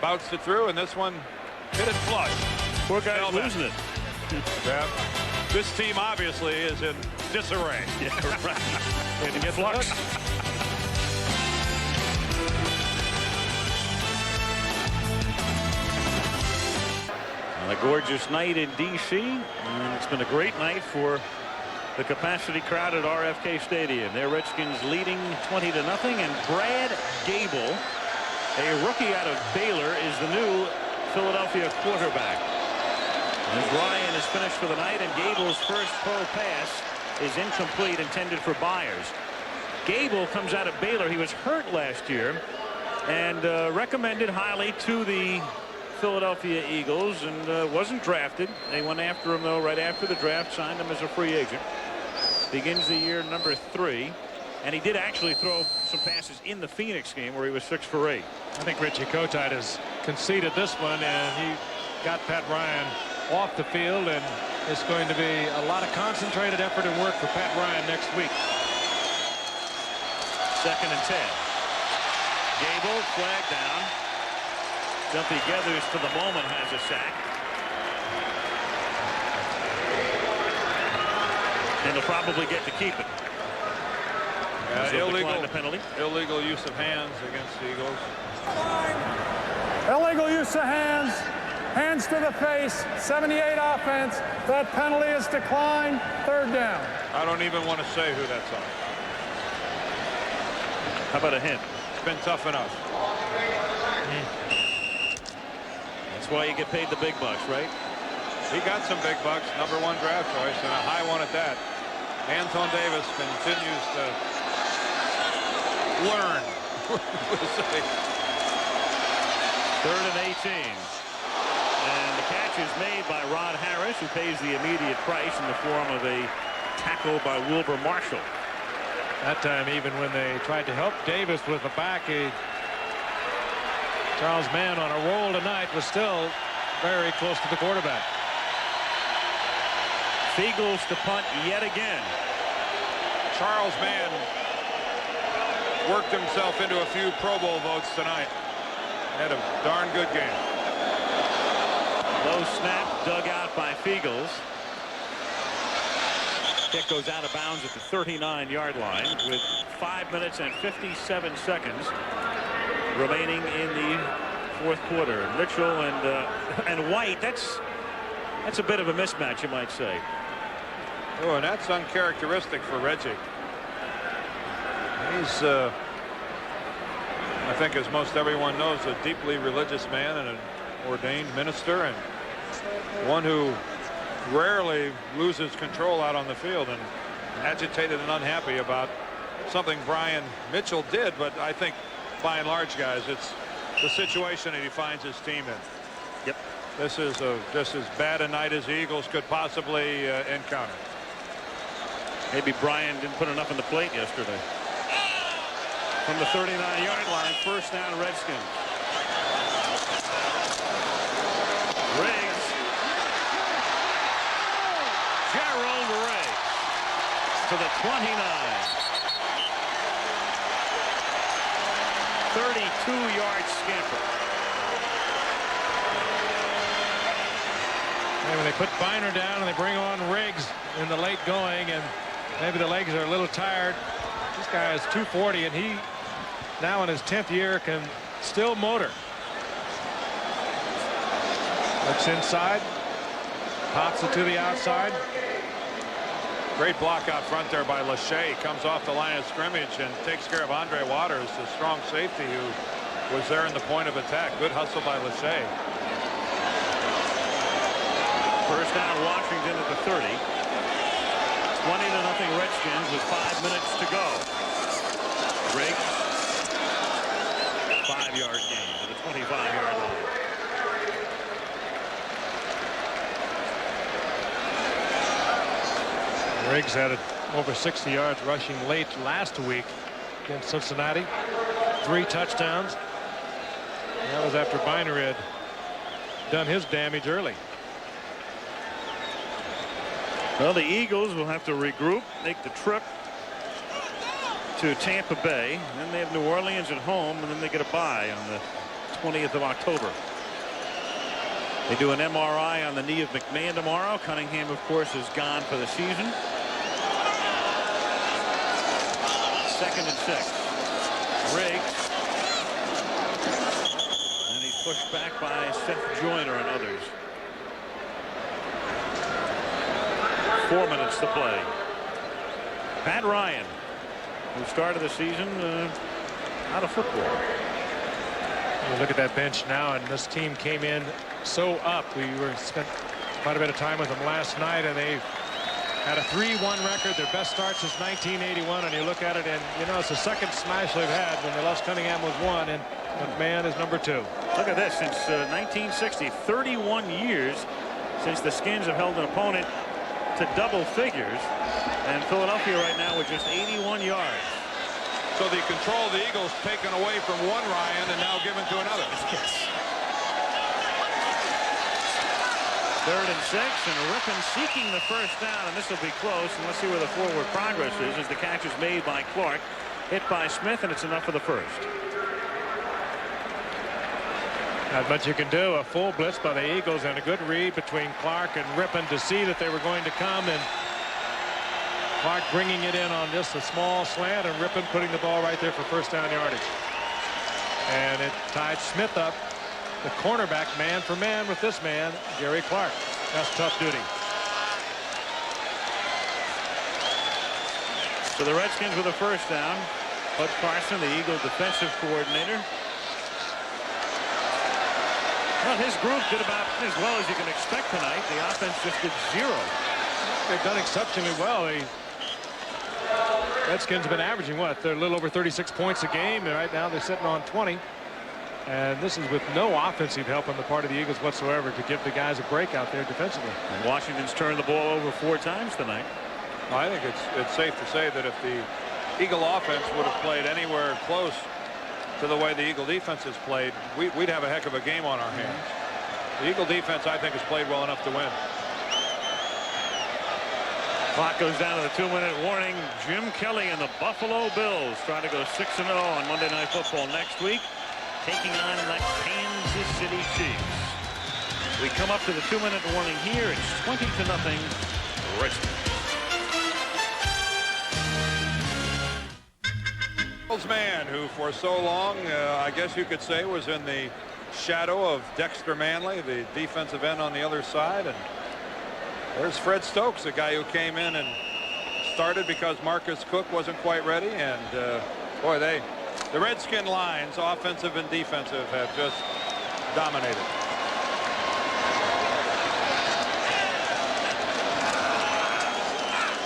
Speaker 4: bounced it through, and this one hit it flush.
Speaker 6: Poor guy's losing it.
Speaker 4: Yeah. This team obviously is in disarray.
Speaker 6: Yeah, right. And get flux. A gorgeous night in D.C., and it's been a great night for the capacity crowd at RFK Stadium. Their Redskins leading 20-0, and Brad Gable, a rookie out of Baylor, is the new Philadelphia quarterback. As Ryan is finished for the night, and Gable's first pro pass is incomplete, intended for Byers. Gable comes out of Baylor. He was hurt last year and recommended highly to the Philadelphia Eagles, and wasn't drafted. They went after him, though, right after the draft, signed him as a free agent. Begins the year number 3, and he did actually throw some passes in the Phoenix game where he was 6 for 8.
Speaker 2: I think Richie Kotite has conceded this one, and he got Pat Ryan off the field, and it's going to be a lot of concentrated effort and work for Pat Ryan next week.
Speaker 6: 2nd and 10. Gable, flag down. Dumpy Geathers to the moment has a sack. And they'll probably get to keep it.
Speaker 4: Illegal use of hands against the Eagles.
Speaker 5: Illegal use of hands. Hands to the face. 78 offense. That penalty is declined. 3rd down.
Speaker 4: I don't even want to say who that's on.
Speaker 6: How about a hint?
Speaker 4: It's been tough enough.
Speaker 6: That's why you get paid the big bucks, right?
Speaker 4: He got some big bucks, #1 draft choice, and a high one at that. Anton Davis continues to learn.
Speaker 6: 3rd and 18. And the catch is made by Rod Harris, who pays the immediate price in the form of a tackle by Wilbur Marshall.
Speaker 2: That time, even when they tried to help Davis with the back, Charles Mann on a roll tonight was still very close to the quarterback.
Speaker 6: Fiegels to punt yet again.
Speaker 4: Charles Mann worked himself into a few Pro Bowl votes tonight. Had a darn good game.
Speaker 6: Low snap dug out by Fiegels. Kick goes out of bounds at the 39-yard line with 5 minutes and 57 seconds remaining in the 4th quarter. Mitchell and White, that's a bit of a mismatch, you might say.
Speaker 4: Oh, and that's uncharacteristic for Reggie. He's, I think, as most everyone knows, a deeply religious man and an ordained minister, and one who rarely loses control out on the field, and agitated and unhappy about something Brian Mitchell did. But I think by and large, guys, it's the situation that he finds his team in.
Speaker 6: Yep.
Speaker 4: This is just as bad a night as the Eagles could possibly encounter.
Speaker 6: Maybe Brian didn't put enough on the plate yesterday. From the 39-yard line, 1st down, Redskins. Riggs. Gerald Riggs to the 29. 32-yard scamper.
Speaker 2: And when they put Biner down and they bring on Riggs in the late going, and maybe the legs are a little tired. This guy is 240, and he now in his 10th year can still motor. Looks inside, pops it to the outside.
Speaker 4: Great block out front there by Lachey. Comes off the line of scrimmage and takes care of Andre Waters, the strong safety who was there in the point of attack. Good hustle by Lachey.
Speaker 6: 1st down, Washington at the 30. 20-0 Redskins with 5 minutes to go. Riggs, 5-yard gain to the 25-yard line.
Speaker 2: Riggs had over 60 yards rushing late last week against Cincinnati. 3 touchdowns. That was after Biner had done his damage early.
Speaker 6: Well, the Eagles will have to regroup, make the trip to Tampa Bay. And then they have New Orleans at home, and then they get a bye on the 20th of October. They do an MRI on the knee of McMahon tomorrow. Cunningham, of course, is gone for the season. 2nd and 6. Riggs. And he's pushed back by Seth Joyner and others. 4 minutes to play. Pat Ryan, who started the season out of football.
Speaker 2: You look at that bench now, and this team came in so up. We spent quite a bit of time with them last night, and they had a 3-1 record, their best start since 1981. And you look at it, and you know it's the 2nd smash they've had. When they lost Cunningham was 1, and McMahon is number 2.
Speaker 6: Look at this, since 1960, 31 years since the Skins have held an opponent to double figures, and Philadelphia right now with just 81 yards.
Speaker 4: So the control of the Eagles taken away from one Ryan and now given to another.
Speaker 6: Yes. 3rd and 6, and Rippon seeking the 1st down, and this will be close. And let's see where the forward progress is as the catch is made by Clark, hit by Smith, and it's enough for the 1st.
Speaker 2: Not much you can do. A full blitz by the Eagles and a good read between Clark and Rippon to see that they were going to come, and Clark bringing it in on just a small slant, and Rippon putting the ball right there for 1st down yardage. And it tied Smith up, the cornerback, man for man with this man, Gary Clark. That's tough duty.
Speaker 6: So the Redskins with a 1st down. Bud Carson, the Eagle defensive coordinator. Well, his group did about as well as you can expect tonight. The offense just did 0.
Speaker 2: They've done exceptionally well. The Redskins have been averaging what? They're a little over 36 points a game, and right now they're sitting on 20. And this is with no offensive help on the part of the Eagles whatsoever to give the guys a break out there defensively.
Speaker 6: And Washington's turned the ball over 4 times tonight.
Speaker 4: Well, I think it's safe to say that if the Eagle offense would have played anywhere close to the way the Eagle defense has played, we'd have a heck of a game on our hands. The Eagle defense, I think, has played well enough to win.
Speaker 6: Clock goes down to the 2-minute warning. Jim Kelly and the Buffalo Bills trying to go 6-0 on Monday Night Football next week, taking on the Kansas City Chiefs. We come up to the 2-minute warning here. It's 20-0 Redskins.
Speaker 4: Man who for so long I guess you could say was in the shadow of Dexter Manley, the defensive end on the other side. And there's Fred Stokes, a guy who came in and started because Marcus Cook wasn't quite ready. And boy, the Redskin lines, offensive and defensive, have just dominated.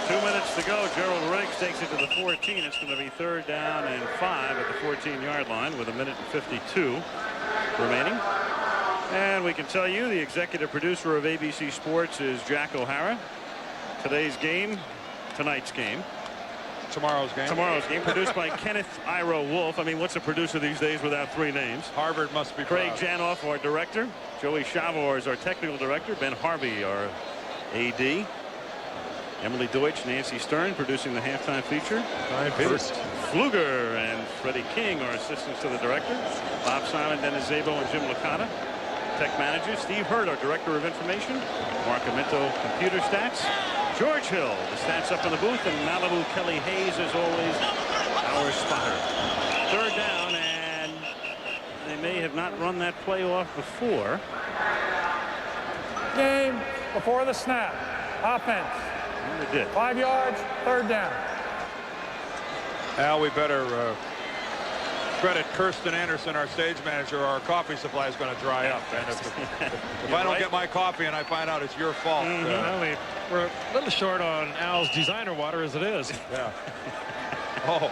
Speaker 6: Two minutes to go. Gerald Riggs takes it to the 14. It's going to be 3rd down and 5 at the 14-yard line with 1:52 remaining. And we can tell you the executive producer of ABC Sports is Jack O'Hara. Tonight's game,
Speaker 4: Tomorrow's game,
Speaker 6: produced by Kenneth Ira Wolf. I mean, what's a producer these days without 3 names?
Speaker 4: Harvard must be
Speaker 6: Craig
Speaker 4: proud.
Speaker 6: Janoff, our director. Joey Chavor is our technical director. Ben Harvey, our AD. Emily Deutsch, Nancy Stern producing the halftime feature. First Fluger and Freddie King are assistants to the director. Bob Simon, Dennis Zabo, and Jim Licata. Tech manager Steve Hurd, our director of information. Mark Aminto, computer stats. George Hill, the stats up in the booth, and Malibu Kelly Hayes, as always, our spotter. 3rd down, and they may have not run that play off before.
Speaker 5: Game before the snap. Offense.
Speaker 6: They did.
Speaker 5: 5 yards, 3rd down.
Speaker 4: Al, we better credit Kirsten Anderson, our stage manager, or our coffee supply is going to dry up. And if I don't get my coffee and I find out it's your fault.
Speaker 2: Well, we're a little short on Al's designer water as it is.
Speaker 4: Yeah. Oh,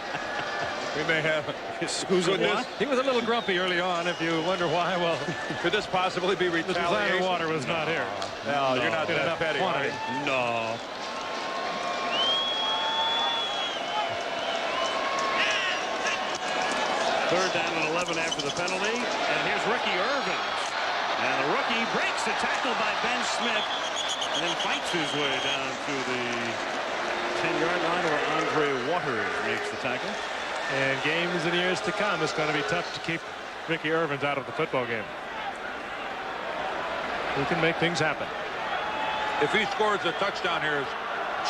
Speaker 4: we may have.
Speaker 2: He was a little grumpy early on. If you wonder why, well,
Speaker 4: Could this possibly be
Speaker 2: the
Speaker 4: retaliation?
Speaker 2: designer water was not here.
Speaker 4: No, you're not that
Speaker 2: enough
Speaker 4: petty.
Speaker 2: quantity.
Speaker 4: Right?
Speaker 6: No. Third down and 11 after the penalty. And here's Ricky Irvin. And the rookie breaks the tackle by Ben Smith and then fights his way down to the 10-yard line where Andre Waters makes the tackle.
Speaker 2: And games in years to come, it's going to be tough to keep Ricky Irvin out of the football game. He can make things happen.
Speaker 4: If he scores a touchdown here, is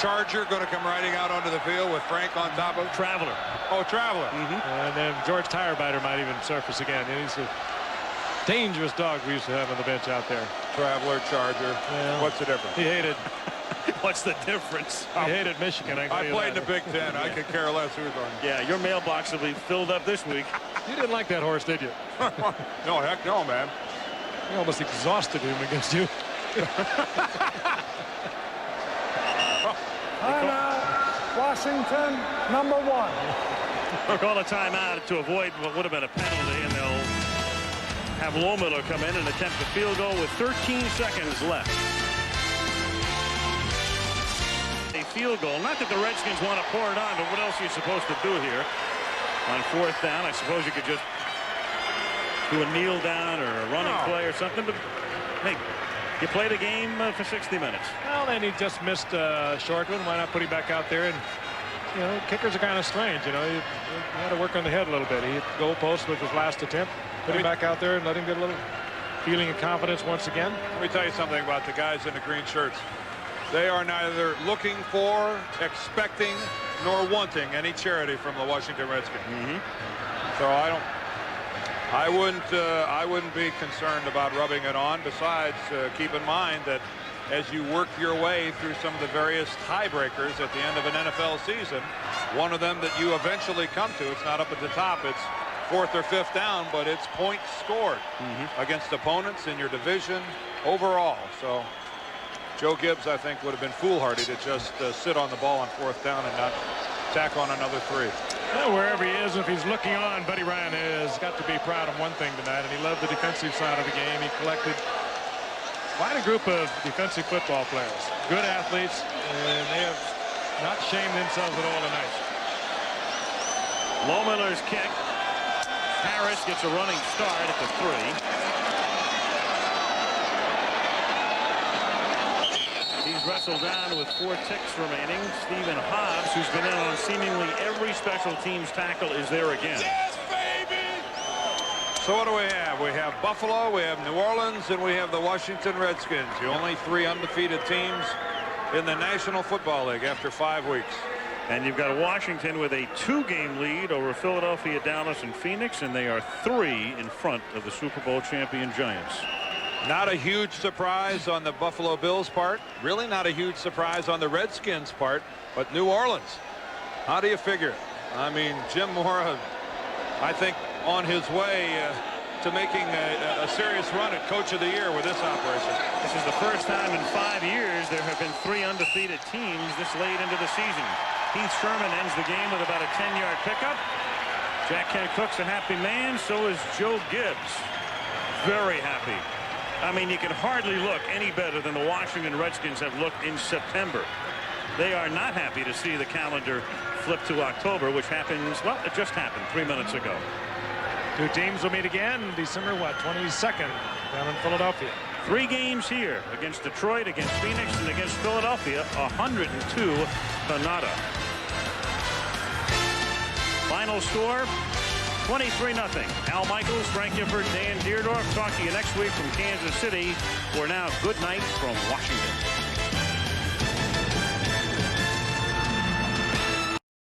Speaker 4: Charger going to come riding out onto the field with Frank on top of him?
Speaker 6: Traveler.
Speaker 4: Oh, Traveler.
Speaker 2: And then George Tirebiter might even surface again. He's a dangerous dog we used to have on the bench out there.
Speaker 4: Traveler, Charger.
Speaker 2: Well,
Speaker 4: What's the difference?
Speaker 2: He hated
Speaker 6: What's the difference?
Speaker 2: Michigan. I
Speaker 4: played in the Big Ten. I could care less who's on.
Speaker 6: Yeah, your mailbox will be filled up this week.
Speaker 2: You didn't like that horse, did you?
Speaker 4: No, heck no, man.
Speaker 2: You almost exhausted him against you.
Speaker 5: Timeout. Washington, number 1.
Speaker 6: They'll call a timeout to avoid what would have been a penalty, and they'll have Lohmiller come in and attempt a field goal with 13 seconds left. A field goal. Not that the Redskins want to pour it on, but what else are you supposed to do here? On 4th down, I suppose you could just do a kneel down or a running play or something, but hey, you played a game for 60 minutes.
Speaker 2: Well, then he just missed a short one. Why not put him back out there? And, you know, kickers are kind of strange. You know, you got to work on the head a little bit. He hit the goalpost with his last attempt. Put him back out there and let him get a little feeling of confidence once again.
Speaker 4: Let me tell you something about the guys in the green shirts. They are neither looking for, expecting, nor wanting any charity from the Washington Redskins. So I wouldn't be concerned about rubbing it on. Besides, keep in mind that as you work your way through some of the various tiebreakers at the end of an NFL season, one of them that you eventually come to, it's not up at the top, it's 4th or 5th down, but it's points scored against opponents in your division overall. So Joe Gibbs, I think, would have been foolhardy to just sit on the ball on 4th down and not tack on another 3.
Speaker 2: Well, wherever he is, if he's looking on, Buddy Ryan has got to be proud of one thing tonight, and he loved the defensive side of the game. He collected quite a group of defensive football players, good athletes, and they have not shamed themselves at all tonight.
Speaker 6: Lohmiller's kick. Harris gets a running start at the 3. He's wrestled down with 4 ticks remaining. Stephen Hobbs, who's been in on seemingly every special teams tackle, is there again.
Speaker 4: Yes, baby! So what do we have? We have Buffalo, we have New Orleans, and we have the Washington Redskins. The only 3 undefeated teams in the National Football League after 5 weeks.
Speaker 6: And you've got Washington with a 2-game lead over Philadelphia, Dallas, and Phoenix, and they are 3 in front of the Super Bowl champion Giants.
Speaker 4: Not a huge surprise on the Buffalo Bills' part. Really not a huge surprise on the Redskins' part. But New Orleans, how do you figure it? I mean, Jim Mora, I think, on his way to making a serious run at Coach of the Year with this operation.
Speaker 6: This is the first time in 5 years there have been 3 undefeated teams this late into the season. Keith Sherman ends the game with about a 10-yard pickup. Jack Kent Cook's a happy man. So is Joe Gibbs. Very happy. I mean, you can hardly look any better than the Washington Redskins have looked in September. They are not happy to see the calendar flip to October, which happens, well, it just happened 3 minutes ago.
Speaker 2: 2 teams will meet again December 22nd down in Philadelphia.
Speaker 6: 3 games here against Detroit, against Phoenix, and against Philadelphia. 102-0. Final score, 23-0. Al Michaels, Frank Gifford, Dan Dierdorf. Talk to you next week from Kansas City. For now, good night from Washington.